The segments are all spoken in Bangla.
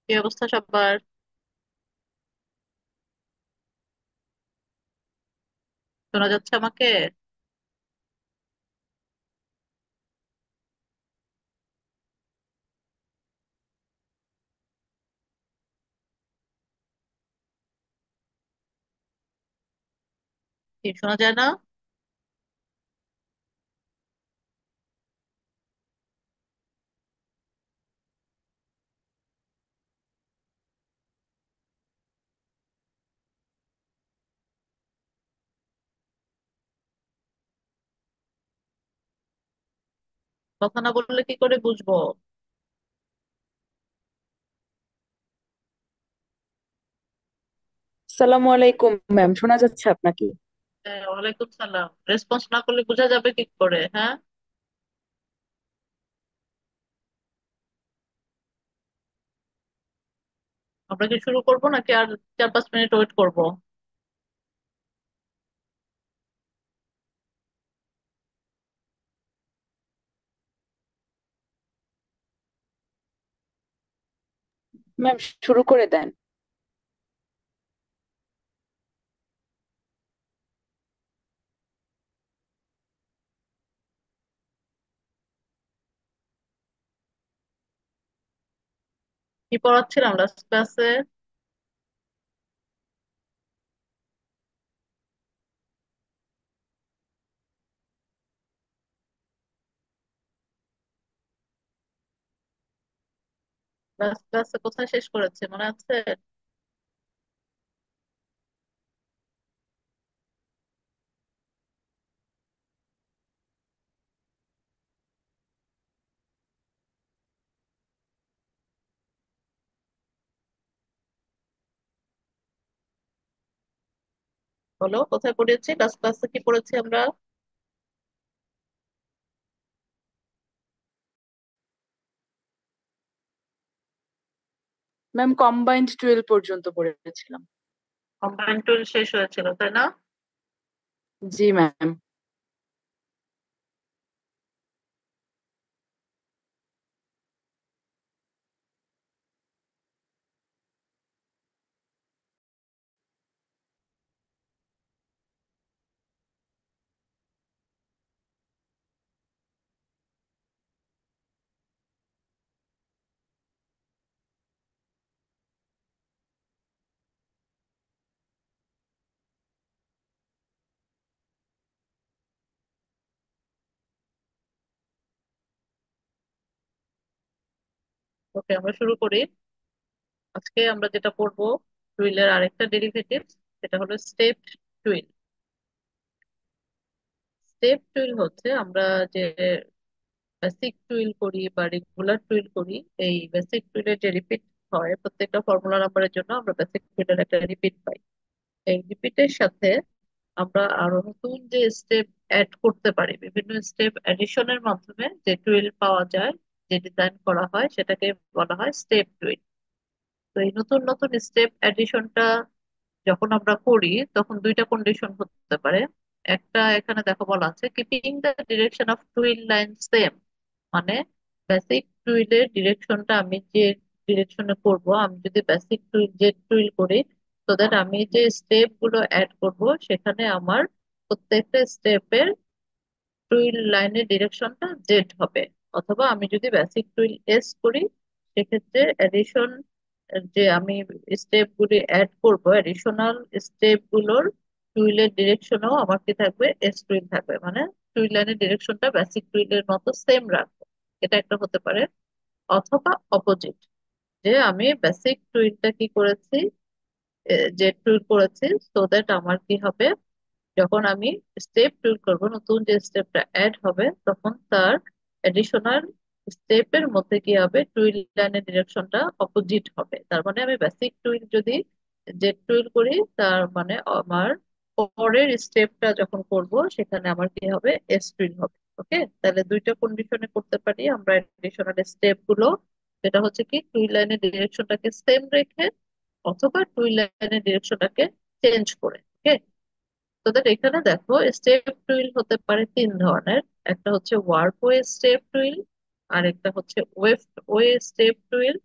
কি অবস্থা সবার? শোনা যাচ্ছে আমাকে? কি শোনা যায় না? কথা না বললে কি করে বুঝবো? সালামু আলাইকুম ম্যাম, শোনা যাচ্ছে আপনাকে? হ্যাঁ, ওয়ালাইকুম সালাম। রেসপন্স না করলে বোঝা যাবে কি করে, হ্যাঁ? আমরা কি শুরু করবো নাকি আর 4-5 মিনিট ওয়েট করবো? ম্যাম, শুরু করে দেন। কি পড়াচ্ছিলাম লাস্ট ক্লাসে? লাস্ট ক্লাসে কোথায় শেষ করেছে মনে আছে? বলো কোথায় পড়েছি, লাস্ট ক্লাসে কি পড়েছি আমরা? ম্যাম, কম্বাইন্ড টুয়েলভ পর্যন্ত পড়েছিলাম। কম্বাইন্ড টুল শেষ হয়েছিল তাই না? জি ম্যাম। ওকে, আমরা শুরু করি। আজকে আমরা যেটা পড়বো, টুইলের আরেকটা ডেরিভেটিভ, সেটা হলো স্টেপ টুইল। স্টেপ টুইল হচ্ছে আমরা যে বেসিক টুইল করি বা রেগুলার টুইল করি, এই বেসিক টুইলের যে রিপিট হয় প্রত্যেকটা ফর্মুলা নাম্বারের জন্য আমরা বেসিক টুইলের একটা রিপিট পাই। এই রিপিটের সাথে আমরা আরো নতুন যে স্টেপ অ্যাড করতে পারি, বিভিন্ন স্টেপ অ্যাডিশনের মাধ্যমে যে টুইল পাওয়া যায়, যে ডিজাইন করা হয়, সেটাকে বলা হয় স্টেপ টুইল। তো এই নতুন নতুন স্টেপ অ্যাডিশনটা যখন আমরা করি তখন দুইটা কন্ডিশন হতে পারে। একটা এখানে দেখো বলা আছে, keeping the direction of twill line same. মানে বেসিক টুইলের ডিরেকশনটা আমি যে ডিরেকশনে করব, আমি যদি বেসিক টুইল জেড টুইল করি, তো দ্যাট আমি যে স্টেপ গুলো অ্যাড করব সেখানে আমার প্রত্যেকটা স্টেপের টুইল লাইনের ডিরেকশনটা জেড হবে। অথবা আমি যদি বেসিক টুইল এস করি, সেক্ষেত্রে এডিশন, যে আমি স্টেপ গুলি অ্যাড করব, এডিশনাল স্টেপ গুলোর টুইলের ডিরেকশনও আমার কি থাকবে, এস টুইল থাকবে। মানে টুইল লাইনের ডিরেকশনটা বেসিক টুইলের মতো সেম রাখবো। এটা একটা হতে পারে। অথবা অপোজিট, যে আমি বেসিক টুইলটা কি করেছি, জেড টুইল করেছি, সো দ্যাট আমার কি হবে, যখন আমি স্টেপ টুইল করব, নতুন যে স্টেপটা অ্যাড হবে, তখন তার এডিশনাল স্টেপের মধ্যে কি হবে, টুইল লাইনের ডিরেকশনটা অপোজিট হবে। তার মানে আমি বেসিক টুইল যদি জেড টুইল করি, তার মানে আমার পরের স্টেপটা যখন করব সেখানে আমার কি হবে, এস টুইল হবে। ওকে, তাহলে দুইটা কন্ডিশনে করতে পারি আমরা এডিশনাল স্টেপ গুলো। সেটা হচ্ছে কি, টুইল লাইনের ডিরেকশনটাকে সেম রেখে অথবা টুইল লাইনের ডিরেকশনটাকে চেঞ্জ করে। ওকে, তোদের এখানে দেখো স্টেপ টুইল হতে পারে তিন ধরনের। একটা হচ্ছে ওয়ার্প ওয়ে স্টেপ টুইল, আর একটা হচ্ছে ওয়েফট ওয়ে স্টেপ টুইল,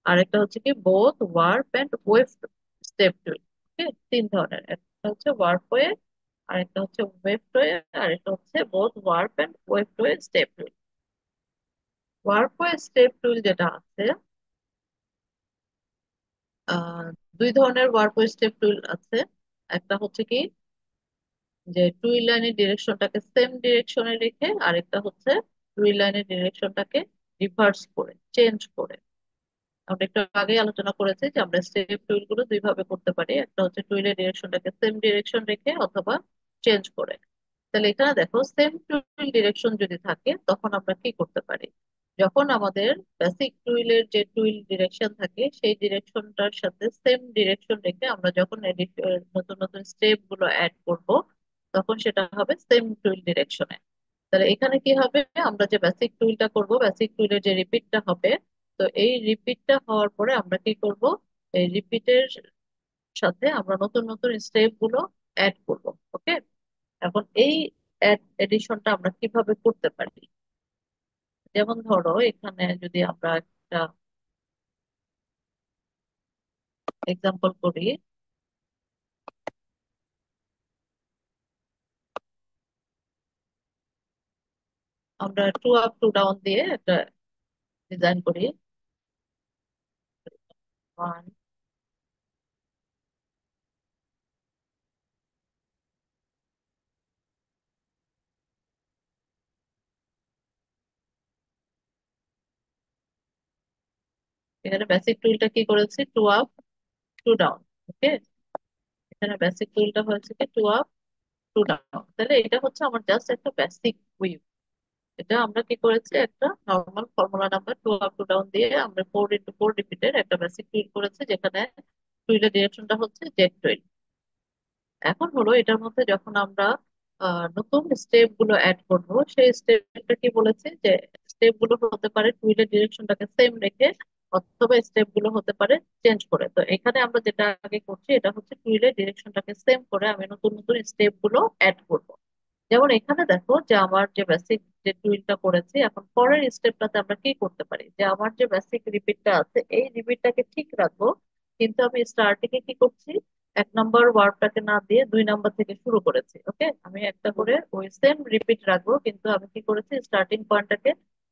আরেকটা হচ্ছে কি both warp and weave step twill. Okay, তিন ধরনের, একটা হচ্ছে ওয়ার্প ওয়ে, আরেকটা হচ্ছে ওয়েভ ওয়ে, আরেকটা হচ্ছে বোথ ওয়ার্প এন্ড ওয়েভ way step twill. Warp way step twill যেটা আছে, আহ দুই ধরনের ওয়ার্প ওয়ে স্টেপ টুইল আছে। একটা হচ্ছে কি যে টুইল লাইনের ডিরেকশনটাকে সেম ডিরেকশনে রেখে, আরেকটা হচ্ছে টুইল লাইনের ডিরেকশনটাকে রিভার্স করে চেঞ্জ করে। আমরা একটু আগে আলোচনা করেছি যে আমরা স্টেপ টুইল গুলো দুই ভাবে করতে পারি, একটা হচ্ছে টুইলের ডিরেকশনটাকে সেম ডিরেকশন রেখে অথবা চেঞ্জ করে। তাহলে এখানে দেখো সেম টুইল ডিরেকশন যদি থাকে তখন আমরা কি করতে পারি, যখন আমাদের বেসিক টুইলের যে টুইল ডিরেকশন থাকে সেই ডিরেকশনটার সাথে সেম ডিরেকশন রেখে আমরা যখন নতুন নতুন স্টেপ গুলো অ্যাড করব, তখন সেটা হবে সেম টুইল ডিরেকশনে। তাহলে এখানে কি হবে, আমরা যে বেসিক টুইলটা করব, বেসিক টুইলের যে রিপিটটা হবে, তো এই রিপিটটা হওয়ার পরে আমরা কি করব, এই রিপিটের সাথে আমরা নতুন নতুন স্টেপ গুলো অ্যাড করব। ওকে, এখন এই এডিশনটা আমরা কিভাবে করতে পারি, যেমন ধরো এখানে যদি আমরা একটা এক্সাম্পল করি। আমরা টু আপ টু ডাউন দিয়ে একটা ডিজাইন করি। ওয়ান, এখানে বেসিক টুলটা কি করেছি, টু আপ টু ডাউন। ওকে, এখানে বেসিক টুলটা হয়েছে কি টু আপ টু ডাউন। তাহলে এটা হচ্ছে আমার জাস্ট একটা বেসিক উইভ। এটা আমরা কি করেছি, একটা normal formula number two up two down দিয়ে আমরা 4x4 রিপিটের একটা বেসিক টুইল করেছি, যেখানে টুইলের ডিরেকশনটা হচ্ছে জেড টুইল। এখন হলো এটার মধ্যে যখন আমরা নতুন স্টেপ গুলো অ্যাড করব, সেই স্টেপটা কি বলেছে যে স্টেপ গুলো হতে পারে টুইলের ডিরেকশনটাকে সেম রেখে অথবা স্টেপ গুলো হতে পারে চেঞ্জ করে। তো এখানে আমরা যেটা আগে করছি এটা হচ্ছে টুইলের ডিরেকশনটাকে সেম করে আমি নতুন নতুন স্টেপ গুলো অ্যাড করব। যেমন এখানে দেখো যে আমার যে বেসিক যে টুইলটা করেছি, এখন পরের স্টেপটাতে আমরা কি করতে পারি, যে আমার যে বেসিক রিপিটটা আছে এই রিপিটটাকে ঠিক রাখবো, কিন্তু আমি স্টার্টিং এ কি করছি, এক নম্বর ওয়ার্ডটাকে না দিয়ে দুই নাম্বার থেকে শুরু করেছি। ওকে, আমি একটা করে ওই সেম রিপিট রাখবো, কিন্তু আমি কি করেছি স্টার্টিং পয়েন্টটাকে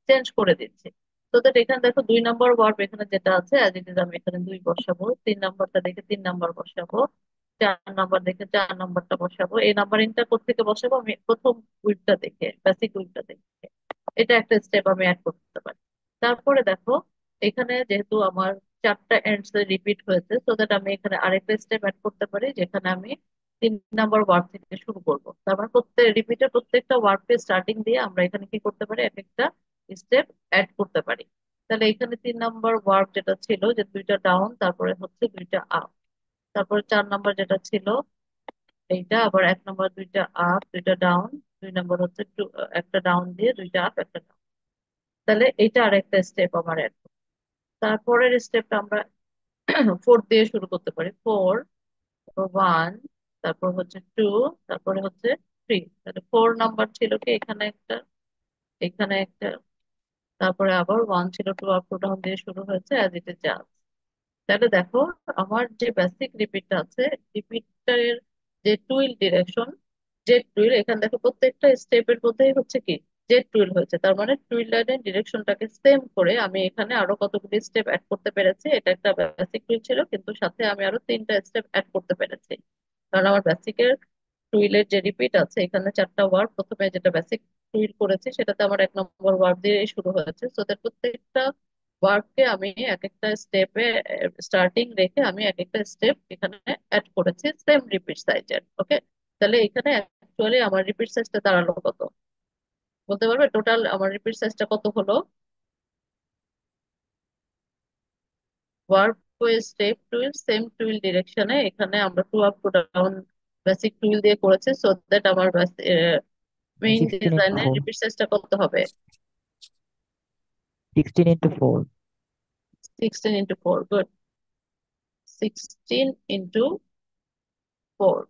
চেঞ্জ করে দিচ্ছি। তো দ্যাট এখানে দেখো দুই নাম্বার ওয়ার্ড এখানে যেটা আছে অ্যাজ ইট ইজ আমি এখানে দুই বসাবো, তিন নাম্বারটা দেখে তিন নাম্বার বসাবো, চার নাম্বার দেখে চার নাম্বারটা বসাবো। এই নাম্বারিংটা কোত্থেকে বসাবো, আমি প্রথম উইকটা দেখে, বেসিক উইকটা দেখে। এটা একটা স্টেপ আমি অ্যাড করতে পারি। তারপরে দেখো এখানে যেহেতু আমার চারটা এন্ডস রিপিট হয়েছে, সো দ্যাট আমি এখানে আরেকটা স্টেপ অ্যাড করতে পারি, যেখানে আমি তিন নাম্বার ওয়ার্ড থেকে শুরু করব। তার মানে প্রত্যেক রিপিটের প্রত্যেকটা ওয়ার্ডকে স্টার্টিং দিয়ে আমরা এখানে কি করতে পারি, এক একটা স্টেপ অ্যাড করতে পারি। তাহলে এখানে তিন নাম্বার ওয়ার্ড যেটা ছিল যে দুইটা ডাউন, তারপরে হচ্ছে দুইটা আপ, তারপরে চার নাম্বার যেটা ছিল এইটা আবার এক নম্বর দুইটা আপ দুইটা ডাউন, দুই নম্বর হচ্ছে একটা ডাউন দিয়ে দুইটা আপ একটা ডাউন। তাহলে এইটা আর একটা স্টেপ আমার অ্যাড। তারপরের স্টেপটা আমরা ফোর দিয়ে শুরু করতে পারি, ফোর, ওয়ান, তারপর হচ্ছে টু, তারপরে হচ্ছে থ্রি। তাহলে ফোর নাম্বার ছিল কি এখানে একটা, এখানে একটা, তারপরে আবার ওয়ান ছিল, টু আপ টু ডাউন দিয়ে শুরু হয়েছে অ্যাজ ইট ইজ। তাহলে দেখো আমার যে বেসিক রিপিটটা আছে, রিপিটের যে টুইল ডিরেকশন জেড টুইল, এখানে দেখো প্রত্যেকটা স্টেপের মধ্যেই হচ্ছে কি জেড টুইল হয়েছে। তার মানে টুইল লাইনের ডিরেকশনটাকে সেম করে আমি এখানে আরো কতগুলি স্টেপ অ্যাড করতে পেরেছি। এটা একটা বেসিক টুইল ছিল, কিন্তু সাথে আমি আরো তিনটা স্টেপ অ্যাড করতে পেরেছি, কারণ আমার বেসিকের টুইলের যে রিপিট আছে এখানে চারটা ওয়ার্ড, প্রথমে যেটা বেসিক টুইল করেছি সেটাতে আমার এক নম্বর ওয়ার্ড দিয়ে শুরু হয়েছে, সো দ্যাট প্রত্যেকটা ওয়ার্ডকে আমি এক একটা স্টেপে স্টার্টিং রেখে আমি এক একটা স্টেপ এখানে অ্যাড করেছি সেম রিপিট সাইজের। ওকে, তাহলে এখানে অ্যাকচুয়ালি আমার রিপিট সাইজটা দাঁড়ালো কত, বলতে পারবে টোটাল আমার রিপিট সাইজটা কত হলো। Work step twill same twill ডিরেকশনে এখানে আমরা two up two down basic twill দিয়ে করেছি, সো দ্যাট আমার মেইন 16 into ডিজাইনের 4. রিপিট সাইজটা কত হবে, 16 into 4. 16x4। Good, 16x4।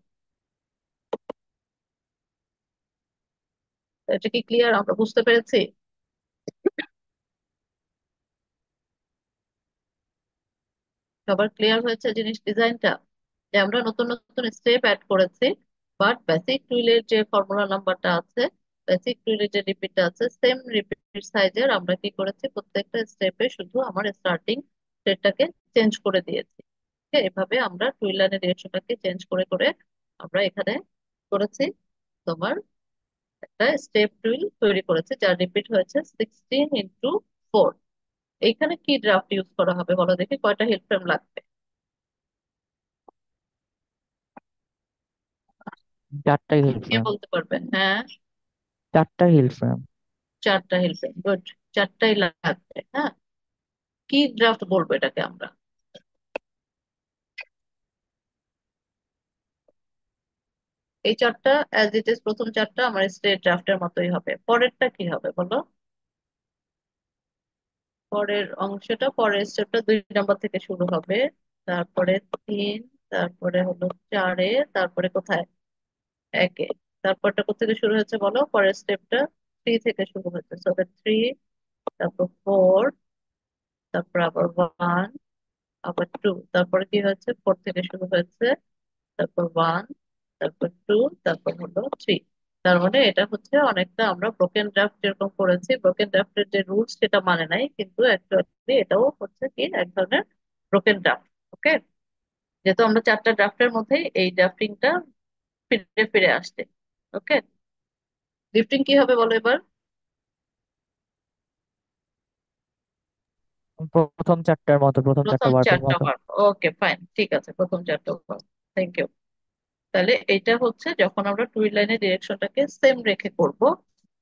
এটা কি ক্লিয়ার, আমরা বুঝতে পেরেছি? সবার ক্লিয়ার হয়েছে জিনিস ডিজাইনটা, যে আমরা নতুন নতুন স্টেপ অ্যাড করেছি, বাট বেসিক টুইলের যে ফর্মুলা নাম্বারটা আছে, বেসিক টুইলের যে রিপিটটা আছে, সেম রিপিট সাইজের আমরা কি করেছি, প্রত্যেকটা স্টেপে শুধু আমার স্টার্টিং সেটটাকে চেঞ্জ করে দিয়েছি। ঠিক আছে? এভাবে আমরা টুইল লাইনের ডিরেকশনটাকে চেঞ্জ করে করে আমরা এখানে করেছি তোমার একটা স্টেপ টুইল তৈরি করেছে, যার রিপিট হয়েছে 16 × 4। এইখানে কি ড্রাফট ইউজ করা হবে বলো দেখি, কয়টা হিল ফ্রেম লাগবে? চারটাই হিল কে ফ্রেম। বলতে পারবে? হ্যাঁ, চারটা হিল ফ্রেম। 4টা হিল ফ্রেম, গুড। 4টাই লাগবে, হ্যাঁ। কি ড্রাফট বলবো এটাকে আমরা? এই 4টা অ্যাজ ইট ইজ, প্রথম 4টা আমার স্ট্রেট ড্রাফটের মতোই হবে। পরেরটা কি হবে বলো? পরের অংশটা, পরের স্টেপটা 2 নাম্বার থেকে শুরু হবে, তারপরে 3, তারপরে হলো 4-এ, তারপরে কোথায়? 1-এ। তারপরটা কোথা থেকে শুরু হচ্ছে বলো? পরের স্টেপটা 3 থেকে শুরু হচ্ছে, সো 3, তারপর 4, তারপর আবার 1, আবার 2, তারপরে কি হচ্ছে, 4 থেকে শুরু হয়েছে, তারপর 1, তারপর 2, তারপর হলো 3। তার মানে এটা হচ্ছে অনেকটা আমরা ব্রোকেন ড্রাফট যেরকম করেছি, ব্রোকেন ড্রাফটের যে রুলস সেটা মানে নাই, কিন্তু অ্যাকচুয়ালি এটাও হচ্ছে কি এক ধরনের ব্রোকেন ড্রাফট। ওকে, যেহেতু আমরা 4টা ড্রাফটের মধ্যে এই ড্রাফটিংটা ফিরে ফিরে আসছে। ওকে, লিফটিং কি হবে বলো এবার? প্রথম চারটার মতো, প্রথম চারটা প্রথম ওয়ার্ডের 4টা মতো। ওয়ার্ক, ওকে ফাইন, ঠিক আছে, প্রথম 4টা ওয়ার্ক। Thank you. তাহলে এটা হচ্ছে যখন আমরা টুইল লাইনের ডিরেকশনটাকে সেম রেখে করব,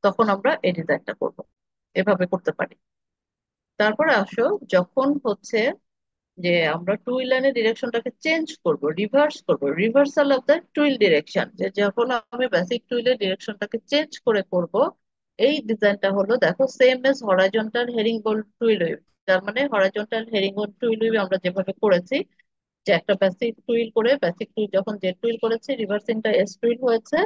তখন আমরা এই ডিজাইনটা করব, এভাবে করতে পারি। তারপরে আসো, যখন হচ্ছে যে আমরা টুইল লাইনের ডিরেকশনটাকে চেঞ্জ করব, রিভার্স করব, reversal of the twill direction, যে যখন আমি বেসিক টুইলের ডিরেকশনটাকে চেঞ্জ করে করব, এই ডিজাইনটা হলো দেখো সেম এজ হরাইজন্টাল হেরিং বোন টুইল হুইপ। তার মানে হরাইজন্টাল হেরিং বোন টুইল হুইপ আমরা যেভাবে করেছি, যে একটা বেসিক টুইল করে, বেসিক টুইল যখন জেড টুইল করেছি, রিভার্সিংটা এস টুইল হয়েছে,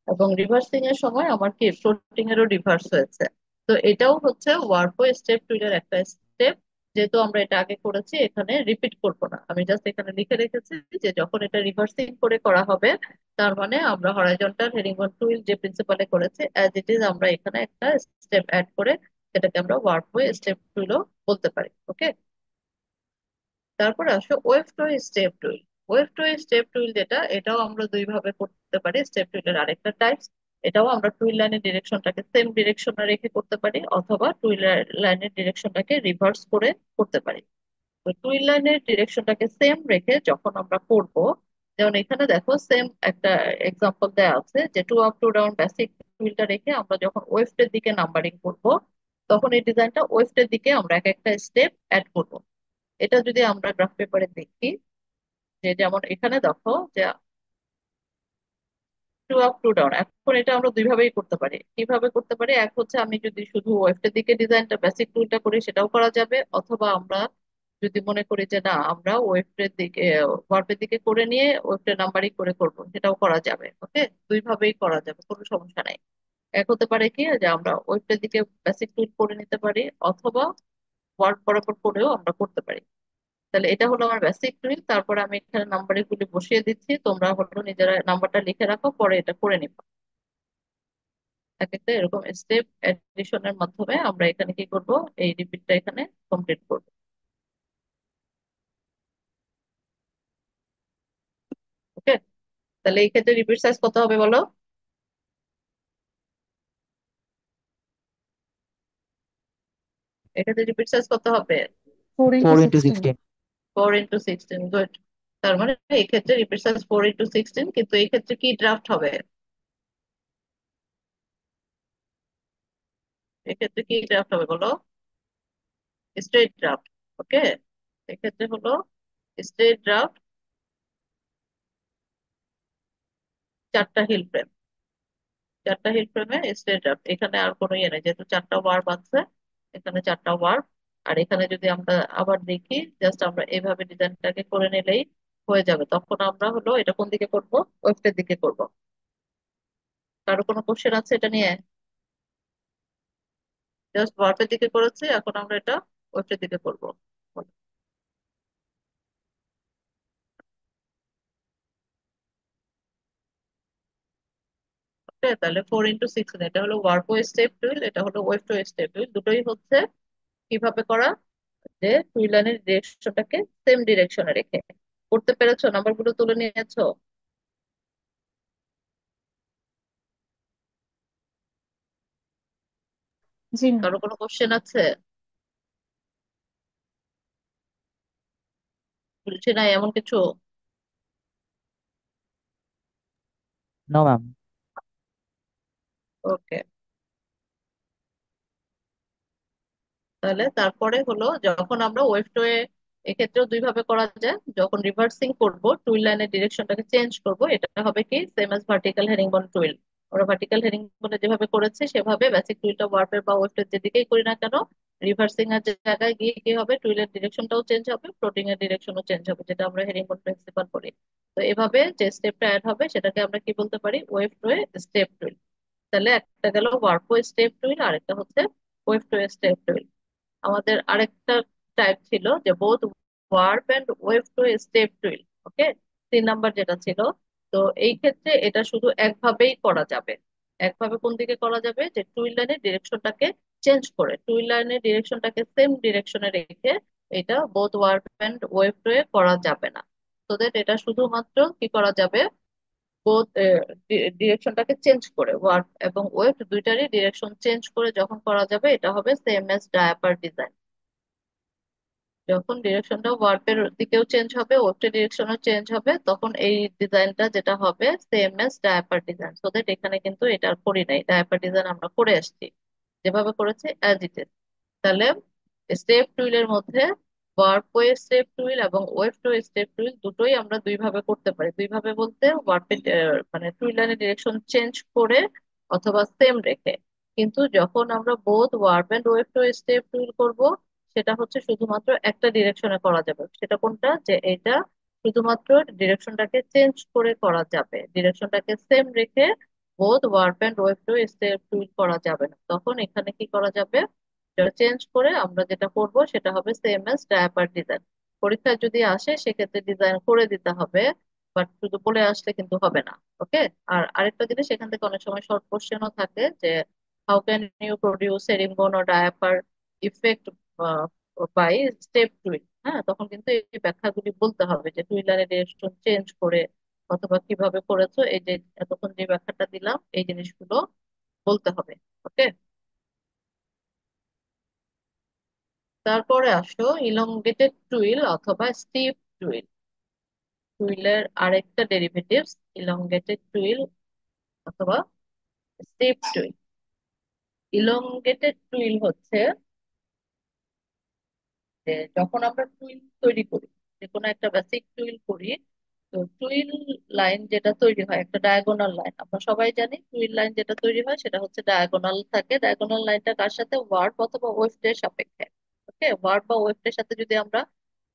এবং রিভার্সিং এর সময় আমার কি ফ্লোটিং এরও রিভার্স হয়েছে। তো এটাও হচ্ছে ওয়ার্পো স্টেপ টুইলের একটা স্টেপ। যেহেতু আমরা এটা আগে করেছি, এখানে রিপিট করব না, আমি জাস্ট এখানে লিখে রেখেছি যে যখন এটা রিভার্সিং করে করা হবে, তার মানে আমরা হরাইজন্টাল হেরিংবন টুইল যে প্রিন্সিপালে করেছি অ্যাজ ইট ইজ, আমরা এখানে একটা স্টেপ অ্যাড করে সেটাকে আমরা ওয়ার্পো স্টেপ টুইলও বলতে পারি। ওকে, তারপরে আসো ওয়েভ টু স্টেপ টুইল। ওয়েভ টু স্টেপ টুইল যেটা, এটাও আমরা দুই ভাবে করতে পারি, স্টেপ টুইলের আরেকটা টাইপস। এটাও আমরা টুইল লাইনের ডিরেকশনটাকে সেম ডিরেকশনে রেখে করতে পারি, অথবা টুইল লাইনের ডিরেকশনটাকে রিভার্স করে করতে পারি। তো টুইল লাইনের ডিরেকশনটাকে সেম রেখে যখন আমরা করব, যেমন এখানে দেখো সেম একটা এক্সাম্পল দেওয়া আছে, যে two up two down basic টুইলটা রেখে আমরা যখন ওয়েফটের দিকে নাম্বারিং করব, তখন এই ডিজাইনটা ওয়েফটের দিকে আমরা এক একটা স্টেপ অ্যাড করব। এটা যদি আমরা গ্রাফ পেপারে দেখি, যে যেমন এখানে দেখো যে টু আপ টু ডাউন, এখন এটা আমরা দুই ভাবেই করতে পারি। কিভাবে করতে পারি, এক হচ্ছে আমি যদি শুধু ওয়েফটের দিকে ডিজাইনটা বেসিক টুলটা করি, সেটাও করা যাবে, অথবা আমরা যদি মনে করি যে না, আমরা ওয়েফটের দিকে ওয়ার্পের দিকে করে নিয়ে ওয়েফটের নাম্বারিং করে করবো, সেটাও করা যাবে। ওকে, দুই ভাবেই করা যাবে, কোনো সমস্যা নাই। এক হতে পারে কি, যে আমরা ওয়েফটের দিকে বেসিক টুল করে নিতে পারি, অথবা ওয়ার্ক বরাবর করেও আমরা করতে পারি। তাহলে এটা হলো আমার বেসিক টুইল, তারপরে আমি এখানে নাম্বারিং গুলি বসিয়ে দিচ্ছি, তোমরা হলো নিজেরা নাম্বারটা লিখে রাখো, পরে এটা করে নিবা। এক একটা এরকম স্টেপ এডিশনের মাধ্যমে আমরা এখানে কি করব, এই রিপিটটা এখানে কমপ্লিট করব। ওকে, তাহলে এই ক্ষেত্রে রিপিট সাইজ কত হবে বলো? এক্ষেত্রে রিপিট সাইজ কত হবে? 4 × 16। 4 × 16। 4 × 16, গুড। তার মানে এই ক্ষেত্রে রিপিট সাইজ 4 × 16, কিন্তু এই ক্ষেত্রে কি ড্রাফট হবে? এক্ষেত্রে কি ড্রাফট হবে বলো? Straight draft. ওকে, এক্ষেত্রে হলো স্ট্রেট ড্রাফট, 4টা হিল ফ্রেম, 4টা হিল ফ্রেমে স্ট্রেট ড্রাফট। এখানে আর কোনো ইয়ে নেই, যেহেতু 4টা ওয়ার্ব আছে, এখানে 4টা ওয়ার্ব। আর এখানে যদি আমরা আবার দেখি, জাস্ট আমরা এইভাবে ডিজাইনটাকে করে নিলেই হয়ে যাবে। তখন আমরা হলো এটা কোন দিকে করব, ওয়েস্টের দিকে করব। কারো কোনো কোশ্চেন আছে এটা নিয়ে? জাস্ট ওয়ার্পের দিকে করেছি, এখন আমরা এটা ওয়েস্টের দিকে করব। তাহলে 4 into 6, এটা হলো ওয়ার্পো স্টেপ টুইল, এটা হলো ওয়েফটো স্টেপ টুইল, দুটোই হচ্ছে কিভাবে করা, যে টুইল লাইনের ডিরেকশনটাকে সেম ডিরেকশনে রেখে। করতে পেরেছো? নাম্বারগুলো তুলে নিয়েছো? জি ম্যাম। কারো কোনো কোশ্চেন আছে? বুঝছি না এমন কিছু? No ma'am. ওকে। তাহলে তারপরে হলো, যখন আমরা ওয়েভ টুয়ে, এক্ষেত্রেও দুই ভাবে করা যায়। যখন রিভার্সিং করব, টুইল লাইনের ডিরেকশনটাকে চেঞ্জ করব, এটা হবে কি সেম অ্যাজ ভার্টিক্যাল হেরিংবন টুইল। আমরা ভার্টিক্যাল হেরিংবনে যেভাবে করেছি সেভাবে বেসিক টুইলটা ওয়ার্পের বা ওয়েভের যেদিকেই করি না কেন, রিভার্সিং এর জায়গায় গিয়ে কি হবে, টুইলের ডিরেকশনটাও চেঞ্জ হবে, ফ্লোটিং এর ডিরেকশনও চেঞ্জ হবে, যেটা আমরা হেরিংবন প্রিন্সিপাল করি। তো এভাবে যে স্টেপটা অ্যাড হবে সেটাকে আমরা কি বলতে পারি, ওয়েভ টুয়ে স্টেপ টুইল। তাহলে একটা গেল ওয়ার্পো স্টেপ টুইল, আর একটা হচ্ছে ওয়েভ টুয়ে স্টেপ টুইল। আমাদের আরেকটা টাইপ ছিল যে বোথ ওয়ার্প এন্ড ওয়েভ two step twill. Okay, 3 number যেটা ছিল। তো এই ক্ষেত্রে এটা শুধু একভাবেই করা যাবে। একভাবে কোন দিকে করা যাবে, যে টুইল লাইনের ডিরেকশনটাকে চেঞ্জ করে, টুইল লাইনের ডিরেকশনটাকে সেম ডিরেকশনে রেখে এটা বোথ ওয়ার্প এন্ড ওয়েভ টু করা যাবে না। তো দ্যাট এটা শুধুমাত্র কি করা যাবে, বোথ ডিরেকশনটাকে চেঞ্জ করে, ওয়ার্প এবং ওয়েভ দুইটারই ডিরেকশন চেঞ্জ করে যখন করা যাবে, এটা হবে সেম এস ডায়াপার ডিজাইন। যখন ডিরেকশনটা ওয়ার্পের দিকেও চেঞ্জ হবে, ওয়েভের ডিরেকশনও চেঞ্জ হবে, তখন এই ডিজাইনটা যেটা হবে same S diaper design. So that এখানে কিন্তু এটা আর করি নাই, ডায়াপার ডিজাইন আমরা করে আসছি, যেভাবে করেছি অ্যাজ ইট ইজ। তাহলে স্টেপ টুইলের মধ্যে ওয়ার্পওয়ে স্টেপ টুইল এবং ওয়েভ টু স্টেপ টুইল দুটোই আমরা দুই ভাবে করতে পারি। দুই ভাবে বলতে ওয়ার্পের মানে টুইল লাইনের ডিরেকশন চেঞ্জ করে অথবা সেম রেখে। কিন্তু যখন আমরা বোথ ওয়ার্প এন্ড ওয়েভ টু স্টেপ টুইল করব, সেটা হচ্ছে শুধুমাত্র একটা ডিরেকশনে করা যাবে। সেটা কোনটা, যে এটা শুধুমাত্র ডিরেকশনটাকে চেঞ্জ করে করা যাবে, ডিরেকশনটাকে সেম রেখে বোথ ওয়ার্প এন্ড ওয়েভ টু স্টেপ টুইল করা যাবে না। তখন এখানে কি করা যাবে, চেঞ্জ করে আমরা যেটা করব সেটা হবে সেম এস ডায়াপার ডিজাইন। পরীক্ষায় যদি আসে সেক্ষেত্রে ডিজাইন করে দিতে হবে, বাট শুধু বলে আসলে কিন্তু হবে না। ওকে। আর আরেকটা জিনিস, এখান থেকে অনেক সময় শর্ট কোশ্চেনও থাকে যে how can you produce herringbone ও diaper effect by step twill. হ্যাঁ, তখন কিন্তু এই ব্যাখ্যাগুলি বলতে হবে, যে টুইলারের ডিরেকশন চেঞ্জ করে অথবা কিভাবে করেছো, এই যে এতক্ষণ যে ব্যাখ্যাটা দিলাম এই জিনিসগুলো বলতে হবে। ওকে। তারপরে আসো ইলংগেটেড টুইল অথবা স্টিপ টুইল। টুইলের আরেকটা ডেরিভেটিভস ইলংগেটেড টুইল অথবা স্টিপ টুইল। ইলংগেটেড টুইল হচ্ছে যে যখন আমরা টুইল তৈরি করি, যে কোনো একটা বেসিক টুইল করি, তো টুইল লাইন যেটা তৈরি হয়, একটা ডায়াগোনাল লাইন, আমরা সবাই জানি টুইল লাইন যেটা তৈরি হয় সেটা হচ্ছে ডায়াগোনাল থাকে। ডায়াগোনাল লাইনটা কার সাথে, ওয়ার্প অথবা ওয়েফটের সাপেক্ষে। ওকে, ওয়ার্প বা ওয়েফটের সাথে যদি আমরা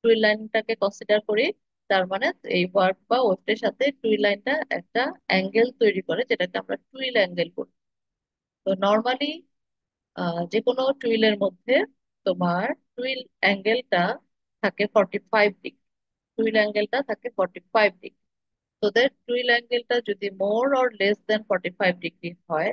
টুইল লাইনটাকে কনসিডার করি, তার মানে এই ওয়ার্প বা ওয়েফটের সাথে টুইল লাইনটা একটা অ্যাঙ্গেল তৈরি করে, যেটাকে আমরা টুইল অ্যাঙ্গেল বলি। তো নর্মালি যে কোনো টুইলের মধ্যে তোমার টুইল অ্যাঙ্গেলটা থাকে 45 ডিগ্রি। টুইল অ্যাঙ্গেলটা থাকে 45 ডিগ্রি। তোদের টুইল অ্যাঙ্গেলটা যদি more or less than 45 degree হয়,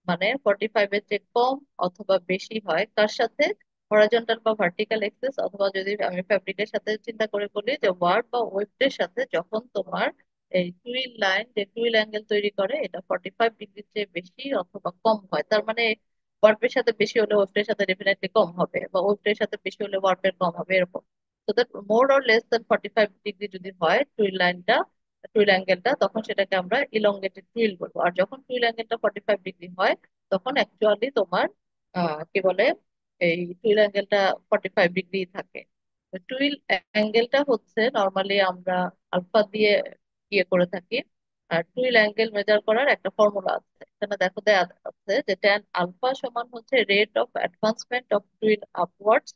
মানে 45-এর চেয়ে কম অথবা বেশি হয় কার সাথে, হরাইজন্টাল বা ভার্টিক্যাল এক্সিস, অথবা যদি আমি ফ্যাব্রিকের সাথে চিন্তা করে বলি যে ওয়ার্প বা ওয়েফটের সাথে, যখন তোমার এই টুইল লাইন যে টুইল অ্যাঙ্গেল তৈরি করে এটা 45 ডিগ্রির চেয়ে বেশি অথবা কম হয়, তার মানে ওয়ার্পের সাথে বেশি হলে ওয়েফটের সাথে ডেফিনেটলি কম হবে, বা ওয়েফটের সাথে বেশি হলে ওয়ার্পের কম হবে, এরকম। তো that more or less than 45 degree যদি হয় টুইল লাইনটা, টুইল অ্যাঙ্গেলটা, তখন সেটাকে আমরা ইলংগেটেড টুইল বলবো। আর যখন টুইল অ্যাঙ্গেলটা 45 ডিগ্রি হয়, তখন অ্যাকচুয়ালি তোমার কি বলে, এই টুইল অ্যাঙ্গেলটা 45 ডিগ্রি থাকে। টুইল অ্যাঙ্গেলটা হচ্ছে নর্মালি আমরা আলফা দিয়ে ইয়ে করে থাকি। আর টুইল অ্যাঙ্গেল মেজার করার একটা ফর্মুলা আছে, এখানে দেখো দেয়া আছে যে ট্যান আলফা সমান হচ্ছে rate of advancement of twill upwards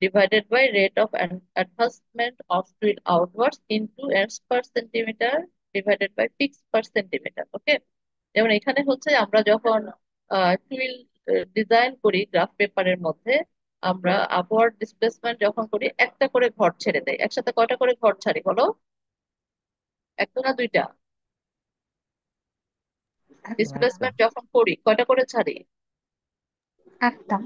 divided by rate of advancement of fluid outwards into ends per centimeter divided by fix per centimeter. ওকে, যেমন এখানে হচ্ছে আমরা যখন টুইল ডিজাইন করি গ্রাফ পেপারের মধ্যে, আমরা আপওয়ার্ড ডিসপ্লেসমেন্ট যখন করি একটা করে ঘর ছেড়ে দেয়। একসাথে কয়টা করে ঘর ছাড়ি বলো? একটা না দুইটা? একটা। ডিসপ্লেসমেন্ট যখন করি কয়টা করে ছাড়ি? একটা।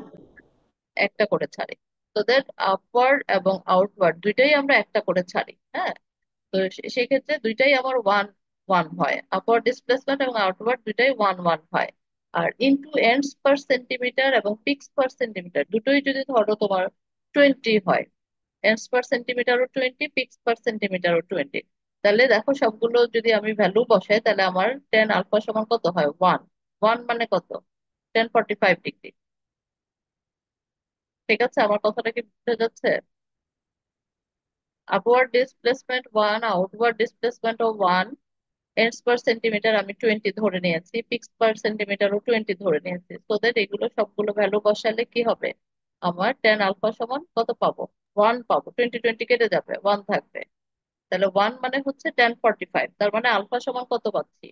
একটা করে ছাড়ি। তো দ্যাট আপওয়ার্ড এবং আউটওয়ার্ড দুইটাই আমরা একটা করে ছাড়ি। হ্যাঁ, তো সেক্ষেত্রে দুইটাই আমার ওয়ান ওয়ান হয়, আপওয়ার্ড ডিসপ্লেসমেন্ট এবং আউটওয়ার্ড দুইটাই ওয়ান ওয়ান হয়। আর ইনটু এন্ডস পার সেন্টিমিটার এবং পিক্স পার সেন্টিমিটার দুটোই যদি ধরো তোমার 20 হয়, এন্ডস পার সেন্টিমিটারও 20, পিক্স পার সেন্টিমিটারও 20, তাহলে দেখো সবগুলো যদি আমি ভ্যালু বসাই তাহলে আমার 10 আলফা সমান কত হয়? ওয়ান। ওয়ান মানে কত? 1045 ডিগ্রি। ঠিক আছে, আমার কথাটা কি বুঝতে যাচ্ছে? Upward displacement one, outward displacement ও ওয়ান, এন্ডস পার সেন্টিমিটার আমি 20 ধরে নিয়েছি, পিক্স পার সেন্টিমিটারও 20 ধরে নিয়েছি। সো দ্যাট এগুলো সবগুলো ভ্যালু বসালে কি হবে? আমার 10 আলফা সমান কত পাবো? ওয়ান পাবো। 20 20 কেটে যাবে, ওয়ান থাকবে। তাহলে ওয়ান মানে হচ্ছে 1045, তার মানে আলফা সমান কত পাচ্ছি?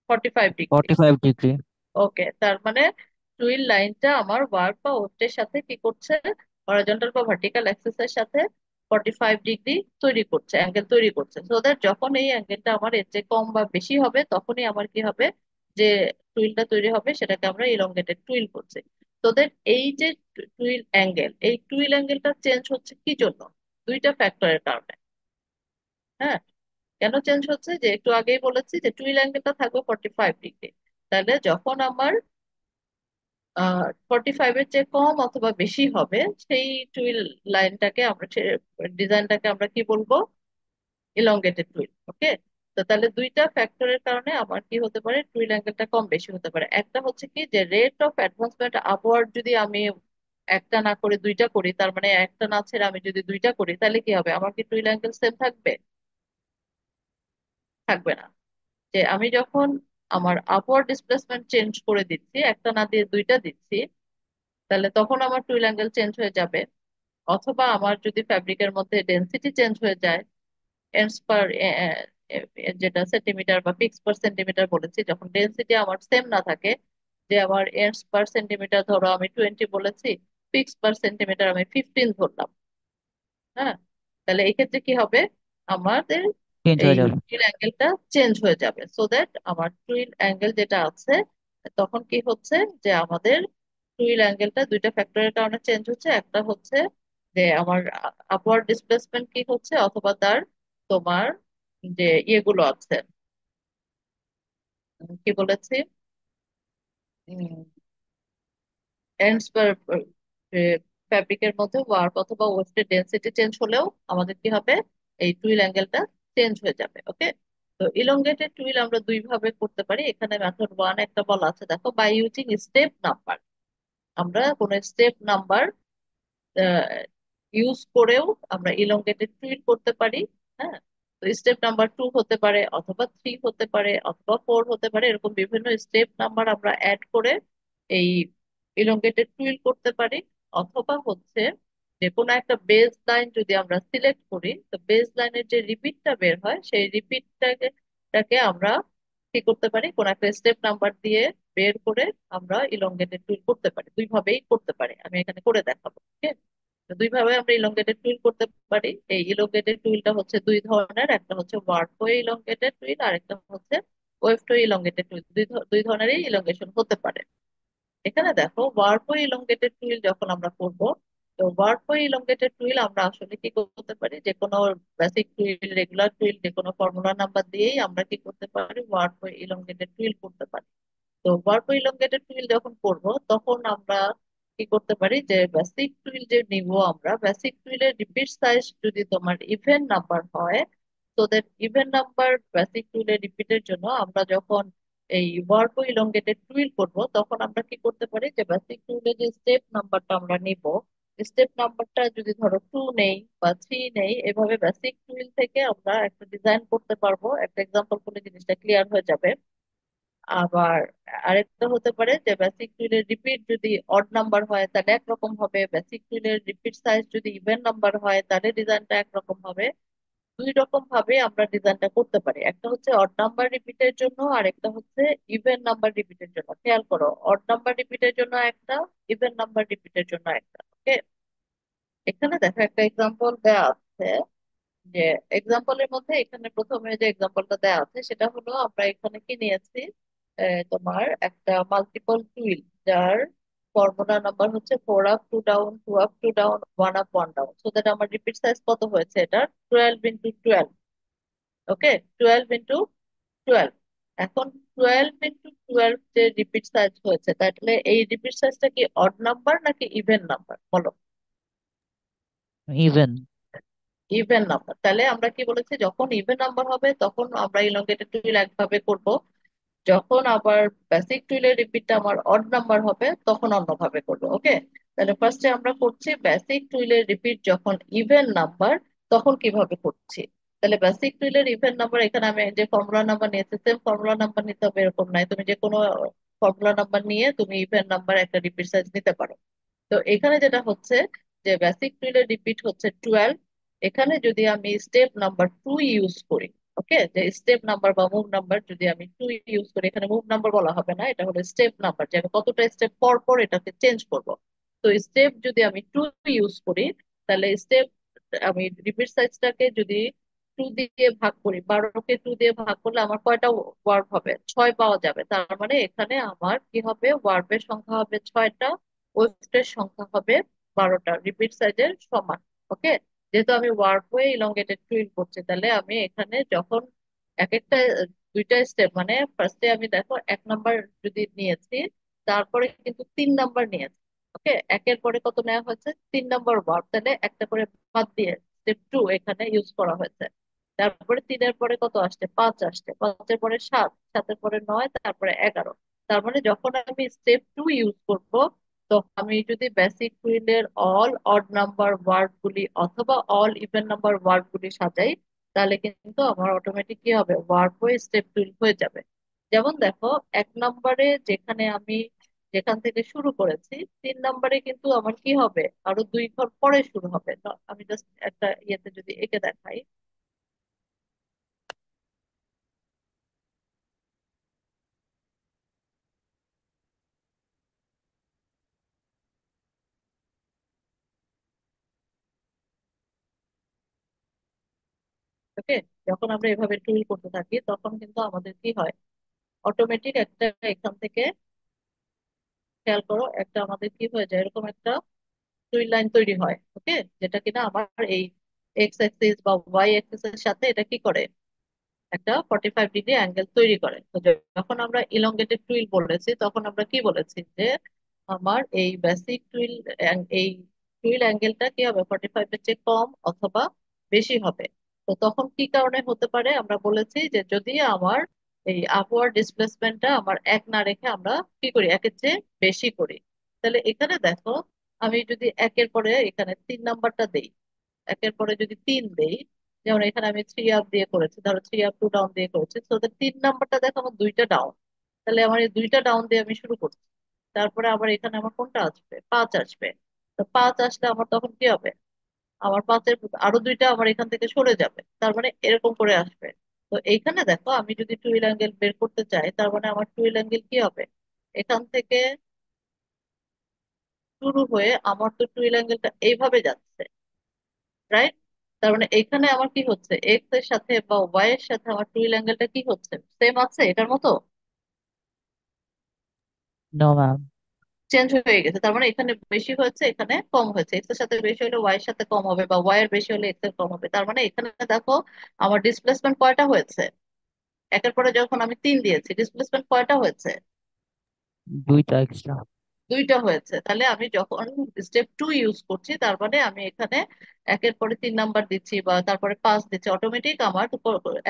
45 ডিগ্রি। 45 ডিগ্রি। ওকে, তার মানে টুইল লাইনটা আমার ওয়ার্ক বা ওয়েটের সাথে কি করছে? হরাইজন্টাল বা ভার্টিক্যাল অ্যাক্সিসের সাথে 45 ডিগ্রি তৈরি করছে, অ্যাঙ্গেল তৈরি করছে। সো দ্যাট যখন এই অ্যাঙ্গেলটা আমার এর চেয়ে কম বা বেশি হবে তখনই আমার কি হবে? যে টুইলটা তৈরি হবে সেটাকে আমরা ইলংগেটেড টুইল বলছি। তো দ্যাট এই যে টুইল অ্যাঙ্গেল, এই টুইল অ্যাঙ্গেলটা চেঞ্জ হচ্ছে কি জন্য? দুইটা ফ্যাক্টরের কারণে। হ্যাঁ, কেন চেঞ্জ হচ্ছে? যে একটু আগেই বলেছি যে টুইল অ্যাঙ্গেলটা থাকবে 45 ডিগ্রি। তাহলে যখন আমার 45-এর চেয়ে কম অথবা বেশি হবে, সেই টুইল লাইনটাকে আমরা, ডিজাইনটাকে আমরা কি বলবো? Elongated twill. ওকে। তো তাহলে দুইটা ফ্যাক্টরের কারণে আমার কি হতে পারে? টুইল অ্যাঙ্গেলটা কম বেশি হতে পারে। একটা হচ্ছে কি, যে রেট অফ অ্যাডভান্সমেন্ট আপওয়ার্ড যদি আমি একটা না করে দুইটা করি, তার মানে একটা না ছেড়ে আমি যদি দুইটা করি, তাহলে কি হবে? আমার কি টুইল অ্যাঙ্গেল সেম থাকবে? থাকবে না। যে আমি যখন আমার আপওয়ার্ড ডিসপ্লেসমেন্ট চেঞ্জ করে দিচ্ছি, একটা না দিয়ে দুইটা দিচ্ছি, তাহলে তখন আমার টুইল অ্যাঙ্গেল চেঞ্জ হয়ে যাবে। অথবা আমার যদি ফ্যাব্রিকের মধ্যে ডেন্সিটি চেঞ্জ হয়ে যায়, এন্ডস পার, যেটা সেন্টিমিটার বা পিক্স পার সেন্টিমিটার বলেছি, যখন ডেন্সিটি আমার সেম না থাকে, যে আমার এন্ডস পার সেন্টিমিটার ধরো আমি 20 বলেছি, পিক্স পার সেন্টিমিটার আমি 15 ধরলাম। হ্যাঁ, তাহলে এই ক্ষেত্রে কি হবে? আমাদের চেঞ্জ এই হয়ে যাবে। টুইল অ্যাঙ্গেলটা চেঞ্জ হয়ে যাবে। সো দ্যাট আমার টুইল অ্যাঙ্গেল যেটা আছে, তখন কি হচ্ছে? যে আমাদের টুইল অ্যাঙ্গেলটা দুইটা ফ্যাক্টরের কারণে চেঞ্জ হচ্ছে। একটা হচ্ছে যে আমার আপওয়ার্ড ডিসপ্লেসমেন্ট কি হচ্ছে, অথবা তার তোমার যে ইয়েগুলো আছে, কি বলেছি, এন্ডস পার, ফ্যাব্রিকের মধ্যে ওয়ার্ক অথবা ওয়েস্টের ডেন্সিটি চেঞ্জ হলেও আমাদের কি হবে? এই টুইল অ্যাঙ্গেলটা চেঞ্জ হয়ে যাবে। ওকে। তো ইলংগেটেড টুইল আমরা দুই ভাবে করতে পারি। এখানে মেথড ওয়ান একটা বলা আছে, দেখো, বাই ইউজিং স্টেপ নাম্বার। আমরা কোন স্টেপ নাম্বার ইউজ করেও আমরা ইলংগেটেড টুইল করতে পারি। হ্যাঁ, তো স্টেপ নাম্বার 2 হতে পারে, অথবা 3 হতে পারে, অথবা 4 হতে পারে, এরকম বিভিন্ন স্টেপ নাম্বার আমরা অ্যাড করে এই ইলংগেটেড টুইল করতে পারি। অথবা হচ্ছে যে কোনো একটা বেস লাইন যদি আমরা সিলেক্ট করি, তো বেস লাইনের যে রিপিটটা বের হয় সেই রিপিটটাকে আমরা কি করতে পারি? কোন একটা স্টেপ নাম্বার দিয়ে বের করে আমরা ইলংগেটেড টুইল করতে পারি। দুই ভাবেই করতে পারি, আমি এখানে করে দেখাবো। ওকে। দুই ভাবে আমরা ইলংগেটেড টুইল করতে পারি। এই ইলংগেটেড টুইলটা হচ্ছে দুই ধরনের, একটা হচ্ছে ওয়ার্ডওয়ে ইলংগেটেড টুইল, আর একটা হচ্ছে ওয়েভওয়ে ইলংগেটেড টুইল। দুই ধরনেরই ইলংগেশন হতে পারে। এখানে দেখো, ওয়ার্ডওয়ে ইলংগেটেড টুইল যখন আমরা করব, তো ওয়ার্ডওয়ে ইলংগেটেড টুইল আমরা আসলে কি করতে পারি? যে কোনো বেসিক টুইল, রেগুলার টুইল, যে কোনো ফর্মুলা নাম্বার দিয়েই আমরা কি করতে পারি? ওয়ার্ডওয়ে ইলংগেটেড টুইল করতে পারি। তো ওয়ার্প ইলংগেটেড টুইল যখন করব, তখন আমরা কি করতে পারি? যে বেসিক টুইল যে নিব, আমরা বেসিক টুইলের রিপিট সাইজ যদি তোমার ইভেন নাম্বার হয়, তো দ্যাট ইভেন নাম্বার বেসিক টুইলের রিপিটের জন্য আমরা যখন এই ওয়ার্প ইলংগেটেড টুইল করব, তখন আমরা কি করতে পারি? যে বেসিক টুইলের যে স্টেপ নাম্বারটা আমরা নিব, স্টেপ নাম্বারটা যদি ধরো 2 নেই বা 3 নেই, এভাবে বেসিক টুইল থেকে আমরা একটা ডিজাইন করতে পারবো। একটা এক্সাম্পল করলে জিনিসটা ক্লিয়ার হয়ে যাবে। আবার আরেকটা হতে পারে যে বেসিক টুইলের রিপিট যদি অড নাম্বার হয় তাহলে একরকম হবে, বেসিক টুইলের রিপিট সাইজ যদি ইভেন নাম্বার হয় তাহলে ডিজাইনটা একরকম হবে। দুই রকম ভাবে আমরা ডিজাইনটা করতে পারি, একটা হচ্ছে অড নাম্বার রিপিটের জন্য, আর একটা হচ্ছে ইভেন নাম্বার রিপিটের জন্য। খেয়াল করো, অড নাম্বার রিপিটের জন্য একটা, ইভেন নাম্বার রিপিটের জন্য একটা। ওকে। এখানে দেখো একটা এক্সাম্পল দেওয়া আছে। যে এক্সাম্পলের মধ্যে এখানে প্রথমে যে এক্সাম্পলটা দেওয়া আছে সেটা হলো, আমরা এখানে কি নিয়েছি? তোমার একটা মাল্টিপল টুইল যার ফর্মুলা নাম্বার হচ্ছে 4 up 2 down 2 up 2 down 1 up 1 down, so that আমার রিপিট সাইজ কত হয়েছে, এটা 12 × 12। ওকে, 12 × 12। এখন 12 × 12 যে রিপিট সাইজ হয়েছে, তাহলে এই রিপিট সাইজটা কি অড নাম্বার নাকি ইভেন নাম্বার বলো? ইভেন। Even number. তাহলে আমরা কি বলেছি, যখন ইভেন নাম্বার হবে তখন আমরা ইলংগেটেড টুইল একভাবে করব, যখন আবার বেসিক টুইলের রিপিটটা আমার অড নাম্বার হবে তখন অন্যভাবে করবো। ওকে, তাহলে ফার্স্টে আমরা করছি বেসিক টুইলের রিপিট যখন ইভেন নাম্বার তখন কিভাবে করছি। তাহলে বেসিক টুইলের ইভেন নাম্বার, এখানে আমি যে ফর্মুলা নাম্বার নিয়েছি সেম ফর্মুলা নাম্বার নিতে হবে এরকম নাই, তুমি যে কোনো ফর্মুলা নাম্বার নিয়ে তুমি ইভেন নাম্বার একটা রিপিট সাইজ নিতে পারো। তো এখানে যেটা হচ্ছে যে বেসিক টুইলের রিপিট হচ্ছে 12। এখানে যদি আমি স্টেপ নাম্বার 2 ইউজ করি, ওকে, যে স্টেপ নাম্বার বা মুভ নাম্বার যদি আমি 2 ইউজ করি, এখানে মুভ নাম্বার বলা হবে না, এটা হলো স্টেপ নাম্বার, যে আমি কতটা স্টেপ পর পর এটাকে চেঞ্জ করব। তো স্টেপ যদি আমি 2 ইউজ করি, তাহলে স্টেপ আমি রিপিট সাইজটাকে যদি 2 দিয়ে ভাগ করি, 12কে 2 দিয়ে ভাগ করলে আমার কয়টা ওয়ার্ড হবে, 6 পাওয়া যাবে। তার মানে এখানে আমার কি হবে, ওয়ার্ডের সংখ্যা হবে 6টা, ওয়েস্টের সংখ্যা হবে 12টা, রিপিট সাইজের সমান। ওকে, যেহেতু আমি ওয়ার্ক হয়ে ইলংগেটেড টুইল করছি, তাহলে আমি এখানে যখন এক একটা দুইটা স্টেপ, মানে ফার্স্টে আমি দেখো 1 নাম্বার যদি নিয়েছি, তারপরে কিন্তু 3 নাম্বার নিয়েছি। ওকে, একের পরে কত নেওয়া হয়েছে, 3 নাম্বার ওয়ার্ক, তাহলে একটা করে বাদ দিয়ে স্টেপ 2 এখানে ইউজ করা হয়েছে। তারপরে 3-এর পরে কত আসছে, 5 আসছে, 5-এর পরে 7, 7-এর পরে 9, তারপরে 11। তার মানে যখন আমি স্টেপ 2 ইউজ করব, তো আমি যদি বেসিক টুইলের অল অড নাম্বার ওয়ার্ড গুলি অথবা অল ইভেন নাম্বার ওয়ার্ড গুলি সাজাই, তাহলে কিন্তু আমার অটোমেটিক কি হবে, ওয়ার্ড হয়ে স্টেপ টুইল হয়ে যাবে। যেমন দেখো, 1 নাম্বারে যেখানে আমি যেখান থেকে শুরু করেছি, 3 নাম্বারে কিন্তু আমার কি হবে, আরো 2 ঘর পরে শুরু হবে। তো আমি জাস্ট একটা ইয়েতে যদি এঁকে দেখাই, ওকে, যখন আমরা এভাবে টুইল করতে থাকি তখন কিন্তু আমাদের কি হয়, অটোমেটিক একটা এখান থেকে, খেয়াল করো, একটা আমাদের কি হয়ে যায়, এরকম একটা টুইল লাইন তৈরি হয়। ওকে, যেটা কিনা আমার এই এক্স অ্যাক্সিস বা ওয়াই অ্যাক্সিস এর সাথে এটা কি করে, একটা 45 ডিগ্রি অ্যাঙ্গেল তৈরি করে। তো যখন আমরা ইলংগেটেড টুইল বলেছি তখন আমরা কি বলেছি, যে আমার এই বেসিক টুইল, এই টুইল অ্যাঙ্গেলটা কি হবে, 45-এর চেয়ে কম অথবা বেশি হবে। তো তখন কি কারণে হতে পারে, আমরা বলেছি যে যদি আমার এই আপওয়ার্ড ডিসপ্লেসমেন্টটা আমার এক না রেখে আমরা কি করি, একের চেয়ে বেশি করি। তাহলে এখানে দেখো, আমি যদি একের পরে এখানে 3 নাম্বারটা দেই, একের পরে যদি 3 দেই, যেমন এখানে আমি 3 আপ দিয়ে করেছি, ধরো 3 আপ 2 ডাউন দিয়ে করেছি, তো 3 নাম্বারটা দেখো আমার দুইটা ডাউন। তাহলে আমার এই দুইটা ডাউন দিয়ে আমি শুরু করছি, তারপরে আবার এখানে আমার কোনটা আসবে, 5 আসবে। তো 5 আসলে আমার তখন কি হবে, আমার 5-এর আরো দুইটা আমার এখান থেকে সরে যাবে, তার মানে এরকম করে আসবে। তো এইখানে দেখো, আমি যদি টুইল অ্যাঙ্গেল বের করতে চাই, তার মানে আমার টুইল অ্যাঙ্গেল কি হবে, এখান থেকে শুরু হয়ে আমার তো টুইল অ্যাঙ্গেলটা এইভাবে যাচ্ছে, রাইট? তার মানে এখানে আমার কি হচ্ছে, এক্স এর সাথে বা ওয়াই এর সাথে আমার টুইল অ্যাঙ্গেলটা কি হচ্ছে, সেম আছে এটার মতো, নো ম্যাম। চেঞ্জ হয়ে গেছে। তার মানে এখানে বেশি হয়েছে, এখানে কম হয়েছে, এক্স এর সাথে বেশি হলে ওয়াই এর সাথে কম হবে, বা ওয়াই এর বেশি হলে এক্স এর কম হবে। তার মানে এখানে দেখো, আমার ডিসপ্লেসমেন্ট কয়টা হয়েছে, একের পরে যখন আমি 3 দিয়েছি, ডিসপ্লেসমেন্ট কয়টা হয়েছে, দুইটা এক্সট্রা। দুইটা হয়েছে। তাহলে আমি যখন স্টেপ 2 ইউজ করছি, তার মানে আমি এখানে একের পরে 3 নাম্বার দিচ্ছি বা তারপরে 5 দিচ্ছি, অটোমেটিক আমার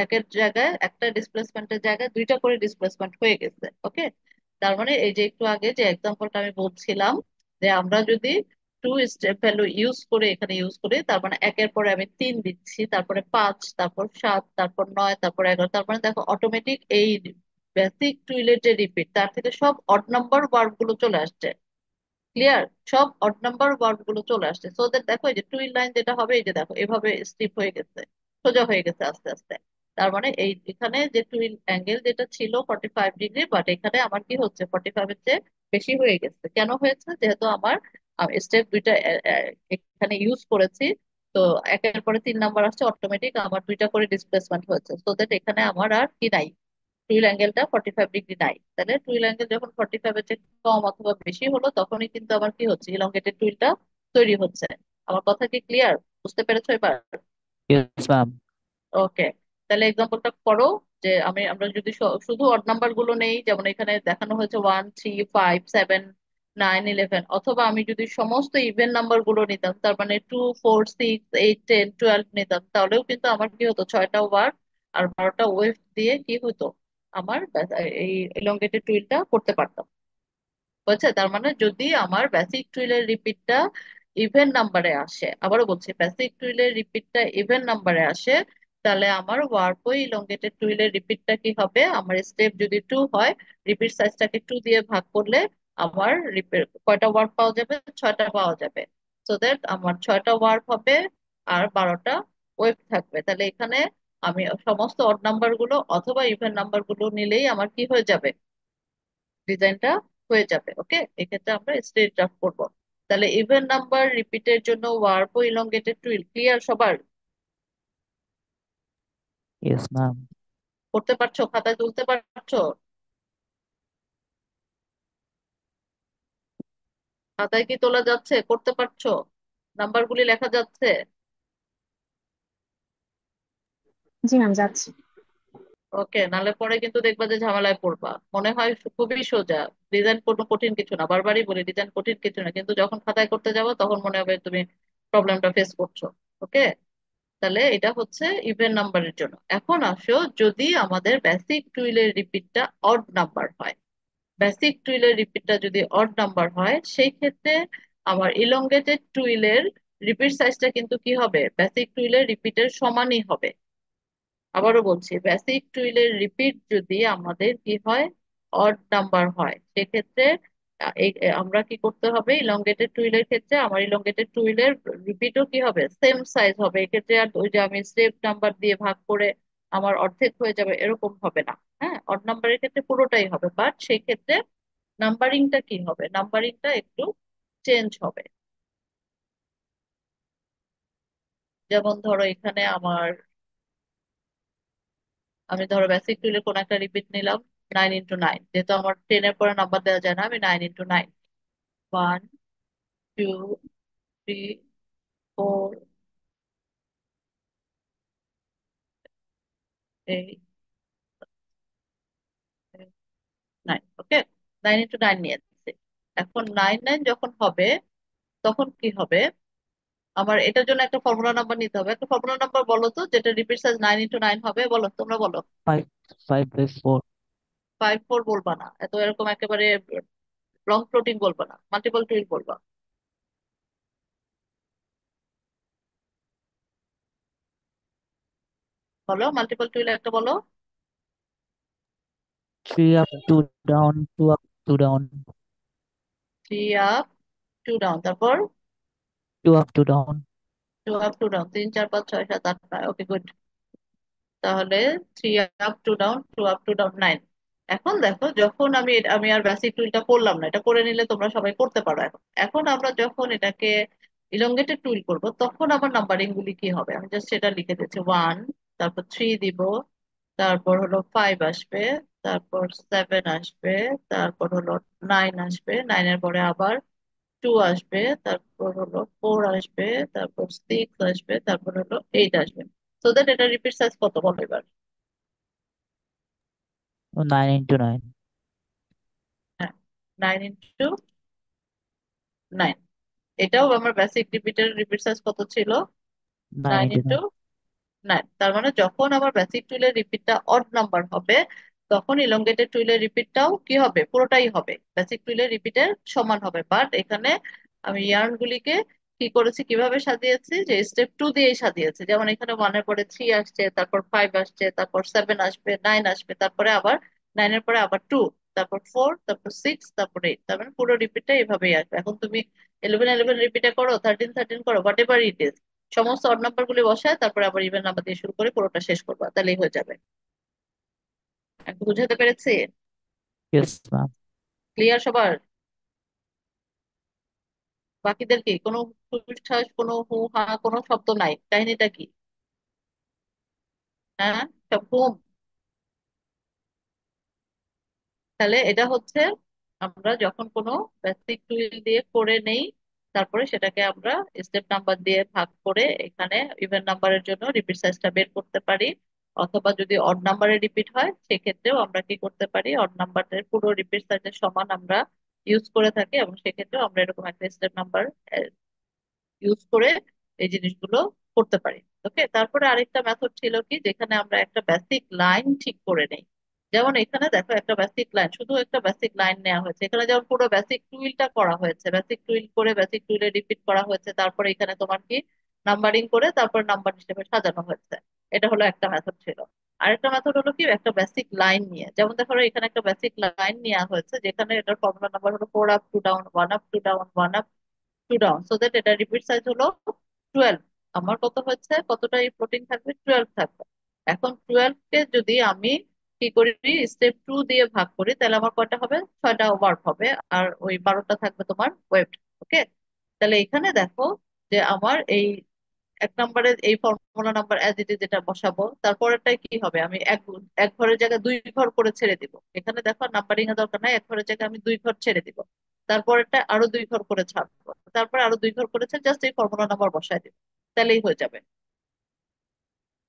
একের জায়গায় একটা ডিসপ্লেসমেন্টের জায়গায় দুইটা করে ডিসপ্লেসমেন্ট হয়ে গেছে। ওকে, তার মানে এই যে একটু আগে যে এক্সাম্পলটা আমি বলছিলাম, যে আমরা যদি 2 স্টেপ ভ্যালু ইউজ করে এখানে ইউজ করি, তার মানে একের পরে আমি 3 দিচ্ছি, তারপরে 5, তারপর 7, তারপর 9, তারপর 11, তার মানে দেখো অটোমেটিক এই বেসিক টুইলের যে রিপিট, তার থেকে সব অড নাম্বার ওয়ার্ড গুলো চলে আসছে। ক্লিয়ার, সব অড নাম্বার ওয়ার্ড গুলো চলে আসছে, সো দ্যাট দেখো এই যে টুইল লাইন যেটা হবে, এই যে দেখো এভাবে স্টিপ হয়ে গেছে, সোজা হয়ে গেছে আস্তে আস্তে। তার মানে এই এখানে যে টুইল অ্যাঙ্গেল যেটা ছিল 45 ডিগ্রি, বাট এখানে আমার কি হচ্ছে, 45-এর চেয়ে বেশি হয়ে গেছে। কেন হয়েছে, যেহেতু আমার স্টেপ দুইটা এখানে ইউজ করেছি। তো একের পরে 3 নাম্বার আসছে, অটোমেটিক আমার দুইটা করে ডিসপ্লেসমেন্ট হয়েছে, সো দ্যাট এখানে আমার আর কি নাই, টুইল অ্যাঙ্গেলটা 45 ডিগ্রি নাই, তাহলে টুইল অ্যাঙ্গেল যখন 45-এর চেয়ে কম অথবা বেশি হলো তখনই কিন্তু আমার কি হচ্ছে, ইলংগেটেড টুইলটা তৈরি হচ্ছে। আমার কথা কি ক্লিয়ার? বুঝতে পেরেছো এবার? Yes, ma'am. ওকে, তাহলে এক্সাম্পলটা করো। যে আমরা যদি শুধু অড নাম্বার গুলো নেই, যেমন এখানে দেখানো হয়েছে 1, 3, 5, 7, 9, 11, অথবা আমি যদি সমস্ত ইভেন নাম্বার গুলো নিতাম, তার মানে 2, 4, 6, 8, 10, 12 নিতাম, তাহলেও কিন্তু আমার কি হতো, 6টা ওয়ার্ড আর 12টা ওয়েভ দিয়ে কি হতো, আমার এই এলongated টুইলটা করতে পারতাম। বুঝছে? তার মানে যদি আমার বেসিক টুইলের রিপিটটা ইভেন নাম্বারে আসে, আবারও বলছি, বেসিক টুইলের রিপিটটা ইভেন নাম্বারে আসে, তাহলে আমার ওয়ার্পই ইলংগেটেড টুইলের রিপিটটা কি হবে, আমার স্টেপ যদি 2 হয়, রিপিট সাইজটাকে 2 দিয়ে ভাগ করলে আমার কয়টা ওয়ার্ড পাওয়া যাবে, 6টা পাওয়া যাবে। সো দ্যাট আমার 6টা ওয়ার্ড হবে আর 12টা ওয়েভ থাকবে। তাহলে এখানে আমি সমস্ত অড নাম্বার গুলো অথবা ইভেন নাম্বার গুলো নিলেই আমার কি হয়ে যাবে, ডিজাইনটা হয়ে যাবে। ওকে, এক্ষেত্রে আমরা স্ট্রেট ড্রাফট করব। তাহলে ইভেন নাম্বার রিপিটের জন্য ওয়ার্প ইলংগেটেড টুইল ক্লিয়ার সবার? Yes, ma'am. করতে পারছো? খাতায় তুলতে পারছো? খাতায় কি তোলা যাচ্ছে? করতে পারছো? নাম্বারগুলি লেখা যাচ্ছে? জি ম্যাম, যাচ্ছি। ওকে, নালে পরে কিন্তু দেখবা যে ঝামেলায় পড়বা। মনে হয় খুবই সোজা, ডিজাইন কোনো কঠিন কিছু না, বারবারই বলি ডিজাইন কঠিন কিছু না, কিন্তু যখন খাতায় করতে যাবো তখন মনে হবে তুমি প্রবলেমটা ফেস করছো। ওকে, তাহলে এটা হচ্ছে ইভেন নাম্বারের জন্য। এখন আসো, যদি আমাদের বেসিক টুইলের রিপিটটা অড নাম্বার হয়, বেসিক টুইলের রিপিটটা যদি অড নাম্বার হয়, সেই ক্ষেত্রে আমার ইলংগেটেড টুইলের রিপিট সাইজটা কিন্তু কি হবে, বেসিক টুইলের রিপিটের সমানই হবে। আবারও বলছি, বেসিক টুইলের রিপিট যদি আমাদের কি হয়, অড নাম্বার হয়, সেক্ষেত্রে আমরা কি করতে হবে, ইলংগেটেড টুইলের ক্ষেত্রে আমার ইলংগেটেড টুইলের রিপিটও কি হবে, সেম সাইজ হবে। এক্ষেত্রে আর ওই যে আমি স্টেপ নাম্বার দিয়ে ভাগ করে আমার অর্ধেক হয়ে যাবে এরকম হবে না। হ্যাঁ, অড নাম্বারের ক্ষেত্রে পুরোটাই হবে, বাট সেই ক্ষেত্রে নাম্বারিংটা কি হবে, নাম্বারিংটা একটু চেঞ্জ হবে। যেমন ধরো এখানে আমি ধরো বেসিক টুইলে কোন একটা রিপিট নিলাম, 9 × 9, যেহেতু আমার 10-এর পরে নাম্বার দেওয়া যায় না, আমি 9 × 9, 1, 2, 3, 4, 8, 9। ওকে, 9 × 9 নিয়ে যাচ্ছে। এখন 9, 9 যখন হবে তখন কি হবে, আমার এটার জন্য একটা ফর্মুলা নাম্বার নিতে হবে। একটা ফর্মুলা নাম্বার বলো তো, যেটা রিপিট সাইজ 9 × 9 হবে, বলো, তোমরা বলো। 5/4. 5, 4 বলবা না, এত এরকম একেবারে লং ফ্লোটিং বলবা না, মাল্টিপল টুইল বলবা। বলো, মাল্টিপল টুইল একটা বলো। 3 up, 2 down, 2 up, 2 down, 3 up 2 down, তারপর 2 up, 2 down. 2 up 2 down, 3, 4, 5, 6, 7, 8, 9। ওকে, গুড। তাহলে 3 up 2 ডাউন, 2 up 2 ডাউন, 9। এখন দেখো, যখন আমি আর বেসিক টুলটা করলাম না, এটা করে নিলে তোমরা সবাই করতে পারো। এখন এখন আমরা যখন এটাকে ইলংগেটেড টুইল করব, তখন আমার নাম্বারিং গুলি কি হবে, আমি জাস্ট সেটা লিখে দিচ্ছি। 1, তারপর 3 দিব, তারপর হলো 5 আসবে, তারপর 7 আসবে, তারপর হলো 9 আসবে, 9-এর পরে আবার 2 আসবে, তারপর হলো 4 আসবে, তারপর 6 আসবে, তারপর হলো 8 আসবে। তো দ্যাট এটা রিপিট সাইজ কত বলো এবার? 9 × 9. হ্যাঁ, 9 × 9। এটাও আমার বেসিক রিপিটের রিপিট সাইজ কত ছিল, 9 নাইন into ইন্টু 9. নাইন তার মানে যখন আমার বেসিক টুইলের রিপিটটা অড নাম্বার হবে, তখন ইলংগেটেড টুইলের রিপিটটাও কি হবে, পুরোটাই হবে, বেসিক টুইলের রিপিটের সমান হবে। বাট এখানে আমি ইয়ার্ন গুলিকে কি করেছি, কিভাবে সাজিয়েছি, যে স্টেপ 2 দিয়েই সাজিয়েছি। যেমন এখানে 1-এর পরে 3 আসছে, তারপর 5 আসছে, তারপর 7 আসবে, 9 আসবে, তারপরে আবার 9-এর পরে আবার 2, তারপর 4, তারপর 6, তারপর 8। তার মানে পুরো রিপিটটা এভাবেই আসবে। এখন তুমি 11, 11 রিপিটে করো, 13, 13 করো, হোয়াট এভার ইট ইজ, সমস্ত অড নাম্বার গুলি বসায় তারপরে আবার ইভেন নাম্বার দিয়ে শুরু করে পুরোটা শেষ করবা, তাহলেই হয়ে যাবে। একটু বুঝাতে পেরেছি? Yes, ma'am. ক্লিয়ার সবার? বাকিদের কি কোনো ঠাস, কোনো হু হা, কোনো শব্দ নাই? কাহিনীটা কি? হ্যাঁ, সব ঘুম? তাহলে এটা হচ্ছে আমরা যখন কোনো বেসিক টুইল দিয়ে করে নেই, তারপরে সেটাকে আমরা স্টেপ নাম্বার দিয়ে ভাগ করে এখানে ইভেন নাম্বারের জন্য রিপিট সাইজটা বের করতে পারি। অথবা যদি অড নাম্বারে রিপিট হয় সেক্ষেত্রেও আমরা কি করতে পারি, অড নাম্বারের পুরো রিপিট সাইজের সমান আমরা ইউজ করে থাকি, এবং সেক্ষেত্রেও আমরা এরকম একটা স্টেপ নাম্বার ইউজ করে এই জিনিসগুলো করতে পারি। ওকে, তারপরে আরেকটা মেথড ছিল কি, যেখানে আমরা একটা বেসিক লাইন ঠিক করে নেই। যেমন এখানে দেখো একটা বেসিক লাইন, শুধু একটা বেসিক লাইন নেওয়া হয়েছে, এখানে যেমন পুরো বেসিক টুইলটা করা হয়েছে, বেসিক টুইল করে বেসিক টুইলে রিপিট করা হয়েছে, তারপরে এখানে তোমার কি নাম্বারিং করে তারপর নাম্বার হিসেবে সাজানো হয়েছে। এটা হলো একটা মেথড ছিল। আরেকটা মেথড হলো কি, একটা বেসিক লাইন নিয়ে, যেমন দেখো এখানে একটা বেসিক লাইন নেওয়া হয়েছে যেখানে এটার ফর্মুলা নাম্বার হলো 4 up two down, 1 up two down, 1 up two down, so that এটা রিপিট সাইজ হলো 12। আমার কত হচ্ছে, কতটা এই প্রোটিন থাকবে, 12 থাকবে। এখন 12 কে যদি আমি কি করি, স্টেপ 2 দিয়ে ভাগ করি, তাহলে আমার কয়টা হবে, 6টা ওয়ার্ক হবে। আর ওই 12টা থাকবে তোমার ওয়েট। ওকে, তাহলে এখানে দেখো যে আমার এই 1 নম্বরের এই formula number as it is যেটা বসাবো, তারপরেরটাই কি হবে, আমি এক ঘরের জায়গায় 2 ঘর করে ছেড়ে দিব। এখানে দেখো নাম্বারিং এর দরকার নাই, এক ঘরের জায়গায় আমি 2 ঘর ছেড়ে দিব। তারপরেরটা আরো 2 ঘর করে ছাড়বো, তারপরে আরো 2 ঘর করেছে, জাস্ট এই ফর্মুলা নাম্বার বসায় দিব, তাহলেই হয়ে যাবে।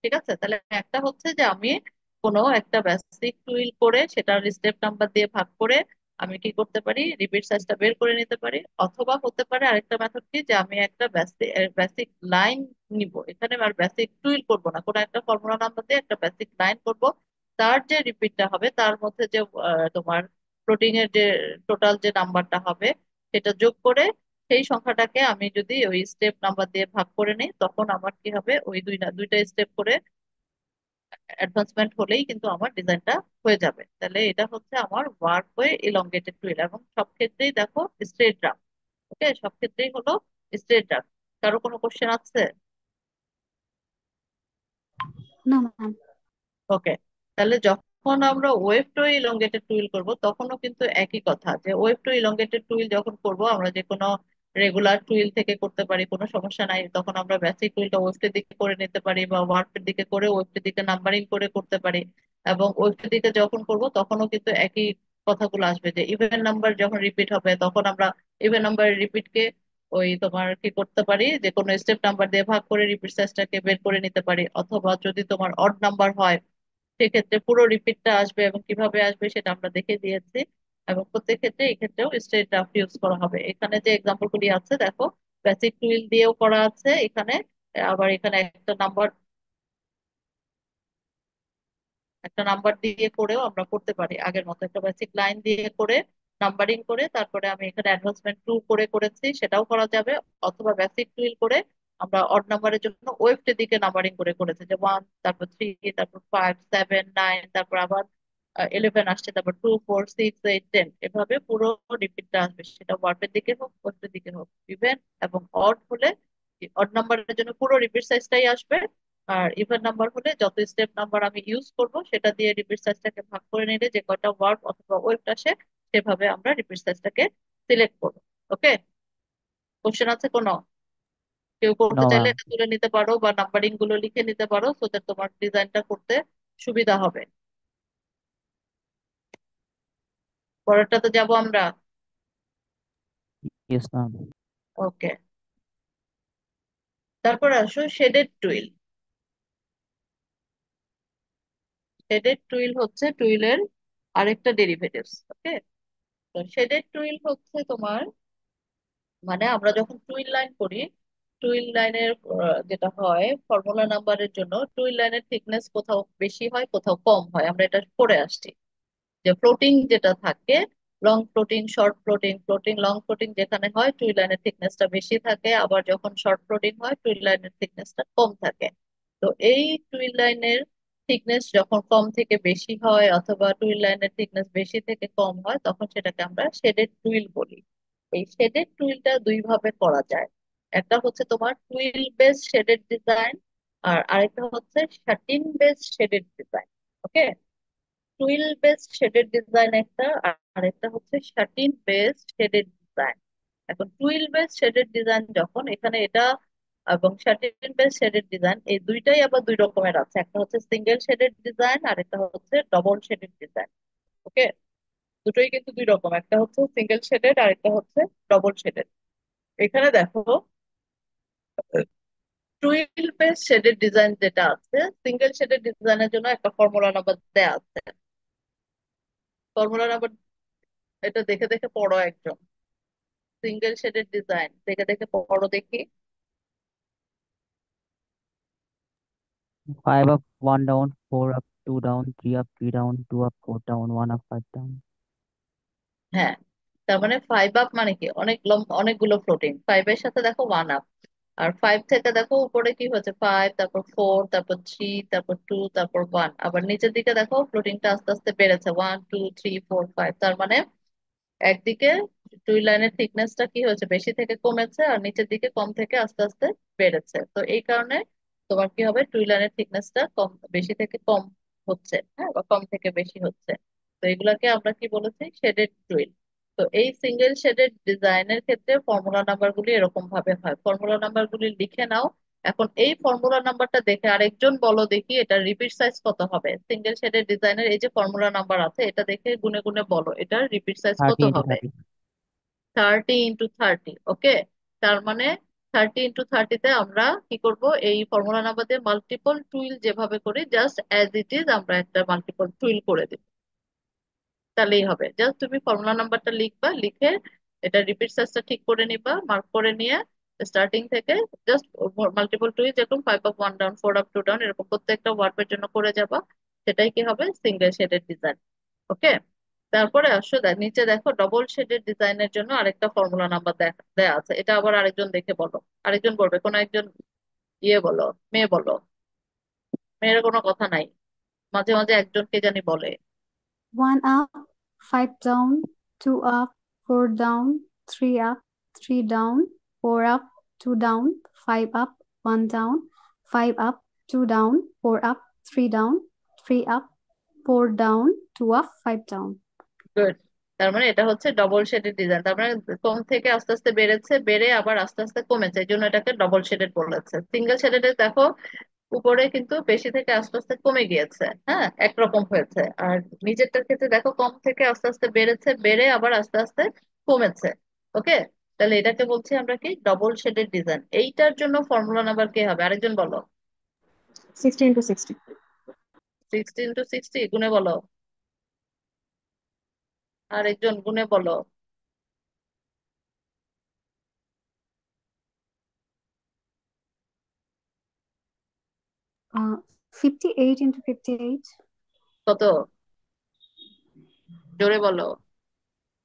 ঠিক আছে, তাহলে একটা হচ্ছে যে আমি কোনো একটা বেসিক টুইল করে সেটার স্টেপ নাম্বার দিয়ে ভাগ করে আমি কি করতে পারি, রিপিট সাইজটা বের করে নিতে পারি। অথবা হতে পারে আরেকটা মেথড কি, যে আমি একটা বেসিক লাইন নিব, এখানে আর বেসিক টুইল করব না, কোনো একটা ফর্মুলা নাম্বার দিয়ে একটা বেসিক লাইন করব। তার যে রিপিটটা হবে তার মধ্যে যে তোমার প্রোটিনের যে টোটাল যে নাম্বারটা হবে সেটা যোগ করে সেই সংখ্যাটাকে আমি যদি ওই স্টেপ নাম্বার দিয়ে ভাগ করে নিই, তখন আমার কি হবে, ওই দুইটা স্টেপ করে অ্যাডভান্সমেন্ট হলেই কিন্তু আমার ডিজাইনটা হয়ে যাবে। তাহলে এটা হচ্ছে আমার ওয়ার্ক ওয়ে ইলংগেটেড টুইল, এবং সব ক্ষেত্রেই দেখো স্ট্রেট ড্রাফট। ওকে, সব ক্ষেত্রেই হলো স্ট্রেট ড্রাফট। কারো কোনো কোশ্চেন আছে? না ম্যাম। ওকে, তাহলে যখন আমরা ওয়েভ টু ইলংগেটেড টুইল করব তখনও কিন্তু একই কথা, যে ওয়েভ টু ইলংগেটেড টুইল যখন করব আমরা যে কোনো রেগুলার টুইল থেকে করতে পারি, কোনো সমস্যা নাই, তখন আমরা বেসিক টুইলটা ওয়েভের দিকে করে নিতে পারি বা ওয়ার্পের দিকে করে ওয়েভের দিকে নাম্বারিং করে করতে পারি। এবং ওয়েভের দিকে যখন করব তখনও কিন্তু একই কথাগুলো আসবে, যে ইভেন নাম্বার যখন রিপিট হবে তখন আমরা ইভেন নাম্বারের রিপিটকে ওই তোমার কি করতে পারি, যে কোনো স্টেপ নাম্বার দিয়ে ভাগ করে রিপিট সাইজটাকে বের করে নিতে পারি। অথবা যদি তোমার অড নাম্বার হয় সেক্ষেত্রে পুরো রিপিটটা আসবে, এবং কিভাবে আসবে সেটা আমরা দেখে দিয়েছি। এবং প্রত্যেক ক্ষেত্রে এই ক্ষেত্রেও স্ট্রেট ড্রাফট ইউজ করা হবে। এখানে যে এক্সাম্পল গুলি আছে দেখো, বেসিক টুইল দিয়েও করা আছে এখানে। আবার এখানে একটা নাম্বার দিয়ে করেও আমরা করতে পারি, আগের মতো একটা বেসিক লাইন দিয়ে করে নাম্বারিং করে তারপরে আমি এখানে অ্যাডভান্সমেন্ট টু করে করেছি, সেটাও করা যাবে। অথবা বেসিক টুইল করে আমরা অড নাম্বারের জন্য ওয়েফটের দিকে নাম্বারিং করে করেছি, যে 1, তারপর 3, তারপর 5, 7, 9, তারপর আবার 11 আসছে, তারপর 2, 4, 6, 8, 10, এভাবে পুরো রিপিটটা আসবে, সেটা ওয়ার্ডের দিকে হোক ওয়েফটের দিকে হোক। ইভেন এবং অড হলে অড নাম্বারের জন্য পুরো রিপিট সাইজটাই আসবে। আর ইভেন নাম্বার হলে যত স্টেপ নাম্বার আমি ইউজ করব সেটা দিয়ে রিপিট সাইজটাকে ভাগ করে নিলে যে কয়টা ওয়ার্ড অথবা ওয়েট আসে সেভাবে আমরা রিপিট সাইজটাকে সিলেক্ট করবো। ওকে, কোশ্চেন আছে কোনো? কেউ করতে No, চাইলে ma'am. এটা তুলে নিতে পারো বা নাম্বারিং গুলো লিখে নিতে পারো, সো দ্যাট তোমার ডিজাইনটা করতে সুবিধা হবে। পরেরটাতে যাব আমরা। Yes, ma'am. ওকে, তারপর আসো শেডেড টুইল। শেডেড টুইল হচ্ছে টুইলের আরেকটা ডেরিভেটিভস। ওকে, তো শেডেড টুইল হচ্ছে তোমার, মানে আমরা যখন টুইল লাইন করি, টুইল লাইনের যেটা হয় ফর্মুলা নাম্বারের জন্য, টুইল লাইনের থিকনেস কোথাও বেশি হয় কোথাও কম হয়, আমরা এটা পড়ে আসছি। যে ফ্লোটিং যেটা থাকে, long floating, short floating, floating long floating যেখানে হয় টুইল লাইনের থিকনেসটা বেশি থাকে, আবার যখন শর্ট ফ্লোটিং হয় টুইল লাইনের থিকনেসটা কম থাকে। তো এই টুইল লাইনের থিকনেস যখন কম থেকে বেশি হয় অথবা টুইল লাইনের থিকনেস বেশি থেকে কম হয় তখন সেটাকে আমরা শেডেড টুইল বলি। এই শেডেড টুইলটা দুই ভাবে করা যায়। একটা হচ্ছে তোমার টুইল বেস শেডেড ডিজাইন, আর আরেকটা হচ্ছে স্যাটিন বেস শেডেড ডিজাইন। ওকে, টুইল বেস শেডেড ডিজাইন একটা, আর আরেকটা হচ্ছে স্যাটিন বেস শেডেড ডিজাইন। এখন টুইল বেস শেডেড ডিজাইন যখন এখানে এটা এবং স্যাটিন বেস শেডেড ডিজাইন এই দুইটাই আবার দুই রকমের আছে, একটা হচ্ছে সিঙ্গেল শেডেড ডিজাইন আর একটা হচ্ছে ডবল শেডেড ডিজাইন। ওকে, দুটোই কিন্তু দুই রকম, একটা হচ্ছে সিঙ্গেল শেডেড আর একটা হচ্ছে ডবল শেডেড। এখানে দেখো টুইল বেস শেডেড ডিজাইন যেটা আছে, সিঙ্গেল শেডেড ডিজাইনের জন্য একটা ফর্মুলা নাম্বার দেয়া আছে। ফর্মুলা নাম্বার এটা দেখে দেখে পড়ো একজন। সিঙ্গেল শেডেড ডিজাইন দেখে দেখে পড়ো দেখি। 5 up, 1 down, 4 up, 2 down, 3 up, 3 down, 2 up, 4 down, 1 up, 5 down. হ্যাঁ, তার মানে ফাইভ আপ মানে কি অনেক অনেকগুলো ফ্লোটিং, ফাইভের সাথে দেখো ওয়ান আপ। আর ফাইভ থেকে দেখো উপরে কি হচ্ছে, ফাইভ, তারপর ফোর, তারপর থ্রি, তারপর টু, তারপর ওয়ান। আবার নিচের দিকে দেখো ফ্লোটিংটা আস্তে আস্তে বেড়েছে, one two three four five. তার মানে একদিকে টুই লাইনের থিকনেসটা কি হয়েছে, বেশি থেকে কমেছে, আর নিচের দিকে কম থেকে আস্তে আস্তে বেড়েছে। তো এই কারণে তোমার কি হবে, টুই লাইনের থিকনেসটা কম, বেশি থেকে কম হচ্ছে, হ্যাঁ, বা কম থেকে বেশি হচ্ছে। তো এগুলাকে আমরা কি বলেছি, শেডেড টুইল। তো এই সিঙ্গেল শেডেড ডিজাইনের ক্ষেত্রে ফর্মুলা নাম্বার গুলি এরকম ভাবে হয়, ফর্মুলা নাম্বার গুলি লিখে নাও। এখন এই ফর্মুলা নাম্বারটা দেখে আরেকজন বলো দেখি এটা রিপিট সাইজ কত হবে। সিঙ্গেল শেডেড ডিজাইনের এই যে ফর্মুলা নাম্বার আছে, এটা দেখে গুনে গুনে বলো এটার রিপিট সাইজ কত 30 into হবে। 30. 30 × 30, ওকে। তার মানে 30 × 30-তে আমরা কি করব, এই ফর্মুলা নাম্বার দিয়ে মাল্টিপল টুইল যেভাবে করি জাস্ট অ্যাজ ইট ইজ আমরা একটা মাল্টিপল টুইল করে দিব, তাহলেই হবে। জাস্ট তুমি ফর্মুলা নাম্বারটা লিখবা, লিখে এটা রিপিট সাইজটা ঠিক করে নিবা, মার্ক করে নিয়ে স্টার্টিং থেকে জাস্ট মাল্টিপল টুইল যেরকম five up one down, four up two down, এরকম প্রত্যেকটা ওয়ার্ডের জন্য করে যাবা। সেটাই কি হবে, সিঙ্গেল শেডেড ডিজাইন। ওকে। তারপরে আসো নিচে দেখো ডবল শেডেড ডিজাইনের জন্য আরেকটা ফর্মুলা নাম্বার দেয়া আছে, এটা আবার আরেকজন দেখে বলো। আরেকজন বলবে, কোনো একজন ইয়ে বলো, মেয়ে বলো। মেয়ের কোনো কথা নাই, মাঝে মাঝে একজন কে জানি বলে। 1 up, 5 down, 2 up, 4 down, 3 up, 3 down, 4 up, 2 down, 5 up, 1 down, 5 up, 2 down, 4 up, 3 down, 3 up, 4 down, 2 up, 5 down. Good. তার মানে এটা হচ্ছে ডবল শেডেড ডিজাইন, তার মানে কম থেকে আস্তে আস্তে বেড়েছে, বেড়ে আবার আস্তে আস্তে কমেছে, এই জন্য এটাকে ডবল শেডেড বলেছে। সিঙ্গেল শেডেড দেখো উপরে কিন্তু বেশি থেকে আস্তে আস্তে কমে গিয়েছে, হ্যাঁ, একরকম হয়েছে। আর নিচেরটার ক্ষেত্রে দেখো কম থেকে আস্তে আস্তে বেড়েছে, বেড়ে আবার আস্তে আস্তে কমেছে। ওকে। তাহলে এটাকে বলছি আমরা কি, ডবল শেডেড ডিজাইন। এইটার জন্য ফর্মুলা নাম্বার কি হবে, আরেকজন বলো। 60 × 60. 60 × 60 গুণে বলো, আরেকজন গুণে বলো। 58 × 58. কত, জোরে বলো।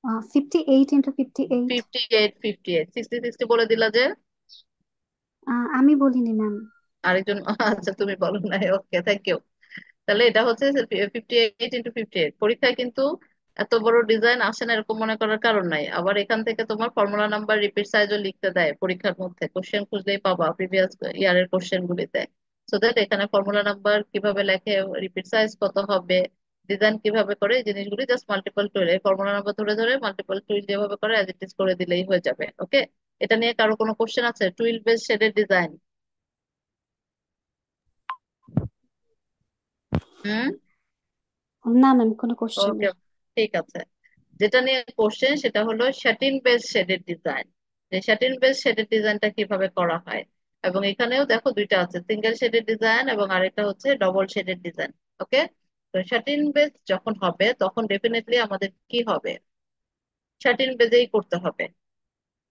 58 × 58. 58, 58, 60, 60 বলে দিলা যে। আমি বলিনি ম্যাম। আরেকজন আচ্ছা তুমি বলো না, ওকে, থ্যাংক ইউ। তাহলে এটা হচ্ছে 58 × 58। পরীক্ষায় কিন্তু এত বড় ডিজাইন আসে না এরকম মনে করার কারণ নাই। আবার এখান থেকে তোমার ফর্মুলা নাম্বার রিপিট সাইজও লিখতে দেয় পরীক্ষার মধ্যে, কোশ্চেন খুঁজলেই পাবা প্রিভিয়াস ইয়ারের কোশ্চেন গুলিতে। সো দ্যাট এখানে ফর্মুলা নাম্বার কিভাবে লেখে, রিপিট সাইজ কত হবে, ডিজাইন কিভাবে করে, এই জিনিসগুলি জাস্ট মাল্টিপল টুইল, এই ফর্মুলা নাম্বার ধরে ধরে মাল্টিপল টুইল যেভাবে করে অ্যাজ ইট ইজ করে দিলেই হয়ে যাবে। ওকে। এটা নিয়ে কারো কোনো কোশ্চেন আছে, টুইল বেস শেডেড ডিজাইন? হুম। না ম্যাম, কোনো কোশ্চেন ওকে, নেই। ঠিক আছে। যেটা নিয়ে কোশ্চেন সেটা হলো শ্যাটিন বেস শেডেড ডিজাইন। যে শ্যাটিন বেস শেডেড ডিজাইনটা কিভাবে করা হয়, এবং এখানেও দেখো দুইটা আছে, সিঙ্গেল শেডেড ডিজাইন এবং আরেকটা হচ্ছে ডবল শেডেড ডিজাইন। ওকে। তো শ্যাটিন বেস যখন হবে তখন ডেফিনেটলি আমাদের কি হবে, শ্যাটিন বেজেই করতে হবে।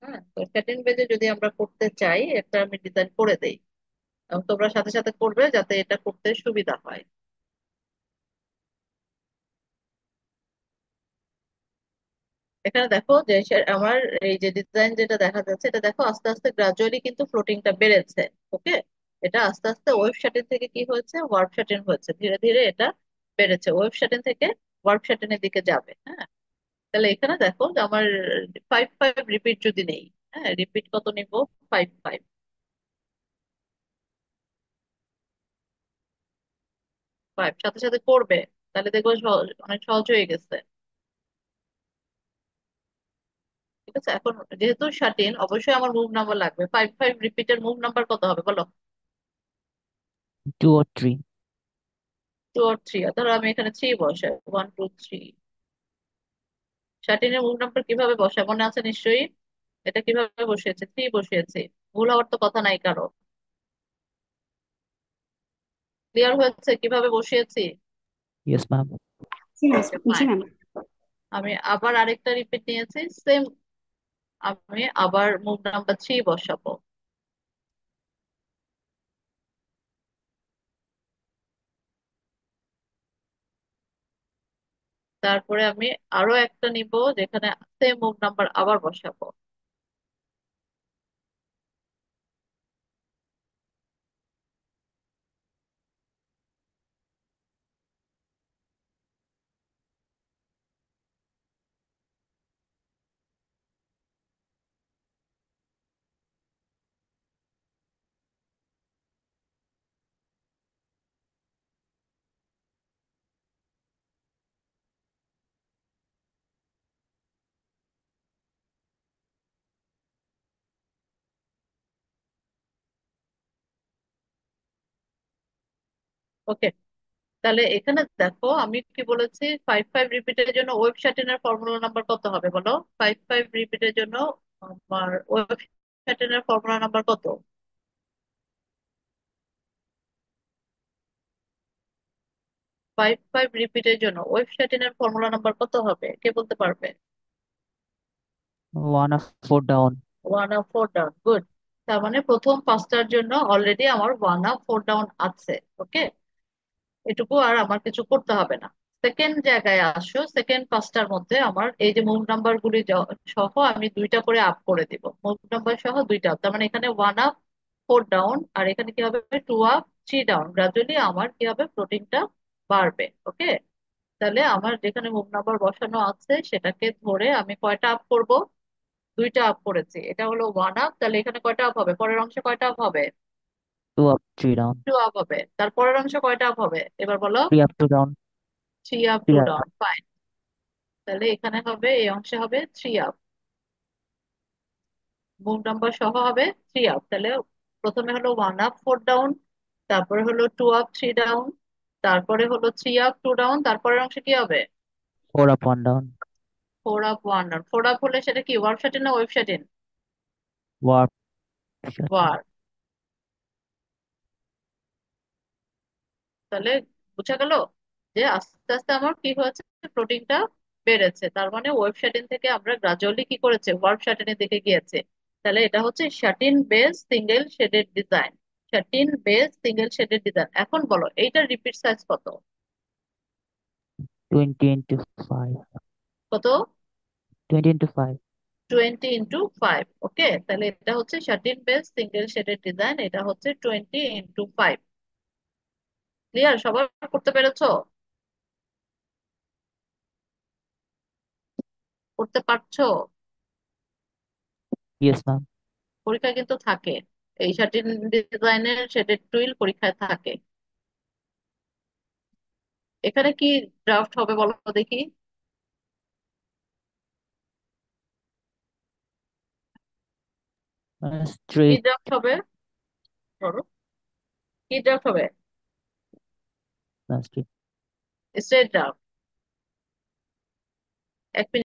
হ্যাঁ, তো শ্যাটিন বেজে যদি আমরা করতে চাই, একটা আমি ডিজাইন করে দেই এবং তোমরা সাথে সাথে করবে যাতে এটা করতে সুবিধা হয়। এখানে দেখো যে আমার এই যে ডিজাইন যেটা দেখা যাচ্ছে, এটা দেখো আস্তে আস্তে গ্রাজুয়ালি কিন্তু ফ্লোটিংটা বেড়েছে। ওকে। এটা আস্তে আস্তে ওয়েভ শাটিন থেকে কি হয়েছে, ওয়ার্প শাটিন হয়েছে, ধীরে ধীরে এটা বেড়েছে, ওয়েভ শাটিন থেকে ওয়ার্প শাটিনের দিকে যাবে। হ্যাঁ। তাহলে এখানে দেখো যে আমার ফাইভ ফাইভ রিপিট যদি নেই, হ্যাঁ, রিপিট কত নিব, ফাইভ ফাইভ। ফাইভ সাথে সাথে করবে, তাহলে দেখবো অনেক সহজ হয়ে গেছে। ঠিক আছে। এখন যেহেতু শাটিন, অবশ্যই আমার মুভ নাম্বার লাগবে, ফাইভ ফাইভ রিপিটের মুভ নাম্বার কত হবে বলো। 2 or 3. 2 or 3, ধরো আমি এখানে থ্রি বসাই, one two three. 13 move number কিভাবে বসায় মনে আছে নিশ্চয়ই? এটা কিভাবে বসিয়েছে? 3 বসিয়েছি। ভুল হওয়ার তো কথা নাই কারো। ক্লিয়ার হয়েছে কিভাবে বসিয়েছি? Yes, ma'am. জি ম্যাম। ওকে জি ফাইন। ম্যাম। আমি আবার আরেকটা রিপিট নিয়েছি সেম। আমি আবার মুভ নাম্বার 3 বসাবো। তারপরে আমি আরো একটা নিব, যেখানে সেম মুভ নাম্বার আবার বসাবো। ওকে, তাহলে এখানে দেখো আমি কি বলেছি, 5 5 রিপিটের জন্য ওয়েব শার্টেনের ফর্মুলা নাম্বার কত হবে বলো? 5 5 রিপিটের জন্য আমার ওয়েব শার্টেনের ফর্মুলা নাম্বার কত? 5 5 রিপিটের জন্য ওয়েব শার্টেনের ফর্মুলা নাম্বার কত হবে, কে বলতে পারবে? 1 up, 4 down. 1 up 4 down, good. তার মানে প্রথম পাঁচটার জন্য অলরেডি আমার 1 up 4 ডাউন আছে। ওকে, এটুকু আর আমার কিছু করতে হবে না। সেকেন্ড জায়গায় আসো, সেকেন্ড পাঁচটার মধ্যে আমার এই যে মুভ নাম্বার গুলি সহ আমি দুইটা করে আপ করে দিব, মুভ নাম্বার সহ দুইটা up। তার মানে এখানে 1 up 4 ডাউন, আর এখানে কি হবে 2 up 3 ডাউন। গ্রাজুয়ালি আমার কি হবে, ফ্লোটিংটা বাড়বে। ওকে, তাহলে আমার যেখানে মুভ নাম্বার বসানো আছে সেটাকে ধরে আমি কয়টা আপ করব? দুইটা আপ করেছি, এটা হলো 1 up। তাহলে এখানে কয়টা আপ হবে, পরের অংশে কয়টা আপ হবে? 2 up, 3 down. 2 আপ হবে। তারপরের অংশে কয়টা আপ হবে এবার বলো? 3 up, 2 down. 3 up 2 3 down, up. Fine. তাহলে এখানে হবে, এই অংশে হবে 3 আপ, মুভ নাম্বার সহ হবে 3 আপ। তাহলে প্রথমে হলো 1 up 4 ডাউন, তারপরে হলো 2 up 3 ডাউন, তারপরে হলো 3 up 2 ডাউন, তারপরের অংশে কি হবে? 4 up, 1 down. 4 up 1 down. 4 up হলে সেটা কি ওয়ার্ক শাটিন না web satin? Warp shuttle. Work. তাহলে বোঝা গেল যে আস্তে আস্তে আমার কি হয়েছে, ফ্লোটিংটা বেড়েছে। তার মানে ওয়েব শাটিন থেকে আমরা গ্রাজুয়ালি কি করেছে, ওয়ার্ক শাটিনের দিকে গিয়েছে। তাহলে এটা হচ্ছে satin base single shaded design. Satin base single shaded design. এখন বলো এইটার রিপিট সাইজ কত? 20 into 5. কত? 20 into 5. 20 into 5। ওকে, তাহলে এটা হচ্ছে satin base single shaded design, এটা হচ্ছে 20 into 5। ক্লিয়ার? সবার করতে পেরেছো? করতে পারছো? Yes, ma'am. পরীক্ষা কিন্তু থাকে, এই শাটিন ডিজাইনের শেডেড টুইল পরীক্ষায় থাকে। এখানে কি ড্রাফট হবে বলো তো দেখি? কি Straight. ড্রাফট হবে ধরো, কি ড্রাফট হবে? Straight. Straight draft. এক মিনিট।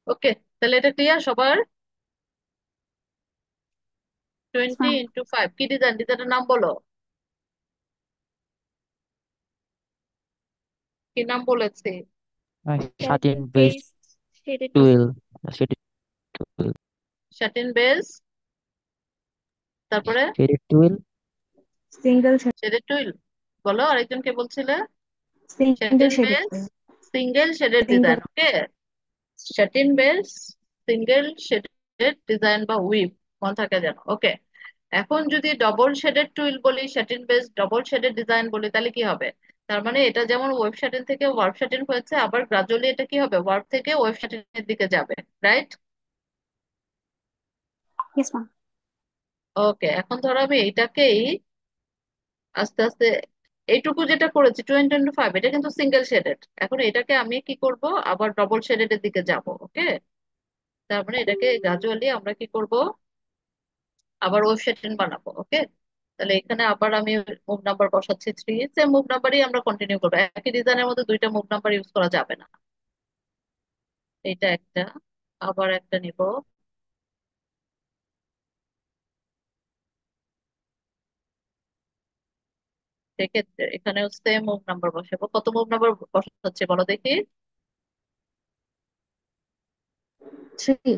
ওকে, তাহলে এটা ক্লিয়ার সবার? Yes, 20 ma'am. ইন্টু 5 কি ডিজাইন? ডিজাইনের নাম বলো, কি নাম বলেছি? স্বাধীন Satin বেস base shaded twill, design. Shaded twill, satin base, তারপরে Single শেডেড টুইল। বলো, আরেকজন কে বলছিলে? single satin shaded base design. Single shaded Single design, okay. Satin base single shaded design বা উইভ, মনে থাকে যেন, ওকে। এখন যদি ডবল শেডেড টুইল বলি, satin base double shaded design বলি, তাহলে কি হবে? তার মানে এটা যেমন ওয়েব স্যাটিন থেকে ওয়ার্ক স্যাটিন হয়েছে, আবার গ্রাজুয়ালি এটা কি হবে, ওয়ার্ক থেকে ওয়েব স্যাটিনের দিকে যাবে, রাইট? Yes, ma'am. ওকে, এখন ধরো আমি এইটাকেই আস্তে আস্তে, এইটুকু যেটা করেছি 20 × 5, এটা কিন্তু সিঙ্গেল শেডেড। এখন এটাকে আমি কি করব, আবার ডবল শেডেড এর দিকে যাব, ওকে। তার মানে এটাকে গ্রাজুয়ালি আমরা কি করব, আবার ওয়েব শেডিং বানাবো, ওকে। তাহলে এখানে আবার আমি মুভ নাম্বার বসাচ্ছি 3, সেম মুভ নাম্বারই আমরা কন্টিনিউ করবো, একই ডিজাইনের মধ্যে দুইটা মুভ নাম্বার ইউজ করা যাবে না। এটা একটা, আবার একটা নিব, সেক্ষেত্রে এখানেও সেম মুভ নাম্বার বসাবো। কত মুভ নাম্বার বসাচ্ছে বলো দেখি? 3.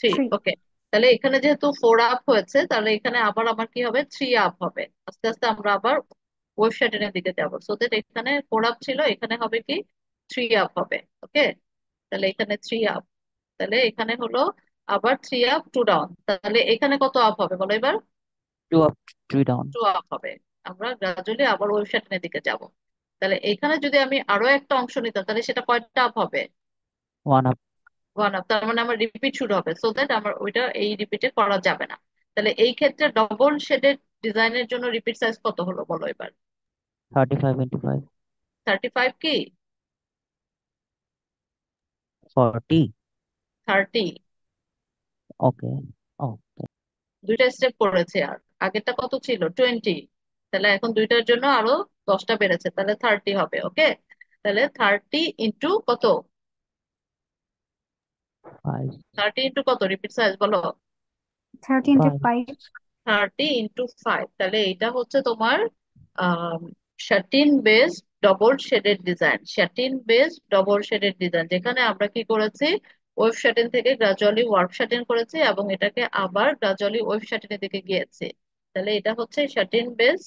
3, 3. ওকে। তাহলে এখানে যেহেতু 4 আপ হয়েছে, তাহলে এখানে আবার আমার কি হবে, 3 আপ হবে। আস্তে আস্তে আমরা আবার ওয়েব এর দিকে যাবো, সো দ্যাট এখানে 4 আপ ছিল, এখানে হবে কি 3 আপ হবে, ওকে। তাহলে এখানে 3 আপ, তাহলে এখানে হলো আবার 3 আপ 2 ডাউন, তাহলে এখানে কত আপ হবে বলো এবার? Two up, three down, 2 up হবে। আমরা গ্রাজুয়ালি আবার ওয়েব এর দিকে যাব। তাহলে এখানে যদি আমি আরো একটা অংশ নিতাম, তাহলে সেটা কয়টা আপ হবে? One up, 1 up. তার মানে আমার রিপিট শুরু হবে, সো দ্যাট আমার ওইটা এই রিপিটে করা যাবে না। তাহলে এই ক্ষেত্রে ডবল শেডেড ডিজাইনের জন্য রিপিট সাইজ কত হলো বলো এবার? 35 × 5, 35 কি 40। 30? ওকে, ও দুইটা স্টেপ করেছে, আর আগেরটা কত ছিল 20, তাহলে এখন দুইটার জন্য আরো 10টা বেড়েছে, তাহলে 30 হবে, ওকে। তাহলে 30 ইন্টু কত, 5, 30 ইন্টু কত রিপিট সাইজ বলো? 30 into 5, 5. 30 × 5, তাহলে এটা হচ্ছে তোমার satin base double shaded design. Satin base double shaded design, যেখানে আমরা কি করেছি, ওয়েব শাটিন থেকে গ্রাজুয়ালি ওয়ার্ক শাটিন করেছি, এবং এটাকে আবার গ্রাজুয়ালি ওয়েব শাটিনের দিকে গিয়েছি। তাহলে এটা হচ্ছে শাটিন বেস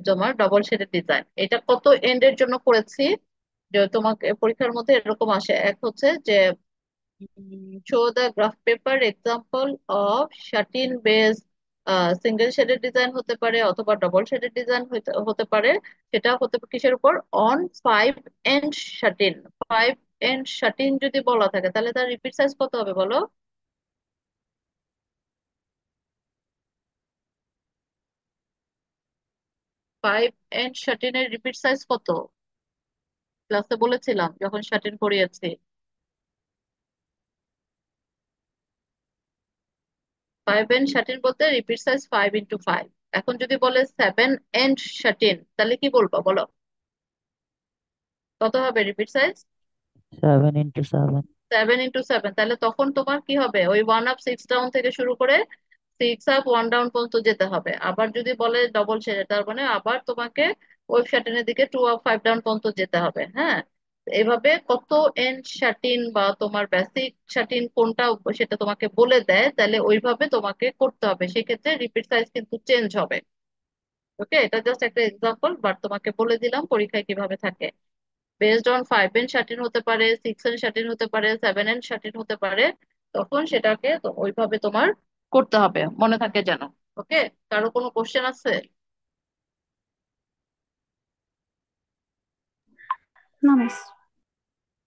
তোমার ডবল শেডেড ডিজাইন। এটা কত এন্ডের জন্য করেছি, যে তোমাকে পরীক্ষার মধ্যে এরকম আসে, এক হচ্ছে যে show the graph paper example of satin based single shaded design হতে পারে, অথবা ডবল শেডেড ডিজাইন হতে পারে। সেটা হতে পারে কিসের উপর, on 5 and satin. 5 and satin যদি বলা থাকে, তাহলে তার রিপিট সাইজ কত হবে বলো? 5 এন্ড শাটিনের রিপিট সাইজ কত? ক্লাসে বলেছিলাম যখন শাটিন পড়িয়েছি। 5 এন্ড 13 বলতে রিপিট সাইজ 5 × 5। এখন যদি বলে 7 এন্ড 13, তাহলে কি বলবো বলো? কত হবে রিপিট সাইজ? 7 × 7, 7 × 7, তাহলে তখন তোমার কি হবে, ওই 1 আপ 6 ডাউন থেকে শুরু করে 6 আপ 1 ডাউন পর্যন্ত যেতে হবে। আবার যদি বলে ডবল শেডে, তার মানে আবার তোমাকে ওয়েব শাটিনের দিকে 2 আপ 5 ডাউন পর্যন্ত যেতে হবে, হ্যাঁ। এভাবে কত এন্ড শাটিন বা তোমার বেসিক শাটিন কোনটা, সেটা তোমাকে বলে দেয়, তাহলে ওইভাবে তোমাকে করতে হবে, সেক্ষেত্রে রিপিট সাইজ কিন্তু চেঞ্জ হবে, ওকে। এটা জাস্ট একটা এক্সাম্পল, বাট তোমাকে বলে দিলাম পরীক্ষায় কিভাবে থাকে। বেসড অন 5 এন্ড 13 হতে পারে, 6 এন্ড 13 হতে পারে, 7 এন্ড 13 হতে পারে, তখন সেটাকে তো ওইভাবে তোমার করতে হবে, মনে থাকে যেন, ওকে। কারো কোনো কোশ্চেন আছে? No, miss.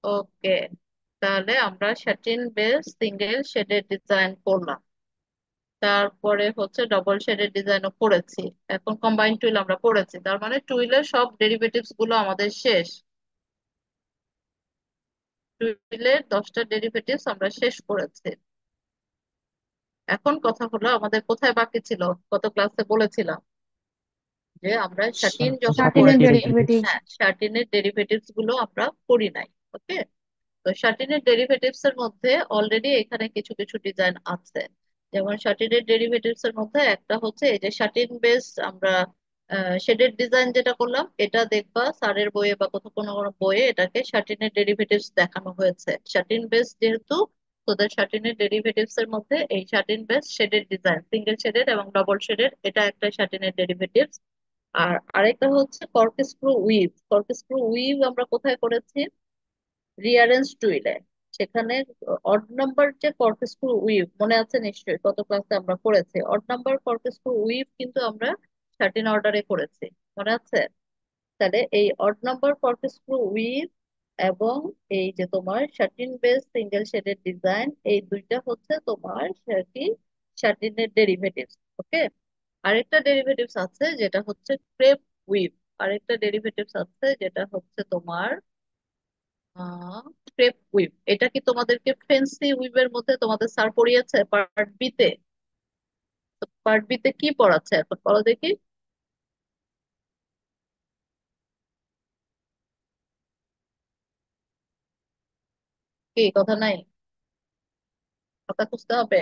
ওকে, তাহলে আমরা satin base single shaded design করলাম, তারপরে হচ্ছে ডবল শেডেড ডিজাইনও করেছি। এখন কম্বাইন টুইল আমরা করেছি, তার মানে টুইলের সব ডেরিভেটিভস গুলো আমাদের শেষ। টুইলের 10টা ডেরিভেটিভস আমরা শেষ করেছি। এখন কথা হলো আমাদের কোথায় বাকি ছিল, গত ক্লাসে বলেছিলাম যে আমরা শাটিন যখন শার্টিনের Satin and করেছি, ডেরিভেটিভস। derivatives. হ্যাঁ শাটিনের ডেরিভেটিভস গুলো আমরা করি নাই, ওকে। তো শার্টিনের ডেরিভেটিভস এর মধ্যে অলরেডি এখানে কিছু কিছু ডিজাইন আছে। যেমন শার্টিনের ডেরিভেটিভস এর মধ্যে একটা হচ্ছে এই যে শার্টিন বেস আমরা শেডেড ডিজাইন যেটা করলাম, এটা দেখবা স্যারের বইয়ে বা কোথাও কোনো কোনো বইয়ে এটাকে শার্টিনের ডেরিভেটিভস দেখানো হয়েছে। শার্টিন বেস যেহেতু, তোদের শার্টিনের ডেরিভেটিভস এর মধ্যে এই satin base shaded design, single shaded এবং ডবল শেডেড, এটা একটা শার্টিনের ডেরিভেটিভস। আর আরেকটা হচ্ছে cork screw weave. Cork screw we've আমরা কোথায় করেছি? রিয়ারেন্স টুইলে। সেখানে অড নাম্বার যে কর্কস্ক্রু উইভ মনে আছে নিশ্চয়ই, কত ক্লাসে আমরা করেছি অড নাম্বার কর্কস্ক্রু উইভ, কিন্তু আমরা 13 অর্ডারে করেছি, মনে আছে? তাহলে এই অড নাম্বার কর্কস্ক্রু উইভ এবং এই যে তোমার 13 বেস সিঙ্গেল শেডেড ডিজাইন, এই দুইটা হচ্ছে তোমার কি 13-এর ডেরিভেটিভস। ওকে। আরেকটা ডেরিভেটিভস আছে যেটা হচ্ছে ক্রেপ উইভ। আরেকটা ডেরিভেটিভস আছে যেটা হচ্ছে তোমার ক্রেপ উইভ। এটা কি তোমাদেরকে ফেন্সি উইভের মধ্যে তোমাদের স্যার পড়িয়েছে পার্ট বি তে? পার্ট বি তে কি পড়াচ্ছে এখন বলো দেখি। কি কথা নাই? কথা খুঁজতে হবে।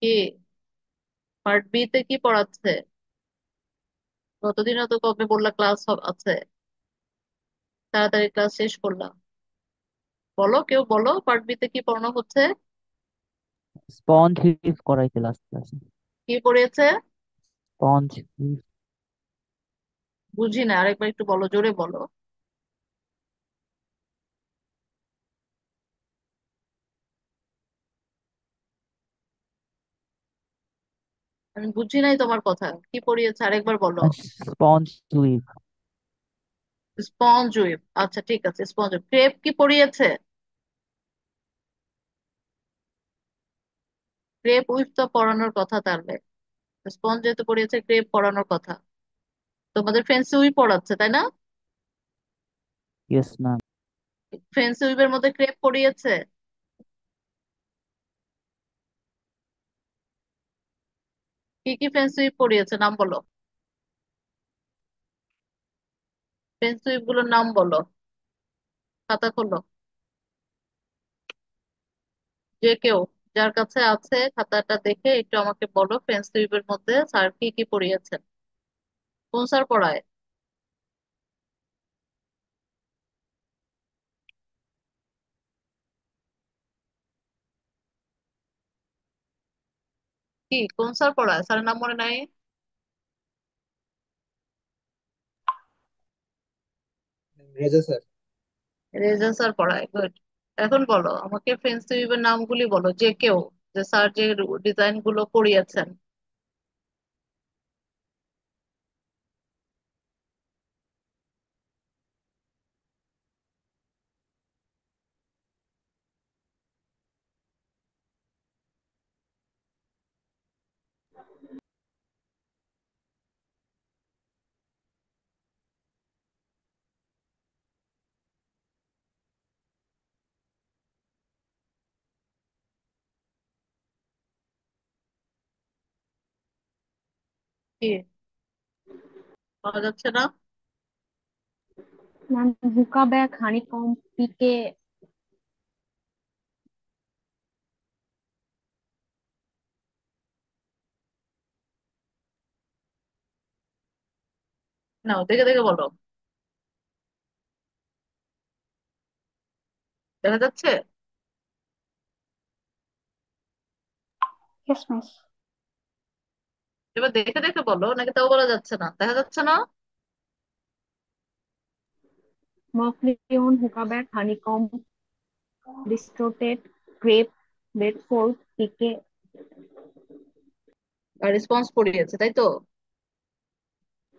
কি পার্ট বি তে কি পড়াচ্ছে? গতদিনও তো কবে বললা ক্লাস আছে, তাড়াতাড়ি ক্লাস শেষ করলাম। বলো, কেউ বলো পার্ট বি তে কি পড়ানো হচ্ছে? স্পঞ্জ হুইপ করাইছে লাস্ট ক্লাসে। কি পড়িয়েছে? Sponge whip. বুঝি না, আরেকবার একটু বলো, জোরে বলো। আমি বুঝি নাই তোমার কথা, কি পড়িয়েছে আরেকবার বলো। Sponge whip. স্পঞ্জ উইভ, আচ্ছা ঠিক আছে, স্পঞ্জ। ক্রেপ কি পড়িয়েছে? ক্রেপ উইভ তো পড়ানোর কথা তাহলে। স্পঞ্জ যেহেতু পড়িয়েছে, ক্রেপ পড়ানোর কথা। তোমাদের ফেন্সি উইভ পড়াচ্ছে তাই না? Yes ma'am. ফেন্সি উইভের মধ্যে ক্রেপ পড়িয়েছে? কি কি ফেন্সি উইভ পড়িয়েছে নাম বলো। ফেন্সি উইভ গুলোর নাম বলো। খাতা খোলো, যে কেউ যার কাছে আছে খাতাটা দেখে একটু আমাকে বলো ফেন্সি উইভের মধ্যে স্যার কি কি পড়িয়েছেন, কোন স্যার পড়ায়। কি কোন স্যার পড়ায়, স্যারের নাম মনে নাই? রেজা স্যার। রেজা স্যার পড়ায়, গুড। এখন বলো আমাকে ফেন্সি উইভের নামগুলি বলো, যে কেউ, যে স্যার যে ডিজাইন গুলো পড়িয়েছেন। কি পাওয়া যাচ্ছে না? ম্যাম, হুকা ব্যাগ, হানিকম, পিকে। না, দেখে দেখে বলো। দেখা যাচ্ছে? Yes, miss. এবার দেখে দেখে বলো, নাকি তাও বলা যাচ্ছে না, দেখা যাচ্ছে না? মকলিয়ন, হুকা ব্যাগ, হানিকম, ডিস্টোটেড, গ্রেপ, বেডফোর্ড, পিকে। আর রেসপন্স পড়িয়েছে তাই তো?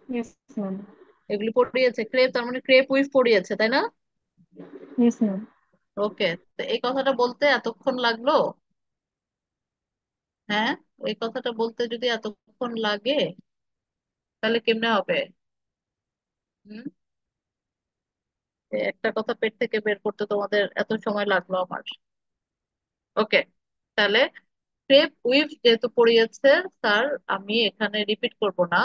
Yes ma'am. এগুলি পড়িয়েছে ক্রেপ, তার মানে ক্রেপ উইভ পড়িয়েছে তাই না? Yes ma'am. ওকে। তো এই কথাটা বলতে এতক্ষণ লাগলো? হ্যাঁ, এই কথাটা বলতে যদি এতক্ষণ লাগে তাহলে কেমনে হবে? হুম। এই একটা কথা পেট থেকে বের করতে তোমাদের এত সময় লাগলো আমার। ওকে। তাহলে ক্রেপ উইভ যেহেতু পড়িয়েছে স্যার, আমি এখানে রিপিট করব না।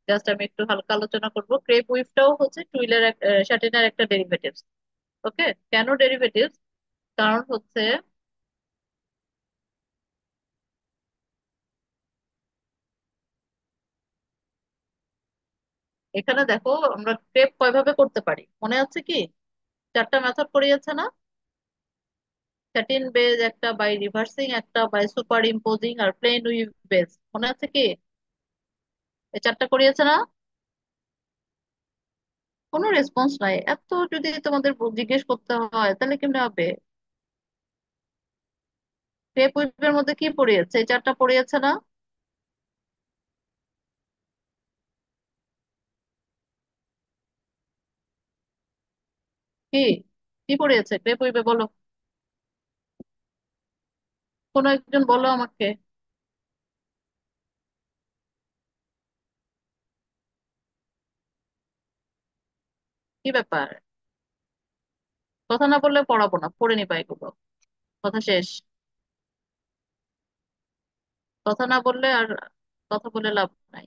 জাস্ট আমি একটু হালকা আলোচনা করবো। ক্রেপ উইভটাও হচ্ছে টুইলের স্যাটিনের একটা ডেরিভেটিভস। ওকে, কেন ডেরিভেটিভস? কারণ হচ্ছে এখানে দেখো, আমরা ক্রেপ কয়ভাবে করতে পারি মনে আছে কি? চারটা মেথড পড়িয়েছে না? স্যাটিন বেজ একটা, বাই রিভার্সিং একটা, বাই সুপার ইম্পোজিং, আর প্লেন উইভ বেজ। মনে আছে কি? এই চারটা করিয়েছে না? কোনো রেসপন্স নাই। এত যদি তোমাদের জিজ্ঞেস করতে হয় তাহলে কেমনে হবে? ক্রেপ উইভের মধ্যে কি পড়িয়েছে? এই চারটা পড়িয়েছে না? কি কি পড়িয়েছে ক্রেপ উইভে বলো? কোনো একজন বলো আমাকে। কি ব্যাপার? কথা না বললে পড়াবো না, পড়ে নিবা এগুলো। কথা শেষ। কথা না বললে আর কথা বলে লাভ নাই।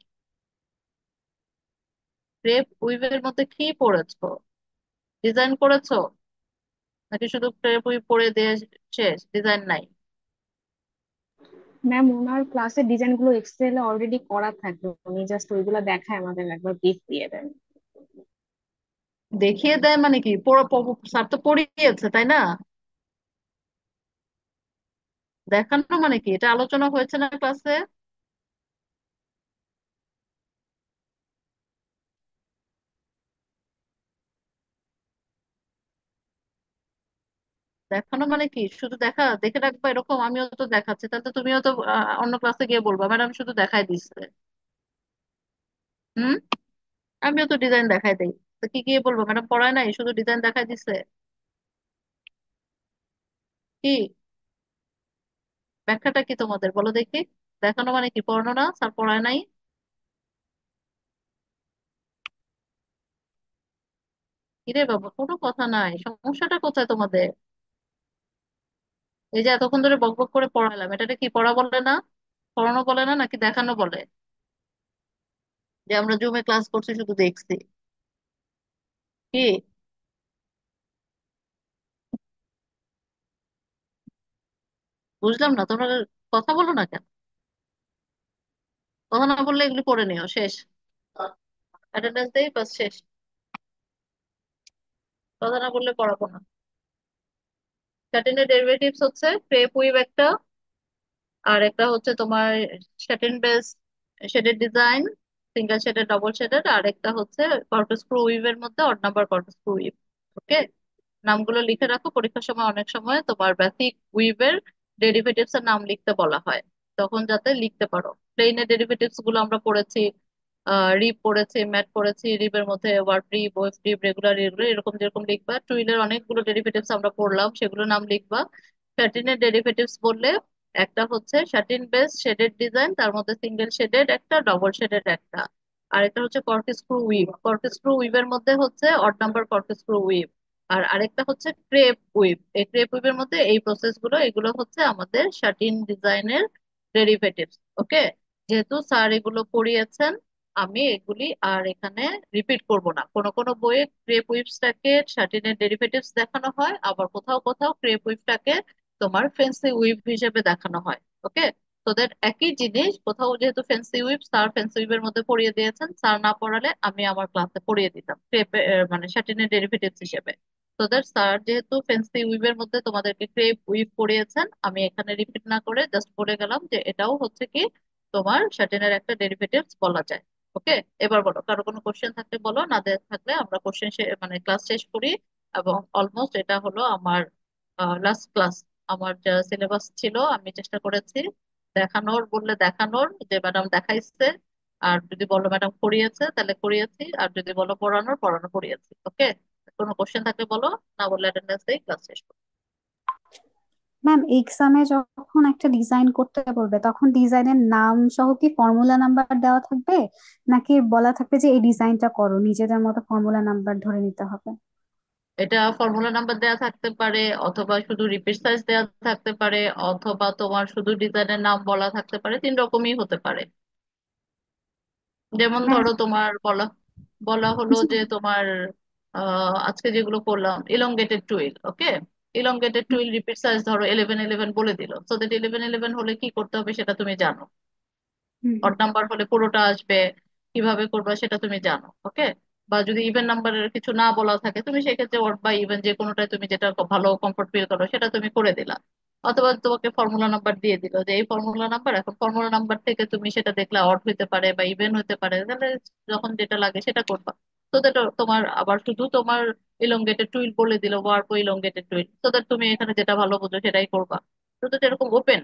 ক্রেপ উইভের মধ্যে কি পড়েছো? ডিজাইন করেছো নাকি শুধু ক্রেপ উইভ পড়ে দিয়ে শেষ, ডিজাইন নাই? ম্যাম, ওনার ক্লাসের ডিজাইন গুলো এক্সেলে অলরেডি করা থাকে, উনি জাস্ট ওইগুলো দেখায়, আমাদের একবার ব্রিফ দিয়ে দেন। দেখিয়ে দেয় মানে কি? স্যার তো পড়িয়েছে তাই না? দেখানো মানে কি? এটা আলোচনা হয়েছে না ক্লাসে? দেখানো মানে কি? শুধু দেখে রাখবা এরকম? আমিও তো দেখাচ্ছি, তাহলে তো তুমিও তো অন্য ক্লাসে গিয়ে বলবা ম্যাডাম শুধু দেখাই দিচ্ছে। হুম, আমিও তো ডিজাইন দেখাই দেই। তো কি গিয়ে বলবো ম্যাডাম পড়ায় নাই, শুধু ডিজাইন দেখাই দিচ্ছে? কি ব্যাখ্যাটা কি তোমাদের বলো দেখি? দেখানো মানে কি? পড়ানো না? স্যার পড়ায় নাই? কিরে বাবা, কোনো কথা নাই, সমস্যাটা কোথায় তোমাদের? এই যে এতক্ষণ ধরে বক বক করে পড়ালাম, এটাকে কি পড়া বলে না? পড়ানো বলে না, নাকি দেখানো বলে? যে আমরা জুমে ক্লাস করছি শুধু দেখছি? কি বুঝলাম না তোমরা, কথা বলো না কেন? কথা না বললে এগুলি পড়ে নিও, শেষ। অ্যাটেন্ডেন্স দেই বাস, শেষ। কথা না বললে পড়াবো না। স্যাটিনের ডেরিভেটিভস হচ্ছে ক্রেপ উইভ একটা, আর একটা হচ্ছে তোমার satin base shaded design, single shaded, double shaded, আর একটা হচ্ছে কর্কস্ক্রু উইভের মধ্যে odd number corkscrew weave. Okay, নামগুলো লিখে রাখো, পরীক্ষার সময় অনেক সময় তোমার বেসিক উইভের ডেরিভেটিভস এর নাম লিখতে বলা হয়, তখন যাতে লিখতে পারো। প্লেনের ডেরিভেটিভস গুলো আমরা পড়েছি, রিপ পড়েছি, ম্যাট পড়েছি। রিপের মধ্যে ওয়ার্ড রিপ, ওয়েভ রিপ, রেগুলার, রেগুলার, এরকম যেরকম লিখবা। টুইলের অনেকগুলো ডেরিভেটিভস আমরা পড়লাম, সেগুলো নাম লিখবা। স্যাটিনের ডেরিভেটিভস বললে একটা হচ্ছে স্যাটিন বেস শেডেড ডিজাইন, তার মধ্যে সিঙ্গেল শেডেড একটা, ডবল শেডেড একটা। আর একটা হচ্ছে কর্কস্ক্রু উইভ। কর্কস্ক্রু উইভের মধ্যে হচ্ছে অড নাম্বার কর্কস্ক্রু উইভ। আর আরেকটা হচ্ছে ক্রেপ উইভ। এই ক্রেপ উইভের মধ্যে এই প্রসেস গুলো, এগুলো হচ্ছে আমাদের শাটিন ডিজাইনের ডেরিভেটিভস। ওকে, যেহেতু স্যার এগুলো পড়িয়েছেন, আমি এগুলি আর এখানে রিপিট করব না। কোনো কোনো বইয়ে ক্রেপ উইভসটাকে শাটিনের ডেরিভেটিভস দেখানো হয়, আবার কোথাও কোথাও ক্রেপ উইভটাকে তোমার ফেন্সি উইভ হিসেবে দেখানো হয়। ওকে, তোদের একই জিনিস, কোথাও যেহেতু ফেন্সি উইভ স্যার ফেন্সি উইভের মধ্যে পড়িয়ে দিয়েছেন, স্যার না পড়ালে আমি আমার ক্লাসে পড়িয়ে দিতাম ক্রেপ, মানে শাটিনের ডেরিভেটিভস হিসেবে। তোদের স্যার যেহেতু ফেন্সি উইভের মধ্যে তোমাদেরকে ক্রেপ উইভ পড়িয়েছেন, আমি এখানে রিপিট না করে জাস্ট বলে গেলাম যে এটাও হচ্ছে কি তোমার শাটিনের একটা ডেরিভেটিভস বলা যায়। ওকে, এবার বলো, কারো কোনো কোশ্চেন থাকলে বলো, না থাকলে আমরা কোশ্চেন মানে ক্লাস শেষ করি। এবং অলমোস্ট এটা হলো আমার লাস্ট ক্লাস। আমার যা সিলেবাস ছিল আমি চেষ্টা করেছি দেখানোর, বললে দেখানোর, যে ম্যাডাম দেখাইছে। আর যদি বলো ম্যাডাম করিয়েছে তাহলে করিয়েছি, আর যদি বলো পড়ানোর, পড়ানো করিয়েছি। ওকে, কোনো কোশ্চেন থাকলে বলো, না বললে অ্যাটেন্ডেন্স দেই, ক্লাস শেষ করি। ম্যাম, এক্সামে যখন একটা ডিজাইন করতে বলবে তখন ডিজাইনের নাম সহ কি ফর্মুলা নাম্বার দেওয়া থাকবে, নাকি বলা থাকবে যে এই ডিজাইনটা করো, নিজেদের মতো ফর্মুলা নাম্বার ধরে নিতে হবে? এটা ফর্মুলা নাম্বার দেওয়া থাকতে পারে, অথবা শুধু রিপিট সাইজ দেওয়া থাকতে পারে, অথবা তোমার শুধু ডিজাইনের নাম বলা থাকতে পারে, তিন রকমই হতে পারে। যেমন ম্যাম। ধরো তোমার বলা বলা হলো জি। যে তোমার আজকে যেগুলো করলাম ইলংগেটেড টুইল, ওকে, ইলংগেটেড টুইল রিপিট সাইজ ধরো 11 11 বলে দিল, সো দ্যাট 11 11 হলে কি করতে হবে সেটা তুমি জানো। হুম। অড নাম্বার হলে পুরোটা আসবে, কিভাবে করবা সেটা তুমি জানো, ওকে। বা যদি ইভেন নাম্বারের কিছু না বলা থাকে তুমি সেক্ষেত্রে অড বা ইভেন যে কোনোটাই তুমি যেটা ভালো কমফোর্ট ফিল করো সেটা তুমি করে দিলা। অথবা তোমাকে ফর্মুলা নাম্বার দিয়ে দিল যে এই ফর্মুলা নাম্বার, এখন ফর্মুলা নাম্বার থেকে তুমি সেটা দেখলা অড হইতে পারে বা ইভেন হতে পারে, তাহলে যখন যেটা লাগে সেটা করবা। তো দ্যাট তোমার আবার শুধু তোমার ইলংগেটেড টুইল বলে দিল, ওয়ার্ক ইলংগেটেড টুইল, তো দ্যাট তুমি এখানে যেটা ভালো বুঝো সেটাই করবা। তো তো এরকম ওপেন,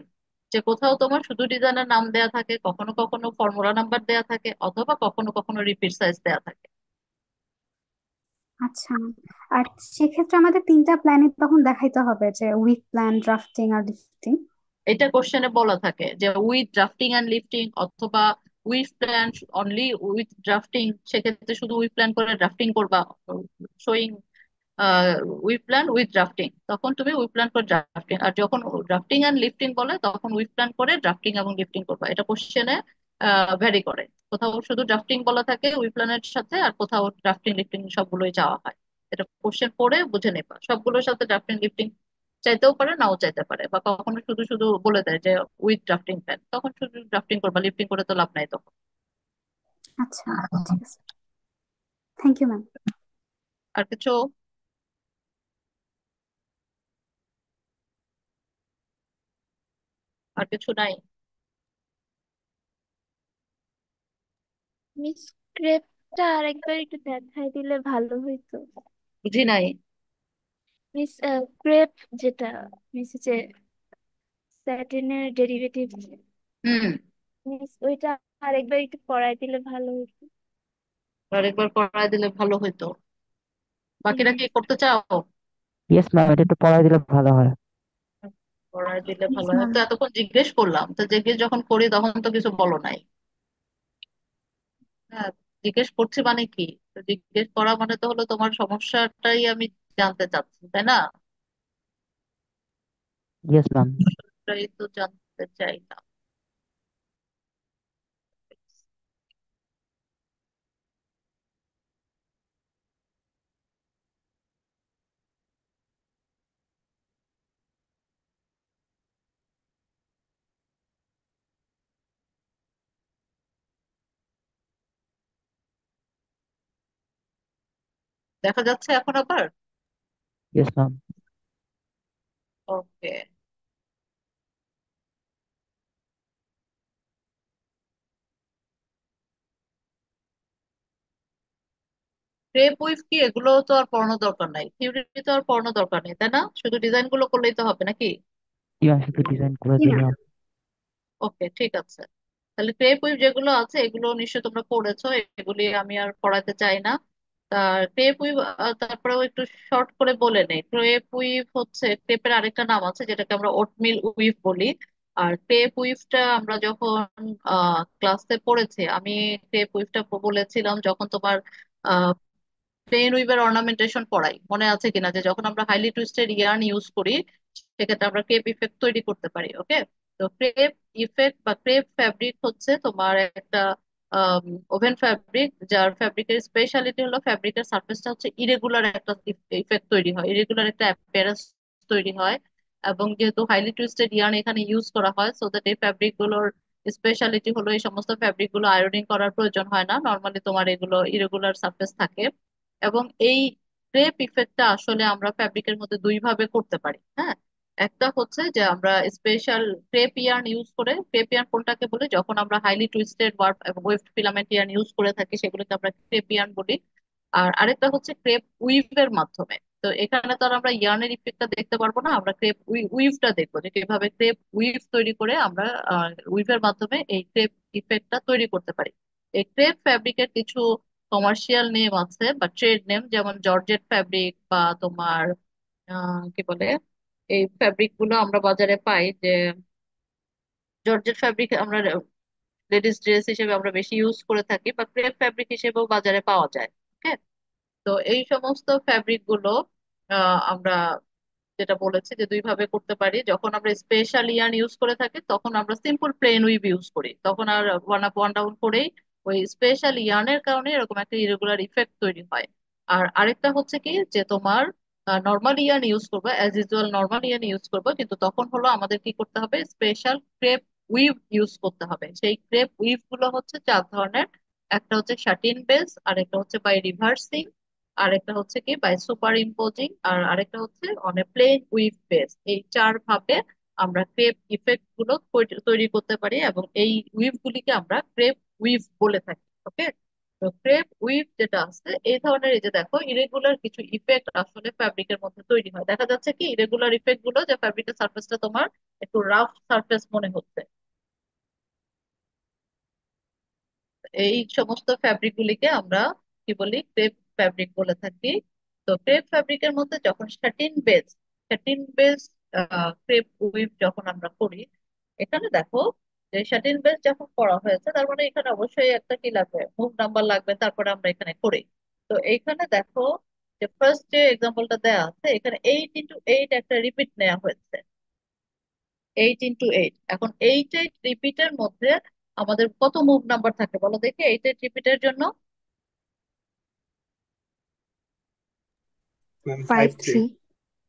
যে কোথাও তোমার শুধু ডিজাইনের নাম দেয়া থাকে, কখনো কখনো ফর্মুলা নাম্বার দেয়া থাকে, অথবা কখনো কখনো রিপিট সাইজ দেয়া থাকে। আচ্ছা। আর সেক্ষেত্রে আমাদের তিনটা প্ল্যানই তখন দেখাইতে হবে, যে উইথ প্ল্যান, ড্রাফটিং আর লিফটিং। এটা কোশ্চেনে বলা থাকে যে উইথ ড্রাফটিং অ্যান্ড লিফটিং, অথবা with plan only with drafting, সেক্ষেত্রে শুধু উইথ প্ল্যান করে ড্রাফটিং করবা, showing with plan with drafting, তখন তুমি উইথ প্ল্যান করে ড্রাফটিং। আর যখন ড্রাফটিং অ্যান্ড লিফটিং বলে তখন উইথ প্ল্যান করে ড্রাফটিং এবং লিফটিং করবা। এটা কোশ্চেনে ভ্যারি করে, কোথাও শুধু ড্রাফটিং বলা থাকে উইথ প্ল্যানের সাথে, আর কোথাও ড্রাফটিং লিফটিং সবগুলোই চাওয়া হয়। এটা কোশ্চেন পড়ে বুঝে নেবা, সবগুলোর সাথে ড্রাফটিং লিফটিং চাইতেও পারে নাও চাইতে পারে, বা কখনো শুধু শুধু বলে দেয় যে উইথ ড্রাফটিং প্ল্যান, তখন শুধু ড্রাফটিং করবা, লিফটিং করে তো লাভ নাই তখন। আচ্ছা, ঠিক আছে। Thank you ma'am. আর কিছু? আর কিছু নাই? মিস ক্রেপটা আরেকবার একটু দেখাই দিলে ভালো হইতো। বুঝি নাই। মিস ক্রেপ যেটা, মিস যে স্যাটিনের ডেরিভেটিভ, হুম। মিস ওইটা আরেকবার একটু পড়াই দিলে ভালো হইতো। আরেকবার পড়ায় দিলে ভালো হইতো। বাকিরা কি ইয়েস। করতে চাও? ইয়েস ম্যাম, এটা একটু পড়াই দিলে ভালো হয়। পড়ায় দিলে ইয়েস ভালো হয়, ম্যাম। তো এতক্ষণ জিজ্ঞেস করলাম, তো জিজ্ঞেস যখন করি তখন তো কিছু বলো নাই। হ্যাঁ, জিজ্ঞেস করছি মানে কি, তো জিজ্ঞেস করা মানে তো হলো তোমার সমস্যাটাই আমি জানতে চাচ্ছি, তাই না? Yes ma'am. এটাই তো জানতে চাইলাম। দেখা যাচ্ছে এখন আবার? Yes ma'am. Okay. Crepe weave কি, এগুলো তো আর পড়ানোর দরকার নাই, থিওরি তো আর পড়ানোর দরকার নেই, তাই না? শুধু ডিজাইন গুলো করলেই তো হবে নাকি? জি ম্যাম, শুধু ডিজাইন করে জি ম্যাম। দিলাম। ওকে, ঠিক আছে। তাহলে ক্রেপ উইভ যেগুলো আছে এগুলো নিশ্চয়ই তোমরা পড়েছো, এগুলি আমি আর পড়াতে চাই না। ক্রেপ উইভ তারপরেও একটু শর্ট করে বলে নেই, ক্রেপ উইভ হচ্ছে, ক্রেপের আরেকটা নাম আছে যেটাকে আমরা ওটমিল উইভ বলি। আর ক্রেপ উইভটা আমরা যখন ক্লাসে পড়েছি, আমি ক্রেপ উইভটা বলেছিলাম যখন তোমার প্লেন উইভের অর্নামেন্টেশন পড়াই, মনে আছে কিনা, যে যখন আমরা হাইলি টুইস্টেড ইয়ার্ন ইউজ করি সেক্ষেত্রে আমরা ক্রেপ ইফেক্ট তৈরি করতে পারি, ওকে। তো ক্রেপ ইফেক্ট বা ক্রেপ ফ্যাব্রিক হচ্ছে তোমার একটা ওভেন ফ্যাব্রিক, যার ফ্যাব্রিকের স্পেশালিটি হলো ফ্যাব্রিকের সার্ফেসটা হচ্ছে ইরেগুলার একটা ইফেক্ট তৈরি হয়, ইরেগুলার একটা অ্যাপিয়ারেন্স তৈরি হয়। এবং যেহেতু হাইলি টুইস্টেড ইয়ার্ন এখানে ইউজ করা হয়, সো দ্যাট এই ফ্যাব্রিক গুলোর স্পেশালিটি হলো এই সমস্ত ফ্যাব্রিক গুলো আয়রনিং করার প্রয়োজন হয় না, নর্মালি তোমার এগুলো ইরেগুলার সার্ফেস থাকে। এবং এই ক্রেপ ইফেক্টটা আসলে আমরা ফ্যাব্রিকের মধ্যে দুই ভাবে করতে পারি, হ্যাঁ। একটা হচ্ছে যে আমরা স্পেশাল ক্রেপ ইয়ার্ন ইউজ করে, ক্রেপ ইয়ার্ন কোনটাকে বলে, যখন আমরা হাইলি টুইস্টেড ওয়ার্প এবং ওয়েভড ফিলামেন্ট ইয়ার্ন ইউজ করে থাকি সেগুলোকে আমরা ক্রেপ ইয়ার্ন বলি। আর আরেকটা হচ্ছে ক্রেপ উইভের মাধ্যমে। তো এখানে তো আর আমরা ইয়ার্নের ইফেক্টটা দেখতে পারবো না, আমরা ক্রেপ উইভটা দেখবো যে কিভাবে ক্রেপ উইভ তৈরি করে আমরা উইভের মাধ্যমে এই ক্রেপ ইফেক্টটা তৈরি করতে পারি। এই ক্রেপ ফ্যাব্রিকের কিছু কমার্শিয়াল নেম আছে বা ট্রেড নেম, যেমন জর্জেট ফ্যাব্রিক বা তোমার কি বলে, এই ফ্যাব্রিক গুলো আমরা বাজারে পাই, যে জর্জেট ফ্যাব্রিক আমরা লেডিস ড্রেস হিসেবে আমরা বেশি ইউজ করে থাকি, বা ক্রেপ ফ্যাব্রিক হিসেবেও বাজারে পাওয়া যায়, ওকে। তো এই সমস্ত ফ্যাব্রিক গুলো আমরা যেটা বলেছি যে দুই ভাবে করতে পারি, যখন আমরা স্পেশাল ইয়ার্ন ইউজ করে থাকি তখন আমরা সিম্পল প্লেন উইভ ইউজ করি, তখন আর ওয়ান আপ ওয়ান ডাউন করেই ওই স্পেশাল ইয়ার্নের কারণে এরকম একটা ইরেগুলার ইফেক্ট তৈরি হয়। আর আরেকটা হচ্ছে কি, যে তোমার নর্মাল ইয়ার্ন ইউজ করবে, as usual normal yarn use করবে, কিন্তু তখন হলো আমাদের কি করতে হবে, স্পেশাল ক্রেপ উইভ ইউজ করতে হবে। সেই ক্রেপ উইভ গুলো হচ্ছে 4 ধরনের। একটা হচ্ছে শাটিন বেস, আরেকটা হচ্ছে বাই রিভার্সিং, আরেকটা হচ্ছে কি বাই সুপার ইম্পোজিং, আর আরেকটা হচ্ছে on a plain weave base. এই 4 ভাবে আমরা ক্রেপ ইফেক্ট গুলো তৈরি করতে পারি, এবং এই উইভ গুলিকে আমরা ক্রেপ উইভ বলে থাকি। ওকে। তো ক্রেপ উইভ যেটা আছে এই ধরনের, এই যে দেখো ইরেগুলার কিছু ইফেক্ট আসলে ফ্যাব্রিকের মধ্যে তৈরি হয়। দেখা যাচ্ছে কি ইরেগুলার ইফেক্ট গুলো, যে ফ্যাব্রিকের সার্ফেসটা তোমার একটু রাফ সার্ফেস মনে হচ্ছে, এই সমস্ত ফ্যাব্রিক গুলিকে আমরা কি বলি, ক্রেপ ফ্যাব্রিক বলে থাকি। তো ক্রেপ ফ্যাব্রিকের মধ্যে যখন স্যাটিন বেস ক্রেপ উইভ যখন আমরা করি, এখানে দেখো যে স্যাটিন বেস যখন করা হয়েছে, তার মানে এখানে অবশ্যই একটা কি লাগবে, মুভ নাম্বার লাগবে, তারপরে আমরা এখানে করি। তো এইখানে দেখো যে ফার্স্ট যে এক্সাম্পলটা দেওয়া আছে, এখানে 8 × 8 একটা রিপিট নেওয়া হয়েছে। 8 × 8, এখন 8 রিপিটের মধ্যে আমাদের কত মুভ নাম্বার থাকে বলো দেখি, 8 রিপিটের জন্য? 5 5 3 3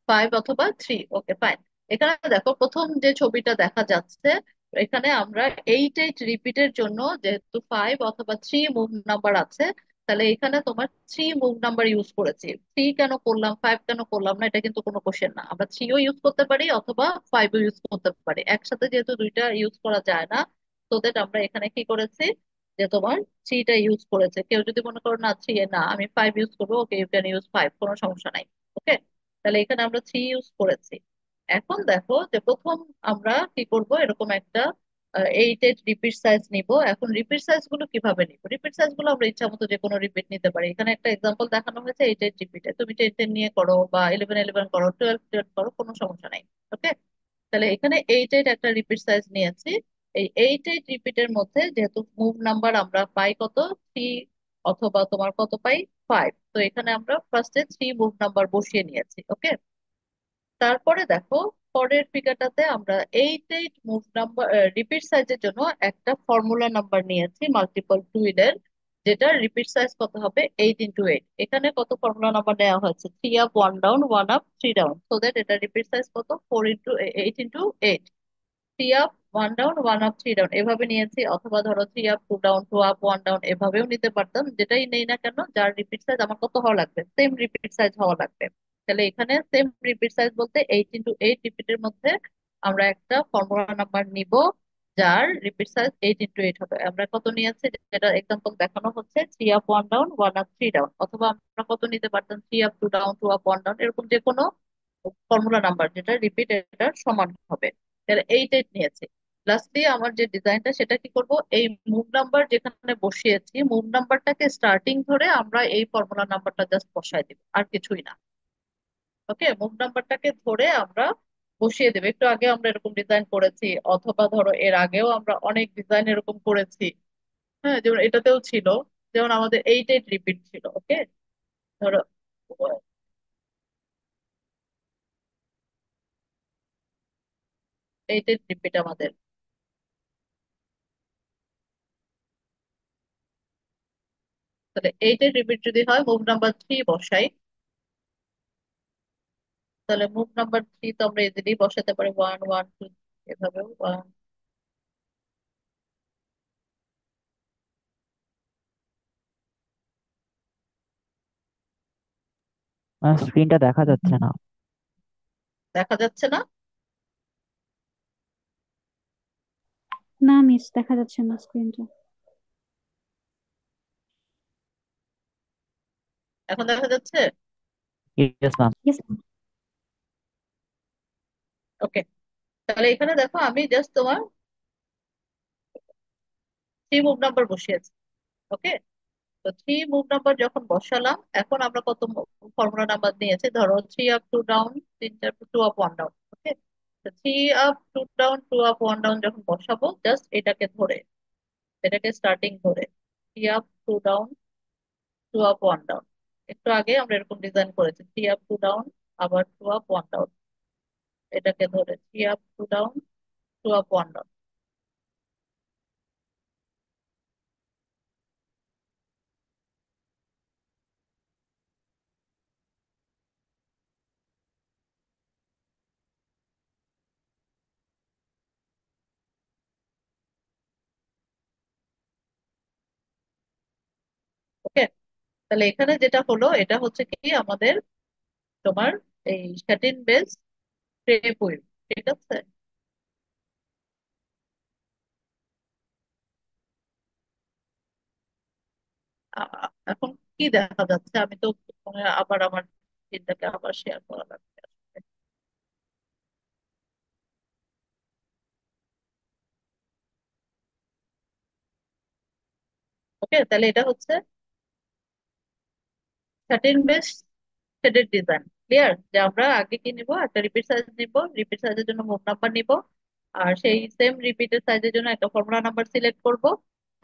5 অথবা 3। ওকে, ফাইন। এখানে দেখো প্রথম যে ছবিটা দেখা যাচ্ছে, এখানে আমরা 8 রিপিটের জন্য যেহেতু 5 অথবা 3 মুভ নাম্বার আছে, তাহলে এখানে তোমার 3 মুভ নাম্বার ইউজ করেছি। 3 কেন করলাম, 5 কেন করলাম না, এটা কিন্তু কোনো কোশ্চেন না। আমরা 3ও ইউজ করতে পারি অথবা 5ও ইউজ করতে পারি, একসাথে যেহেতু দুইটা ইউজ করা যায় না। তো দ্যাট আমরা এখানে কি করেছি, যে তোমার 3টা ইউজ করেছে। কেউ যদি মনে করো না 3 না আমি 5 ইউজ করবো, ওকে ইউ ক্যান ইউজ 5, কোনো সমস্যা নাই। ওকে। তাহলে এখানে আমরা 3 ইউজ করেছি। এখন দেখো যে প্রথম আমরা কি করব, এরকম একটা 8 রিপিট সাইজ নিব। এখন রিপিট সাইজ গুলো কিভাবে নিব, রিপিট সাইজ গুলো আমরা ইচ্ছা মতো যে কোনো রিপিট নিতে পারি। এখানে একটা এক্সাম্পল দেখানো হয়েছে 8 রিপিটে, তুমি 10 10 নিয়ে করো বা 11 11 করো, 12 12 করো, কোনো সমস্যা নাই। ওকে। তাহলে এখানে 8 8 একটা রিপিট সাইজ নিয়েছি। এই 8 8 রিপিটের মধ্যে যেহেতু মুভ নাম্বার আমরা পাই কত, 3, অথবা তোমার কত পাই, 5। তো এখানে আমরা ফার্স্টে 3 মুভ নাম্বার বসিয়ে নিয়েছি। ওকে। তারপরে দেখো পরের ফিগারটাতে আমরা 8 8 মুভ নাম্বার রিপিট সাইজের জন্য একটা ফর্মুলা নাম্বার নিয়েছি মাল্টিপল টুইনের, যেটা রিপিট সাইজ কত হবে, 8 × 8। এখানে কত ফর্মুলা নাম্বার নেওয়া হয়েছে, 3 up 1 down, 1 up 3 down, so that এটা রিপিট সাইজ কত, 8 × 8। 3 আপ 1 ডাউন, 1 আপ 3 ডাউন এভাবে নিয়েছি, অথবা ধরো 3 আপ 2 ডাউন, 2 আপ 1 ডাউন এভাবেও নিতে পারতাম। যেটাই নেই না কেন, যার রিপিট সাইজ আমার কত হওয়া লাগবে, সেম রিপিট সাইজ হওয়া লাগবে। তাহলে এখানে সেম রিপিট সাইজ বলতে 8 × 8 রিপিটের মধ্যে আমরা একটা ফর্মুলা নাম্বার নিব, যার রিপিট সাইজ 8 × 8 হবে। আমরা কত নিয়েছি, যেটা এক্সাম্পল দেখানো হচ্ছে, 3 আপ 1 ডাউন, 1 আপ 3 ডাউন, অথবা আমরা কত নিতে পারতাম, 3 আপ 2 ডাউন, 2 আপ 1 ডাউন, এরকম যে কোনো ফর্মুলা নাম্বার যেটা রিপিট এটার সমান হবে। তাহলে 8 8 নিয়েছি। লাস্টলি আমার যে ডিজাইনটা, সেটা কি করব, এই মুভ নাম্বার যেখানে বসিয়েছি, মুভ নাম্বারটাকে স্টার্টিং ধরে আমরা এই ফর্মুলা নাম্বারটা জাস্ট বসায় দিব, আর কিছুই না। ওকে, মুভ নাম্বারটাকে ধরে আমরা বসিয়ে দেবো। একটু আগে আমরা এরকম ডিজাইন করেছি, অথবা ধরো এর আগেও আমরা অনেক ডিজাইন এরকম করেছি। হ্যাঁ, যেমন এটাতেও ছিল, যেমন আমাদের 8 8 রিপিট ছিল। ওকে। ধরো 8 8 রিপিট আমাদের। তাহলে 8 8 রিপিট যদি হয়, মুভ নাম্বার 3 বসাই, তাহলে মুভ নাম্বার 3 তো আমরা ইজিলি বসাতে পারি, 1 1 2, এভাবে ওয়ান। স্ক্রিনটা দেখা যাচ্ছে না। দেখা যাচ্ছে না? না মিস, দেখা যাচ্ছে না স্ক্রিনটা। এখন দেখা যাচ্ছে? Yes ma'am. ইয়েস। ওকে। তাহলে এখানে দেখো আমি জাস্ট তোমার 3 মুভ নাম্বার বসিয়েছি। ওকে। তো 3 মুভ নাম্বার যখন বসালাম, এখন আমরা কত ফর্মুলা নাম্বার নিয়েছি, ধরো 3 আপ 2 ডাউন, 2 আপ 1 ডাউন। ওকে। তো 3 আপ 2 ডাউন, 2 আপ 1 ডাউন যখন বসাবো, জাস্ট এটাকে ধরে, এটাকে স্টার্টিং ধরে 3 আপ 2 ডাউন, 2 আপ 1 ডাউন। একটু আগে আমরা এরকম ডিজাইন করেছি, 3 আপ 2 ডাউন, আবার 2 আপ 1 ডাউন, এটাকে ধরে 3 আপ 2 ডাউন, 2 আপ 1 ডাউন। তাহলে এখানে যেটা হলো এটা হচ্ছে কি আমাদের তোমার এই স্যাটিন বেস ক্রেপ উইভ, ঠিক আছে। এখন কি দেখা যাচ্ছে, আমি তো মানে আবার আমার চিন্তাকে আবার শেয়ার করা লাগবে। ওকে, তাহলে এটা হচ্ছে satin base shaded design. Clear যে আমরা আগে কি নিব, একটা রিপিট সাইজ নিব, রিপিট সাইজের জন্য মুভ নাম্বার নিব, আর সেই সেম রিপিটেড সাইজের জন্য একটা ফর্মুলা নাম্বার সিলেক্ট করব।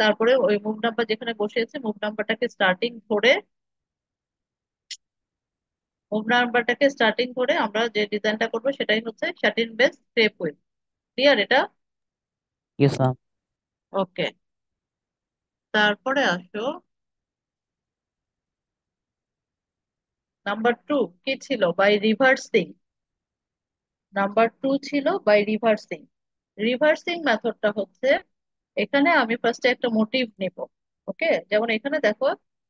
তারপরে ওই মুভ নাম্বার যেখানে বসিয়েছে মুভ নাম্বারটাকে স্টার্টিং ধরে, মুভ নাম্বারটাকে স্টার্টিং করে আমরা যে ডিজাইনটা করব সেটাই হচ্ছে satin base crepe weave. Clear এটা? Yes ma'am. ওকে, তারপরে আসো নাম্বার টু। কি ছিল? By reversing. নাম্বার টু ছিল বাই রিভার্সিং। রিভার্সিং মেথডটা হচ্ছে এখানে আমি ফার্স্টে একটা মোটিভ নিব। ওকে, যেমন এখানে দেখো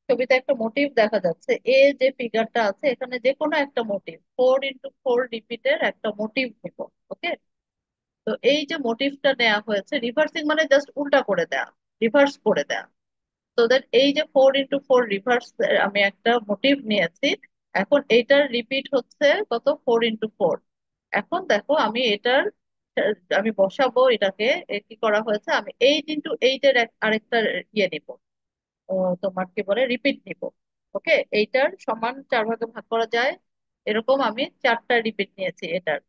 ছবিতে একটা মোটিভ দেখা যাচ্ছে, এ যে ফিগারটা আছে এখানে যে কোনো একটা মোটিভ 4x4 রিপিটের একটা মোটিভ নিব। ওকে, তো এই যে মোটিভটা নেওয়া হয়েছে, রিভার্সিং মানে জাস্ট উল্টা করে দেয়া, রিভার্স করে দেয়া। তো দ্যাট এই যে 4x4 রিভার্স আমি একটা মোটিভ নিয়েছি, এখন এইটার রিপিট হচ্ছে কত, 4x4। এখন দেখো আমি এটার আমি বসাবো এটাকে, কি করা হয়েছে, আমি 8x8 এর আরেকটা ইয়ে নিব, ও তোমার কি বলে রিপিট নিব। ওকে, এইটার সমান 4 ভাগে ভাগ করা যায়, এরকম আমি 4টা রিপিট নিয়েছি এটার,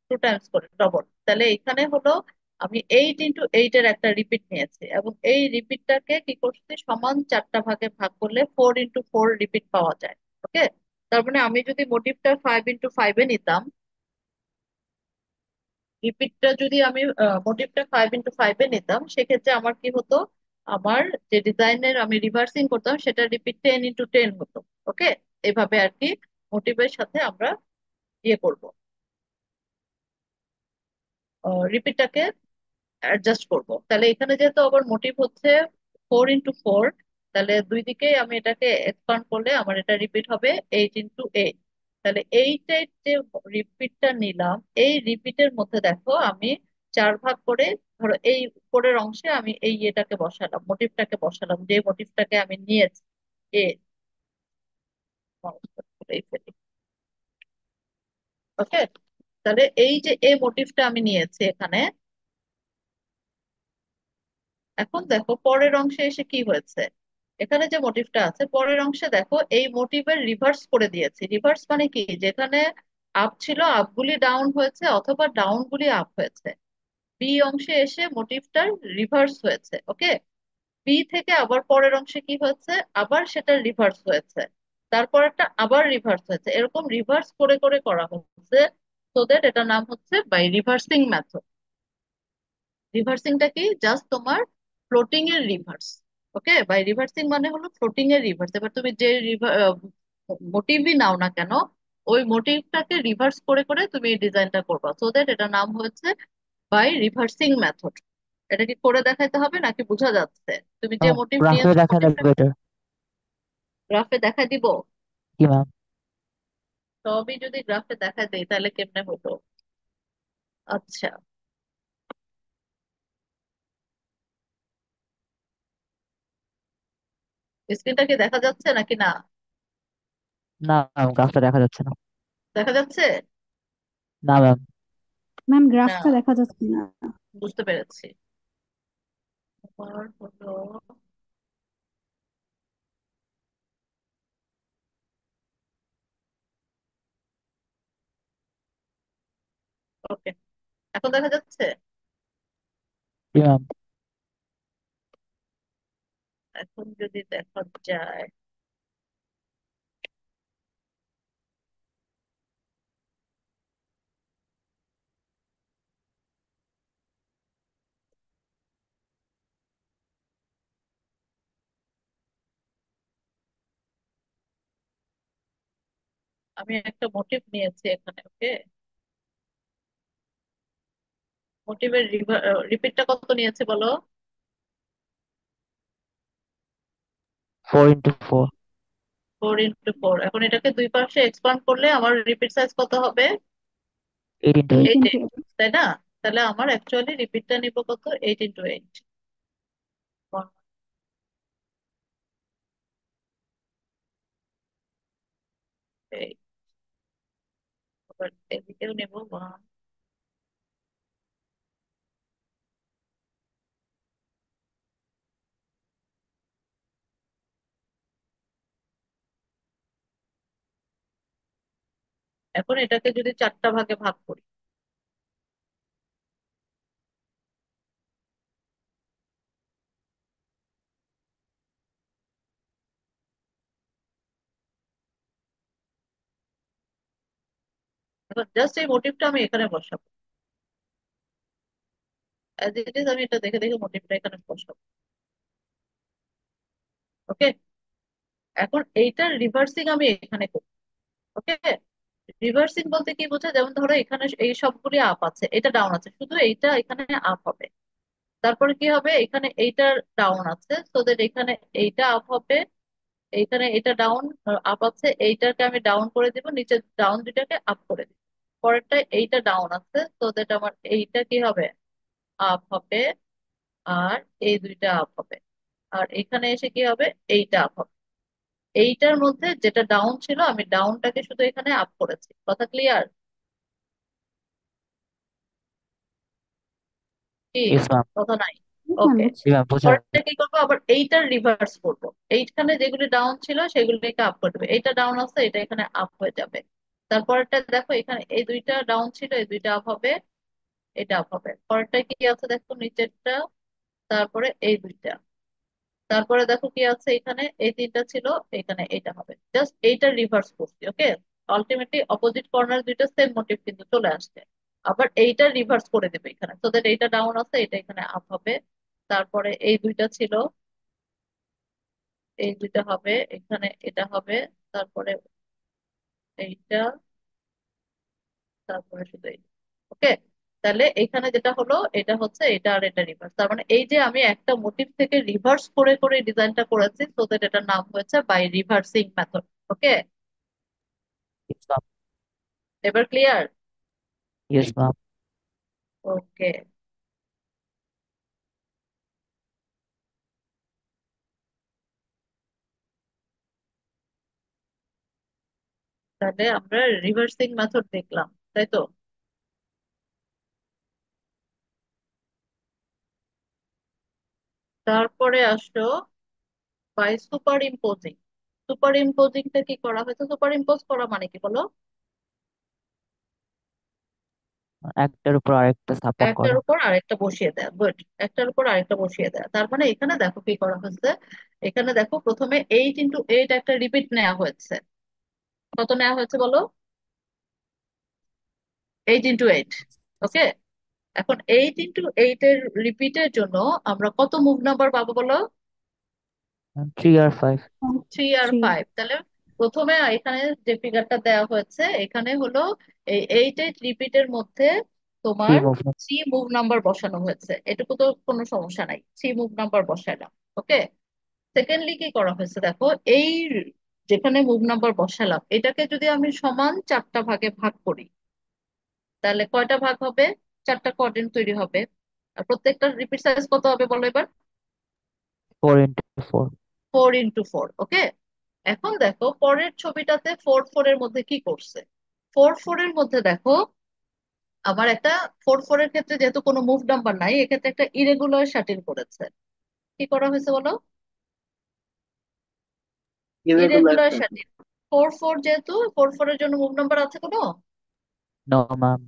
2 টাইমস করে ডবল। তাহলে এখানে হলো আমি 8x8 এর একটা রিপিট নিয়েছি, এবং এই রিপিটটাকে কি করছি, সমান 4টা ভাগে ভাগ করলে 4x4 রিপিট পাওয়া যায়। ওকে, তার মানে আমি যদি মোটিভটা 5x5 এ নিতাম, রিপিটটা যদি আমি মোটিভটা 5x5 এ নিতাম, সেক্ষেত্রে আমার কি হতো, আমার যে ডিজাইনের আমি রিভার্সিং করতাম সেটা রিপিট 10x10 হতো। ওকে, এভাবে আর কি মোটিভের সাথে আমরা ইয়ে করব, রিপিটটাকে অ্যাডজাস্ট করব। তাহলে এখানে যেহেতু আবার মোটিভ হচ্ছে 4x4, তাহলে দুই দিকেই আমি এটাকে এক্সপান্ড করলে আমার এটা রিপিট হবে 8x8। তাহলে এইটার যে রিপিটটা নিলাম, এই রিপিটের মধ্যে দেখো আমি 4 ভাগ করে, ধরো এই উপরের অংশে আমি এই এটাকে বসালাম, মোটিভটাকে বসালাম, যে মোটিভটাকে আমি নিয়েছি এ, ওকে। তাহলে এই যে এ মোটিভটা আমি নিয়েছি এখানে, এখন দেখো পরের অংশে এসে কি হয়েছে, এখানে যে মোটিভটা আছে পরের অংশে দেখো এই মোটিভের রিভার্স করে দিয়েছি। রিভার্স মানে কি, যেখানে আপ ছিল আপগুলি ডাউন হয়েছে, অথবা ডাউন গুলি আপ হয়েছে। বি অংশে এসে মোটিভটার রিভার্স হয়েছে। ওকে, বি থেকে আবার পরের অংশে কি হয়েছে, আবার সেটা রিভার্স হয়েছে, তারপর একটা আবার রিভার্স হয়েছে, এরকম রিভার্স করে করে করা হচ্ছে। সো দ্যাট এটার নাম হচ্ছে বাই রিভার্সিং মেথড। রিভার্সিংটা কি, জাস্ট তোমার ফ্লোটিং এর রিভার্স। ওকে, বাই রিভার্সিং মানে হলো ফ্লোটিং এর রিভার্স। এবার তুমি যে মোটিভই নাও না কেন, ওই মোটিভটাকে রিভার্স করে করে তুমি এই ডিজাইনটা করবা, সো দ্যাট এটা নাম হচ্ছে বাই রিভার্সিং মেথড। এটা কি করে দেখাইতে হবে নাকি বোঝা যাচ্ছে? তুমি যে মোটিভ গ্রাফে নিয়েছো দেখালে মোটিভটা বেটার। গ্রাফে দেখাই দিব? কি ম্যাম? সবই যদি গ্রাফে দেখাই দেই তাহলে কেমনে হতো? আচ্ছা, স্ক্রিনটা কি দেখা যাচ্ছে নাকি না? না ম্যাম, গ্রাফটা দেখা যাচ্ছে না। দেখা যাচ্ছে না ম্যাম। ম্যাম না? গ্রাফটা দেখা যাচ্ছে না। বুঝতে পেরেছি। আবার হলো, ওকে, এখন দেখা যাচ্ছে? জি ম্যাম। এখন যদি দেখা যায়, আমি একটা মোটিভ নিয়েছি এখানে। ওকে, মোটিভের রিপিটটা কত নিয়েছে বলো? 4x4। 4 × 4, এখন এটাকে দুই পাশে এক্সপান্ড করলে আমার রিপিট সাইজ কত হবে? 8 × 8. 8 এইট, into 8. তাই না? তাহলে আমার অ্যাকচুয়ালি রিপিটটা নিব কত? 8 × 8। আবার এদিকেও নেব 1। এখন এটাকে যদি 4টা ভাগে ভাগ করি, এখন জাস্ট এই মোটিভটা আমি এখানে বসাবো, অ্যাজ ইট ইজ আমি এটা দেখে দেখে মোটিভটা এখানে বসাবো। ওকে, এখন এইটার রিভার্সিং আমি এখানে করবো। ওকে, রিভার্সিং বলতে কি বোঝায়, যেমন ধরো এখানে এই সবগুলি আপ আছে, এটা ডাউন আছে, শুধু এইটা এখানে আপ হবে। তারপরে কি হবে, এখানে এইটার ডাউন আছে, তো দ্যাট এখানে এইটা আপ হবে। এইখানে এটা ডাউন আপ আছে, এইটাকে আমি ডাউন করে দিব, নিচে ডাউন দুইটাকে আপ করে দিব। পরেরটা এইটা ডাউন আছে, তো দ্যাট আমার এইটা কি হবে, আপ হবে। আর এই দুইটা আপ হবে। আর এখানে এসে কি হবে, এইটা আপ হবে। এইটার মধ্যে যেটা ডাউন ছিল, আমি ডাউনটাকে শুধু এখানে আপ করেছি। কথা ক্লিয়ার? কি, Yes, ma'am. কথা নাই? Yes, ma'am, ওকে, বুঝছি। জি ম্যাম, বোঝা পরেরটা কি করবো, আবার এইটার রিভার্স করবো। এইখানে যেগুলি ডাউন ছিল সেগুলিকে আপ করে দেবে, এইটা ডাউন আছে, এটা এখানে আপ হয়ে যাবে। তারপরটা দেখো, এখানে এই দুইটা ডাউন ছিল, এই দুইটা আপ হবে, এটা আপ হবে। পরেরটা কি আছে দেখো, নিচেরটা, তারপরে এই দুইটা, তারপরে দেখো কি আছে, এখানে এই তিনটা ছিল, এখানে এটা হবে। জাস্ট এইটা রিভার্স করছি। ওকে, আলটিমেটলি অপোজিট কর্নার দুইটা সেম মোটিভ কিন্তু চলে আসছে। আবার এইটা রিভার্স করে দেবে এখানে, তো দ্যাট এইটা ডাউন আছে, এটা এখানে আপ হবে। তারপরে এই দুইটা ছিল, এই দুইটা হবে, এখানে এটা হবে। তারপরে এইটা, তারপরে শুধু এই। ওকে, তাহলে এখানে যেটা হলো, এটা হচ্ছে এটা, আর এটা রিভার্স। তার মানে এই যে আমি একটা মোটিভ থেকে রিভার্স করে করে ডিজাইনটা করেছি, তো দ্যাট এটার নাম হয়েছে by reversing method. Okay, Yes, ma'am. এবার ক্লিয়ার? Yes, ma'am. ওকে, তাহলে আমরা রিভার্সিং মেথড দেখলাম, তাই তো? তারপরে আসলো বাই সুপার ইম্পোজিং। সুপার ইম্পোজিংটা কি করা হয়েছে? সুপার ইম্পোজ করা মানে কি বলো? একটার উপর আরেকটা স্থাপন একটার করা। উপর আরেকটা বসিয়ে দেয়, গুড। একটার উপর আরেকটা বসিয়ে দেয়, তার মানে এখানে দেখো কি করা হয়েছে। এখানে দেখো, প্রথমে 8 × 8 একটা রিপিট নেওয়া হয়েছে। কত নেওয়া হয়েছে বলো? 8 × 8। ওকে, এখন 8 × 8 এর রিপিটের জন্য আমরা কত মুভ নাম্বার পাবো বলো? 3 আর 5. 3 আর 5। 3. তাহলে প্রথমে এখানে যে ফিগারটা দেওয়া হয়েছে, এখানে হলো এই 8 রিপিটের মধ্যে থ্রি তোমার মুভ। 3 মুভ নাম্বার বসানো হয়েছে। এটুকু তো কোনো সমস্যা নাই, 3 মুভ নাম্বার বসাইলাম। ওকে, সেকেন্ডলি কি করা হয়েছে দেখো, এই যেখানে মুভ নাম্বার বসালাম, এটাকে যদি আমি সমান 4টা ভাগে ভাগ করি, তাহলে কয়টা ভাগ হবে? 4টা কোয়াড্রেন্ট তৈরি হবে। আর প্রত্যেকটা রিপিট সাইজ কত হবে বলো এবার? 4 × 4. 4 × 4। ওকে, এখন দেখো পরের ছবিটাতে 4 4 এর মধ্যে কি করছে। 4 4 এর মধ্যে দেখো, আমার একটা 4 4 এর ক্ষেত্রে যেহেতু কোনো মুভ নাম্বার নাই, এক্ষেত্রে একটা ইরেগুলার শাটিল করেছে। কি করা হয়েছে বলো? irregular irregular pattern. শাটিল। 4 4, যেহেতু 4 4 এর জন্য মুভ নাম্বার আছে কোনো? No, ma'am.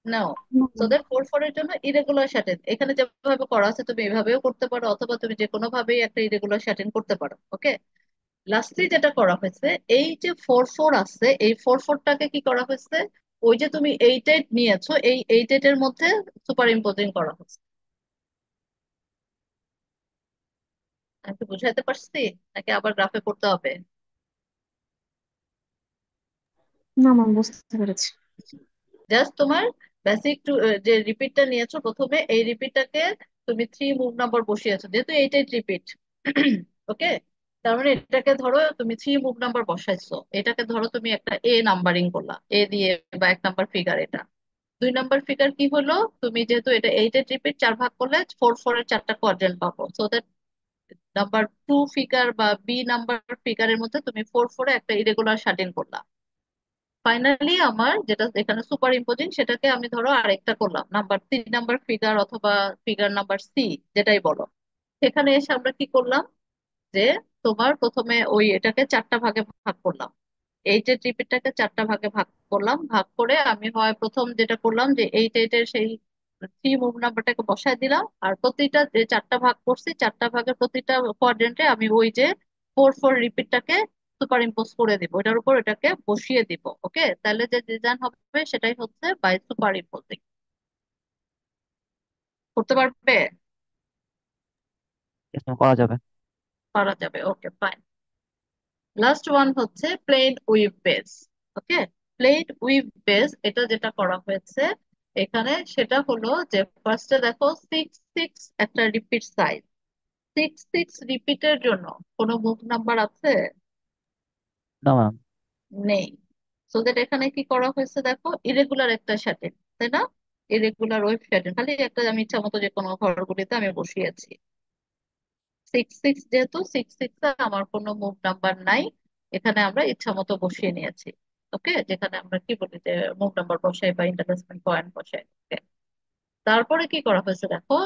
নাও। No. তোদের 4 4 এর জন্য ইরেগুলার শাটিল এখানে যেভাবে করা আছে, তুমি এভাবেও করতে পারো, অথবা তুমি যে কোনো ভাবেই একটা ইরেগুলার শাটিল করতে পারো। ওকে, লাস্টলি যেটা করা হয়েছে, এই যে 4 4 আছে, এই 4 4টাকে কি করা হয়েছে, ওই যে তুমি 8 8 নিয়েছো, এই 8 8 এর মধ্যে সুপার ইম্পোজিং করা হয়েছে। আমি কি বুঝাইতে পারছি, নাকি আবার গ্রাফে করতে হবে? না ম্যাম, বুঝতে পেরেছি। জাস্ট তোমার বেসিক যে রিপিটটা নিয়েছো প্রথমে, এই রিপিটটাকে তুমি 3 মুভ নাম্বার বসিয়েছো, যেহেতু 8 8 রিপিট। ওকে, তার মানে এটাকে ধরো তুমি 3 মুভ নাম্বার বসাইছো, এটাকে ধরো তুমি একটা এ নাম্বারিং করলা এ দিয়ে, বা 1 নাম্বার ফিগার এটা। 2 নাম্বার ফিগার কি হলো, তুমি যেহেতু এটা 8 রিপিট 4 ভাগ করলে 4 4 এর 4টা কোয়াড্রেন্ট পাবো, সো দ্যাট নাম্বার 2 ফিগার বা বি নাম্বার ফিগারের মধ্যে তুমি 4 4-এ একটা ইরেগুলার শার্টিং করলা। ফাইনালি আমার যেটা এখানে সুপার ইম্পোজিং, সেটাকে আমি ধরো আরেকটা করলাম নাম্বার 3 নাম্বার ফিগার অথবা ফিগার নাম্বার সি, যেটাই বলো। সেখানে এসে আমরা কি করলাম, যে তোমার প্রথমে ওই এটাকে 4টা ভাগে ভাগ করলাম, এইটের রিপিটটাকে 4টা ভাগে ভাগ করলাম। ভাগ করে আমি হয় প্রথম যেটা করলাম যে 8 8-এর সেই 3 মুভ নাম্বারটাকে বসায় দিলাম, আর প্রতিটা যে 4টা ভাগ করছি 4টা ভাগের প্রতিটা কোয়াড্রেন্টে আমি ওই যে 4 4 রিপিটটাকে সুপার ইম্পোজ করে দিব, এটার উপর এটাকে বসিয়ে দিব। ওকে, তাহলে যে ডিজাইন হবে সেটাই হচ্ছে বাই সুপার ইম্পোজিং। করতে পারবে? Yes, ma'am, করা যাবে। পারা যাবে, ওকে ফাইন। লাস্ট ওয়ান হচ্ছে প্লেন উইভ বেস। ওকে, প্লেন উইভ বেস এটা যেটা করা হয়েছে এখানে, সেটা হলো যে ফার্স্টে দেখো 6 6 একটা রিপিট সাইজ। 6 6 রিপিটের জন্য কোনো মুভ নাম্বার আছে? না ম্যাম। নেই। সো দ্যাট এখানে কি করা হয়েছে দেখো, ইরেগুলার একটা স্যাটেন, তাই না? ইরেগুলার ওয়েভ স্যাটেন, খালি একটা আমি ইচ্ছা মতো যে কোনো ঘরগুলিতে আমি বসিয়েছি। 6 6 যেহেতু 6 6 আমার কোনো মুভ নাম্বার নাই, এখানে আমরা ইচ্ছা মতো বসিয়ে নিয়েছি। ওকে, যেখানে আমরা কি বলি যে মুভ নাম্বার বসাই বা ইন্টারন্যাশনাল পয়েন্ট বসাই। Okay? তারপরে কি করা হয়েছে দেখো,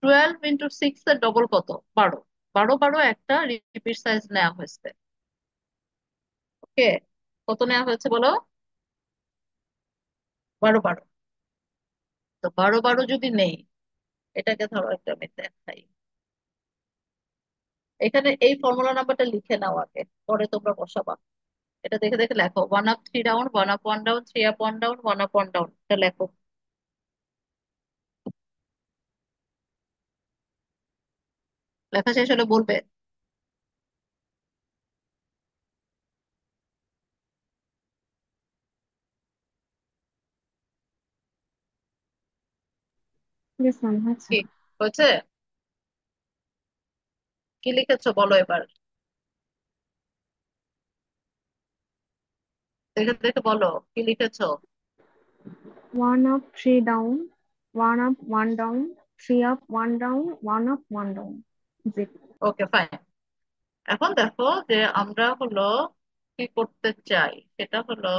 12 × 6 এর ডবল কত? 12। 12 12 একটা রিপিট সাইজ নেওয়া হয়েছে। ওকে, কত নেওয়া হয়েছে বলো? 12 12। তো 12 12 যদি নেই, এটাকে ধরো একটা আমি দেখাই। এখানে এই ফর্মুলা নাম্বারটা লিখে নাও আগে, পরে তোমরা বসাবা। এটা দেখে দেখে লেখো, 1 up 3 down, 1 up 1 down, 3 up 1 down, 1 up 1 down, এটা লেখো। লেখা শেষ হলে বলবে। ইয়েস ম্যাম, আচ্ছা। কি হয়েছে? কি লিখেছো বলো এবার, দেখে দেখে বলো কি লিখেছো। 1 up 3 down, 1 up 1 down, 3 up 1 down, 1 up 1 down. জি। Okay fine. এখন দেখো যে আমরা হলো কি করতে চাই, সেটা হলো,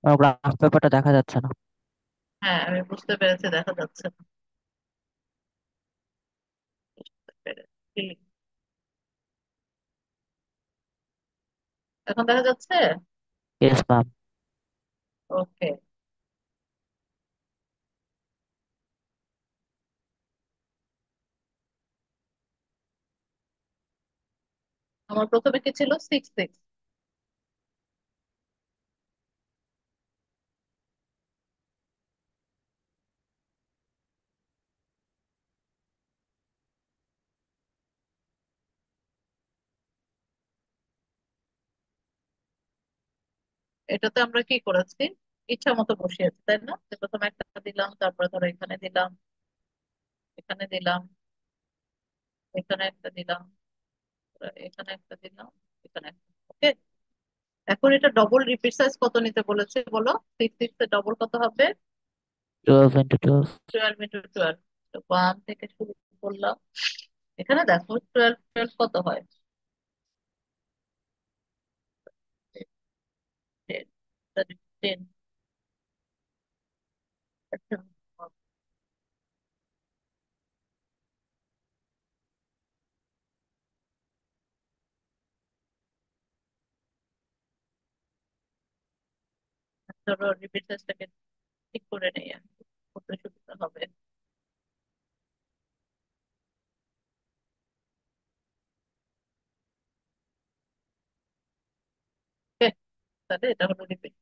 গ্রাফ পেপারটা দেখা যাচ্ছে না। হ্যাঁ আমি বুঝতে পেরেছি, দেখা যাচ্ছে না। বুঝতে পেরেছি। এখন দেখা যাচ্ছে? Yes ma'am. ওকে, আমার প্রথমে কি ছিল? 6 6। এটাতে আমরা কি করেছি, ইচ্ছা মতো বসিয়েছি তাই না? যে প্রথমে একটা দিলাম, তারপরে ধরো এখানে দিলাম, এখানে দিলাম, এখানে একটা দিলাম, এখানে একটা দিলাম, এখানে একটা। ওকে, এখন এটা ডবল রিপিট সাইজ কত নিতে বলেছে বলো? 6 6 এর ডবল কত হবে? 12 × 12। 12 × 12। 1 থেকে শুরু করলাম, এখানে দেখো 12 12 কত হয়? 10 10। আচ্ছা, ধরো রিপিট সাইজটাকে ঠিক করে নেই আমি, করতে সুবিধা হবে। ওকে, তাহলে এটা হলো রিপিট।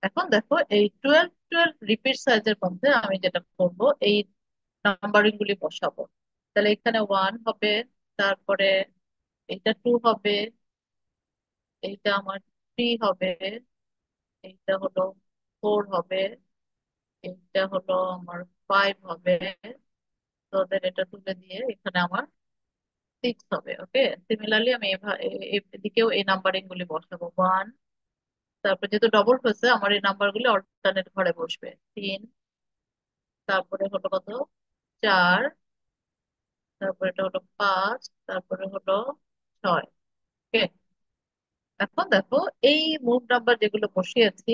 এখন দেখো এই 12 12 রিপিট সাইজের মধ্যে আমি যেটা করব, এই নাম্বারিং গুলি বসাবো। তাহলে এখানে 1 হবে, তারপরে এইটা 2 হবে, এইটা আমার 3 হবে, এইটা হলো 4 হবে, এইটা হলো আমার 5 হবে। তোদের এটা তুলে দিয়ে এখানে আমার সিক্স হবে। ওকে, সিমিলারলি আমি এদিকেও এই নাম্বারিং গুলি বসাবো। ওয়ান, তারপর যেহেতু ডবল হয়েছে আমার এই নাম্বার গুলি অল্টারনেট ঘরে বসবে। তিন, তারপরে হলো কত, চার, তারপরে এটা হলো পাঁচ, তারপরে হলো ছয়। ওকে, এখন দেখো এই মুভ নাম্বার যেগুলো বসিয়েছি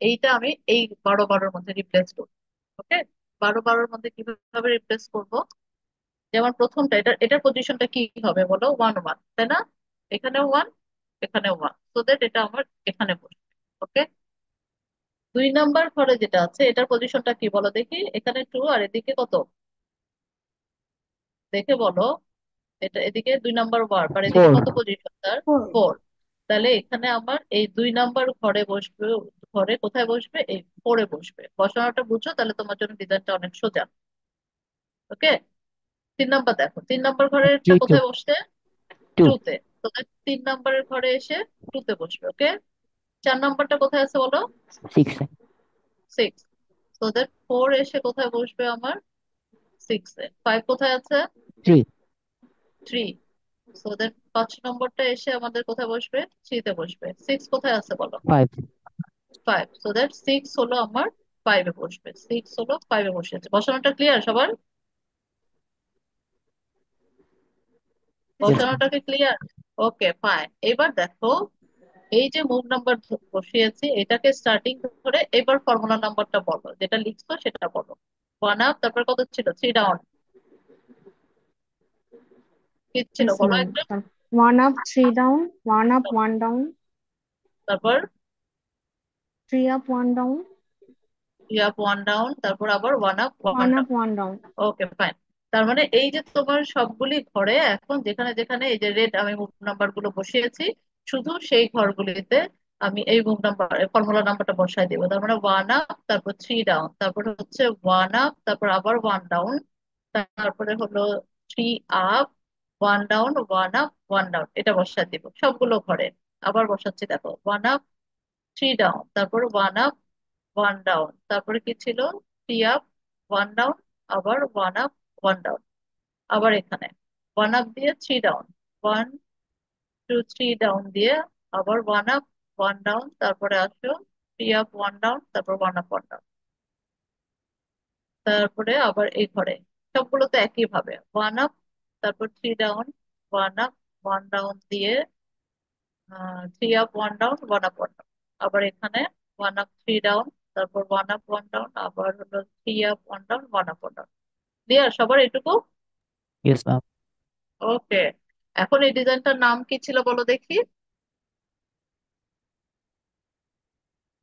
এইটা আমি এই 12 12-এর মধ্যে রিপ্লেস করবো। ওকে, 12 12-এর মধ্যে কিভাবে রিপ্লেস করব? যেমন প্রথমটা, এটার পজিশনটা কি হবে বলো? 1 1, তাই না? এখানে ওয়ান, এখানে ওয়ান, সো দ্যাট এটা আমার এখানে বসবে। ওকে, 2 নাম্বার ঘরে যেটা আছে এটার পজিশনটা কি বলো দেখি? এখানে টু আর এদিকে কত, দেখে বলো। এটা এদিকে 2 নাম্বার ওয়ার্ড আর এদিকে ফোর। কত পজিশন তার? ফোর। ফোর। তাহলে এখানে আমার এই 2 নাম্বার ঘরে বসবে। ঘরে কোথায় বসবে? এই ফোরে বসবে। বসানোটা বুঝছো? তাহলে তোমার জন্য ডিজাইনটা অনেক সোজা। ওকে, 3 নাম্বার দেখো, 3 নাম্বার ঘরেরটা থ্রি টু কোথায় বসছে? টু টু তে। তো 3 নাম্বারের ঘরে এসে টু তে বসবে। ওকে, 4 নাম্বারটা কোথায় আছে বলো? Six six. তো দ্যাট ফোর এসে কোথায় বসবে আমার? সিক্স এ। ফাইভ কোথায় আছে? Three three. সো দ্যাট 5 নম্বরটা এসে আমাদের কোথায় বসবে? থ্রিতে বসবে। সিক্স কোথায় আছে বলো? Five. Five. So that six হলো আমার ফাইভে বসবে। সিক্স হলো ফাইভে বসেছে। বসানোটা ক্লিয়ার সবার? Yes ma'am. বসানোটা কি ক্লিয়ার? ওকে, ফাইন। এবার দেখো এই যে মুভ নাম্বার বসিয়েছি এটাকে স্টার্টিং করে এবার ফর্মুলা নাম্বারটা বলো, যেটা লিখছো সেটা বলো। ওয়ান আপ, তারপর কত ছিল? Three down. কি ছিল ইয়েস বলো ম্যাম। একটা? 1 up 3 down, 1 up 1 down, তারপর 3 up 1 down, three up one down, তারপর আবার one up one 1 up down. 1 down. ওকে, ফাইন। তার মানে এই যে তোমার সবগুলি ঘরে এখন যেখানে যেখানে এই যে রেড আমি মুভ নাম্বার গুলো বসিয়েছি, শুধু সেই ঘরগুলিতে আমি এই মুভ নাম্বার ফর্মুলা নাম্বারটা বসাই দেবো। তার মানে ওয়ান আপ, তারপর থ্রি ডাউন, তারপর হচ্ছে ওয়ান আপ, তারপর আবার ওয়ান ডাউন, তারপরে হলো three up, one down, one up, one down, এটা বসাই দিব সবগুলো ঘরে। আবার বসাচ্ছি, দেখো ওয়ান আপ, থ্রি ডাউন, তারপর ওয়ান আপ, ওয়ান ডাউন, তারপরে কি ছিল? থ্রি আপ, ওয়ান ডাউন, আবার ওয়ান আপ, ওয়ান ডাউন। আবার এখানে ওয়ান আপ দিয়ে three down, one two three down দিয়ে আবার ওয়ান আপ, ওয়ান ডাউন, তারপরে আসো থ্রি আপ, ওয়ান ডাউন, তারপর ওয়ান আপ, ওয়ান ডাউন, তারপরে আবার এই ঘরে সবগুলো তো একই ভাবে ওয়ান আপ, তারপর three down, one up, one down দিয়ে three up, one down, one up, one down. আবার এখানে ওয়ান আপ, থ্রি ডাউন, তারপর ওয়ান আপ, ওয়ান ডাউন, আবার হলো three up, one down, one up, one down. Clear সবার এটুকু? Yes ma'am. ওকে, এখন এই ডিজাইনটার নাম কি ছিল বলো দেখি?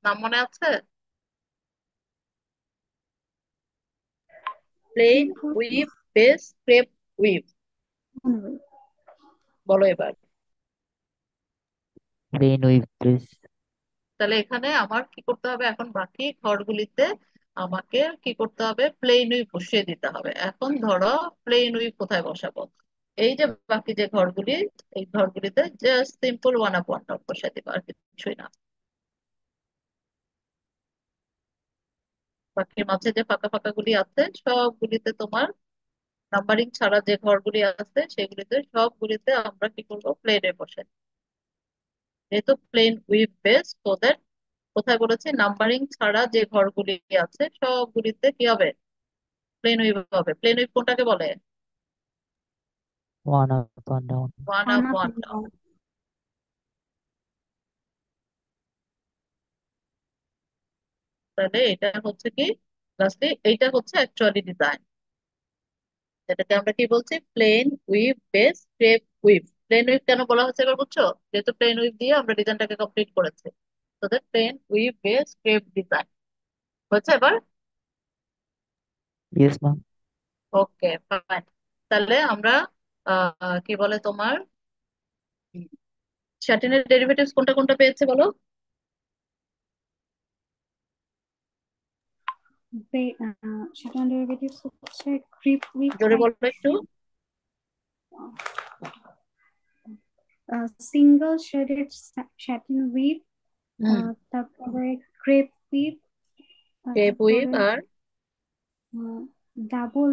নাম মনে আছে? Plain Clipboard weave base crepe weave. only. বলো এবার। Plain with this. তাহলে এখানে আমার কি করতে হবে? এখন বাকি ঘরগুলিতে আমাকে কি করতে হবে? প্লেন উইভ বসিয়ে দিতে হবে। এখন ধরো প্লেন উইভ কোথায় বসাবো? এই যে বাকি যে ঘরগুলি, এই ঘরগুলিতে just simple one up one down বসিয়ে দিবা, আর কিছুই না। বাকি মাঝে যে ফাঁকা ফাঁকা গুলি আছে সবগুলিতে তোমার নাম্বারিং ছাড়া যে ঘরগুলি আছে সেগুলিতে সবগুলিতে আমরা কি করবো? প্লেনে বসে। যেহেতু প্লেন উইভ বেস, তো দ্যাট কোথায় বলেছি? নাম্বারিং ছাড়া যে ঘরগুলি আছে সবগুলিতে কি হবে? প্লেন উইভ হবে। প্লেন উইভ কোনটাকে বলে? One up one down. One up One up one and down. down. তাহলে এটা হচ্ছে কি, লাস্টলি এইটা হচ্ছে অ্যাকচুয়ালি ডিজাইন, যেটাকে আমরা কি বলছি? Plain weave base crepe weave. Plain weave কেন বলা হচ্ছে এবার বুঝছো? যেহেতু প্লেন উইভ দিয়ে আমরা ডিজাইনটাকে কমপ্লিট করেছি। তো plain weave base crepe design হচ্ছে এবার। Yes ma'am. Okay, fine. তাহলে আমরা কি বলে তোমার স্যাটিনের ডেরিভেটিভস কোনটা কোনটা পেয়েছে বলো? Second derivatives হচ্ছে creep with জোরে বলো একটু। single shaded satin weave, হুম, তারপরে crepe weave, ক্রেপ উইভ তারপরে আর ডাবল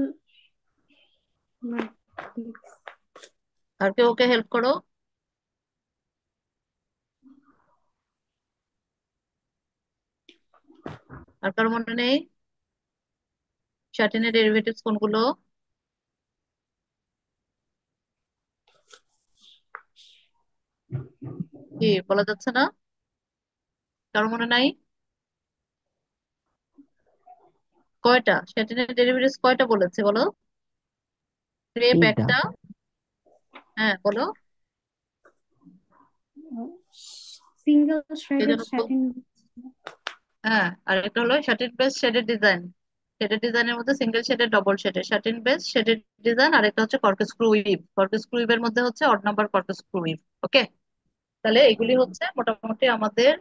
আর কেউ ওকে হেল্প করো। আর কারো মনে নেই স্যাটিনের ডেরিভেটিভস কোনগুলো? কি বলা যাচ্ছে না? কারো মনে নাই? কয়টা স্যাটিনের ডেরিভেটিভস কয়টা বলেছে বলো? ক্রেপ তিনটা। একটা। হ্যাঁ বলো। সিঙ্গেল কে থ্রেডেড যেন স্যাটিন। হ্যাঁ, আর একটা হলো satin base shaded design. Shaded ডিজাইনের মধ্যে single shaded, double shaded, satin base shaded design. আর একটা হচ্ছে cork screw weave. Cork screw উইভের মধ্যে হচ্ছে odd number cork screw weave. Okay, তাহলে এগুলি হচ্ছে মোটামুটি আমাদের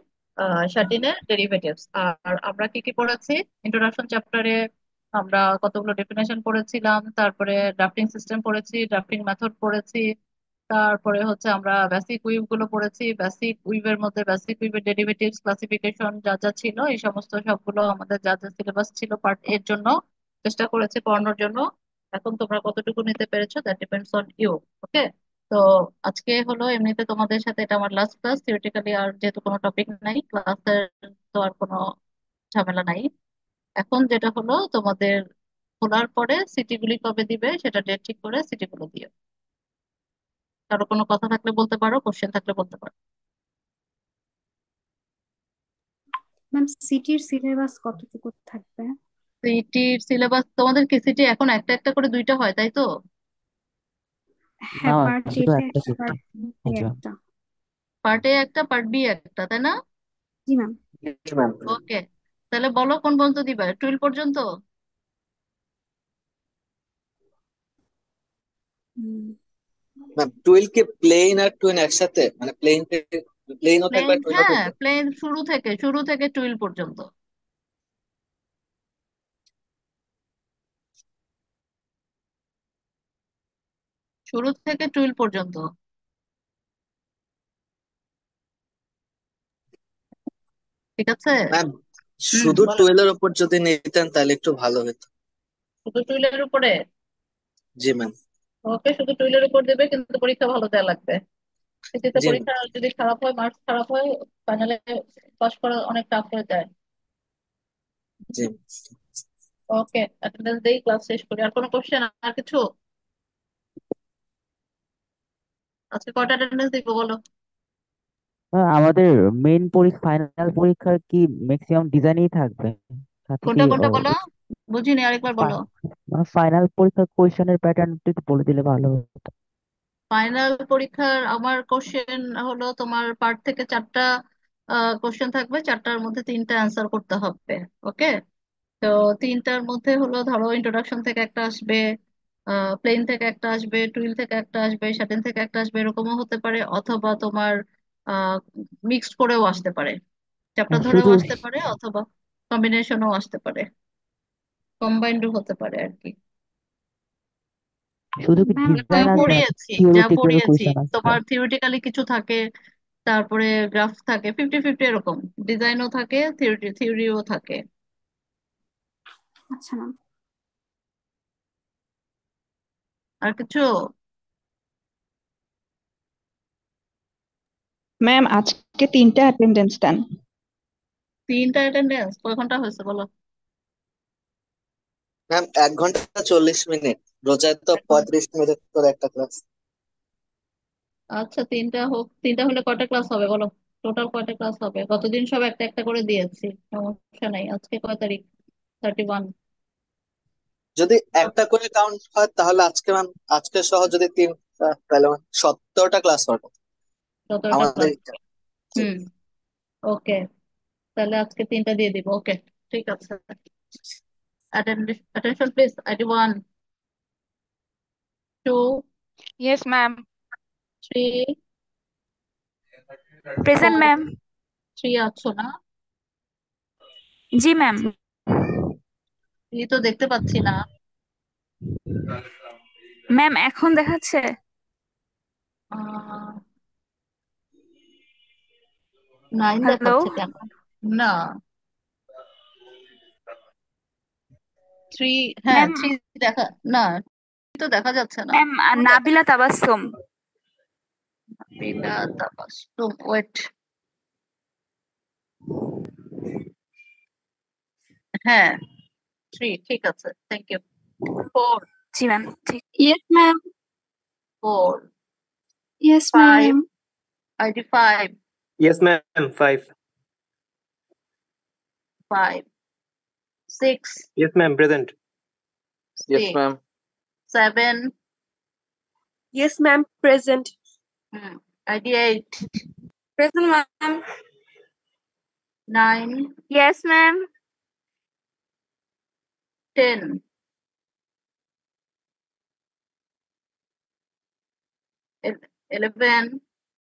শাটিনের ডেরিভেটিভস। আর আমরা কি কি পড়েছি ইন্ট্রোডাকশন চ্যাপ্টারে? আমরা কতগুলো ডেফিনেশন পড়েছিলাম, তারপরে ড্রাফটিং সিস্টেম পড়েছি, ড্রাফটিং মেথড পড়েছি, তারপরে হচ্ছে আমরা বেসিক উইভ গুলো পড়েছি। বেসিক উইভের মধ্যে বেসিক উইভের ডেরিভেটিভস ক্লাসিফিকেশন যা যা ছিল এই সমস্ত সবগুলো আমাদের যা যা সিলেবাস ছিল পার্ট এর জন্য চেষ্টা করেছি পড়ানোর জন্য। এখন তোমরা কতটুকু নিতে পেরেছো দ্যাট ডিপেন্ডস অন ইউ। ওকে, তো আজকে হলো এমনিতে তোমাদের সাথে এটা আমার লাস্ট ক্লাস থিওরিটিক্যালি, আর যেহেতু কোনো টপিক নাই ক্লাসের, তো আর কোনো ঝামেলা নাই। এখন যেটা হলো তোমাদের খোলার পরে সিটি গুলি কবে দিবে সেটা ডেট ঠিক করে সিটি গুলো দিও। কারো কোনো কথা থাকলে বলতে পারো, কোশ্চেন থাকলে বলতে পারো। ম্যাম সিটির সিলেবাস কতটুকু থাকবে? সিটির সিলেবাস তোমাদের কি সিটি এখন একটা একটা করে দুইটা হয় তাই তো? না হ্যাঁ, পার্ট শুধু এতে একটা একটা, শিফট। পার্ট বি জি ম্যাম। একটা। পার্ট এ একটা, পার্ট বি একটা, তাই না? জি ম্যাম। ম্যাম। ওকে, তাহলে বলো কোন পর্যন্ত দিবা, 12 পর্যন্ত? ম্যাম 12 কি প্লেন আর টুইন একসাথে, মানে প্লেনও থাকবে প্লেন, আর টুইনও হ্যাঁ থাকবে? প্লেন শুরু থেকে 12 পর্যন্ত। শুরু থেকে 12 পর্যন্ত। ঠিক আছে। ম্যাম হুম, শুধু বলো। 12 এর উপর যদি নিতেন তাহলে একটু ভালো হতো। শুধু টুইলের উপরে? জি ম্যাম। ওকে, শুধু টুইলের উপর দেবে কিন্তু পরীক্ষা ভালো দেওয়া লাগবে। এতে জি পরীক্ষা যদি খারাপ হয়, মার্কস খারাপ হয়, ফাইনালে পাস করা অনেক টাফ হয়ে যায়। জি। ওকে, অ্যাটেন্ডেন্স দেই, ক্লাস শেষ করি। আর কোনো কোশ্চেন, আর কিছু? আজকে কয়টা অ্যাটেন্ডেন্স দিব বলো? আমাদের মেইন ফাইনাল পরীক্ষার কি ম্যাক্সিমাম ডিজাইনই থাকবে, সাথে কি কোনটা কোনটা বলো, বুঝিনি, আরেকবার বলো। মানে ফাইনাল পরীক্ষার কোয়েশ্চেনের প্যাটার্নটা একটু বলে দিলে ভালো হতো। ফাইনাল পরীক্ষার আমার কোশ্চেন হলো তোমার পার্ট থেকে 4টা কোশ্চেন থাকবে, 4টার মধ্যে 3টা অ্যান্সার করতে হবে। ওকে, তো 3টার মধ্যে হলো ধরো ইন্ট্রোডাকশন থেকে একটা আসবে, প্লেন থেকে একটা আসবে, টুইল থেকে একটা আসবে, স্যাটিন থেকে একটা আসবে, এরকমও হতে পারে, অথবা তোমার মিক্সড করেও আসতে পারে, চ্যাপ্টার ধরেও শুধু আসতে পারে, অথবা কম্বিনেশনও আসতে পারে, কম্বাইন্ডও হতে পারে আর কি। শুধু কি ম্যাম যা ডিজাইন আসবে না, পড়িয়েছি যা থিওরিটিক্যাল পড়িয়েছি কোয়েশ্চেন আসবে? তোমার থিওরিটিক্যালি কিছু থাকে, তারপরে গ্রাফ থাকে, 50-50 এরকম, ডিজাইনও থাকে, থিওরিও থাকে। আচ্ছা ম্যাম। আর কিছু? ম্যাম আজকে 3টা অ্যাটেন্ডেন্স দেন। 3টা অ্যাটেন্ডেন্স কয় ঘন্টা হয়েছে বলো? ম্যাম 1 ঘন্টা 40 মিনিট, রোজায় তো এখন 35 মিনিট করে একটা ক্লাস। আচ্ছা, 3টা হোক, 3টা হলে কয়টা ক্লাস হবে বলো? টোটাল কয়টা ক্লাস হবে? গতদিন সব একটা একটা করে দিয়েছি, সমস্যা নাই। আজকে কয় তারিখ? 31। যদি একটা করে কাউন্ট হয় তাহলে আজকে ম্যাম, আজকে সহ যদি 3টা তাহলে 17টা ক্লাস হবে 17টা আমাদের। ক্লাস। জি। হুম, ওকে, তাহলে আজকে 3টা দিয়ে দিব। ওকে, ঠিক আছে। Attention please, ID 1, 2, Yes, ma'am. 3, present 4। Ma'am. 3 আছো না? জি ম্যাম। 3 তো দেখতে পাচ্ছি না। ম্যাম এখন দেখাচ্ছে? 9 হ্যালো দেখাচ্ছে কেন? না, 3, হ্যাঁ ম্যাম। 3 দেখা, না 3 তো দেখা যাচ্ছে না। Ma'am Nabila Tabassum. Nabila Tabassum. Wait. হ্যাঁ 3 ঠিক আছে থ্যাংক ইউ 4 জি ম্যাম ঠিক yes ma'am 4 yes 5 ma'am ID 5 Yes, ma'am. 5. 5 6 Yes, ma'am. Present. Yes, 6 ma'am. 7 Yes, ma'am. Present. ID 8 present ma'am 9 yes ma'am 10 11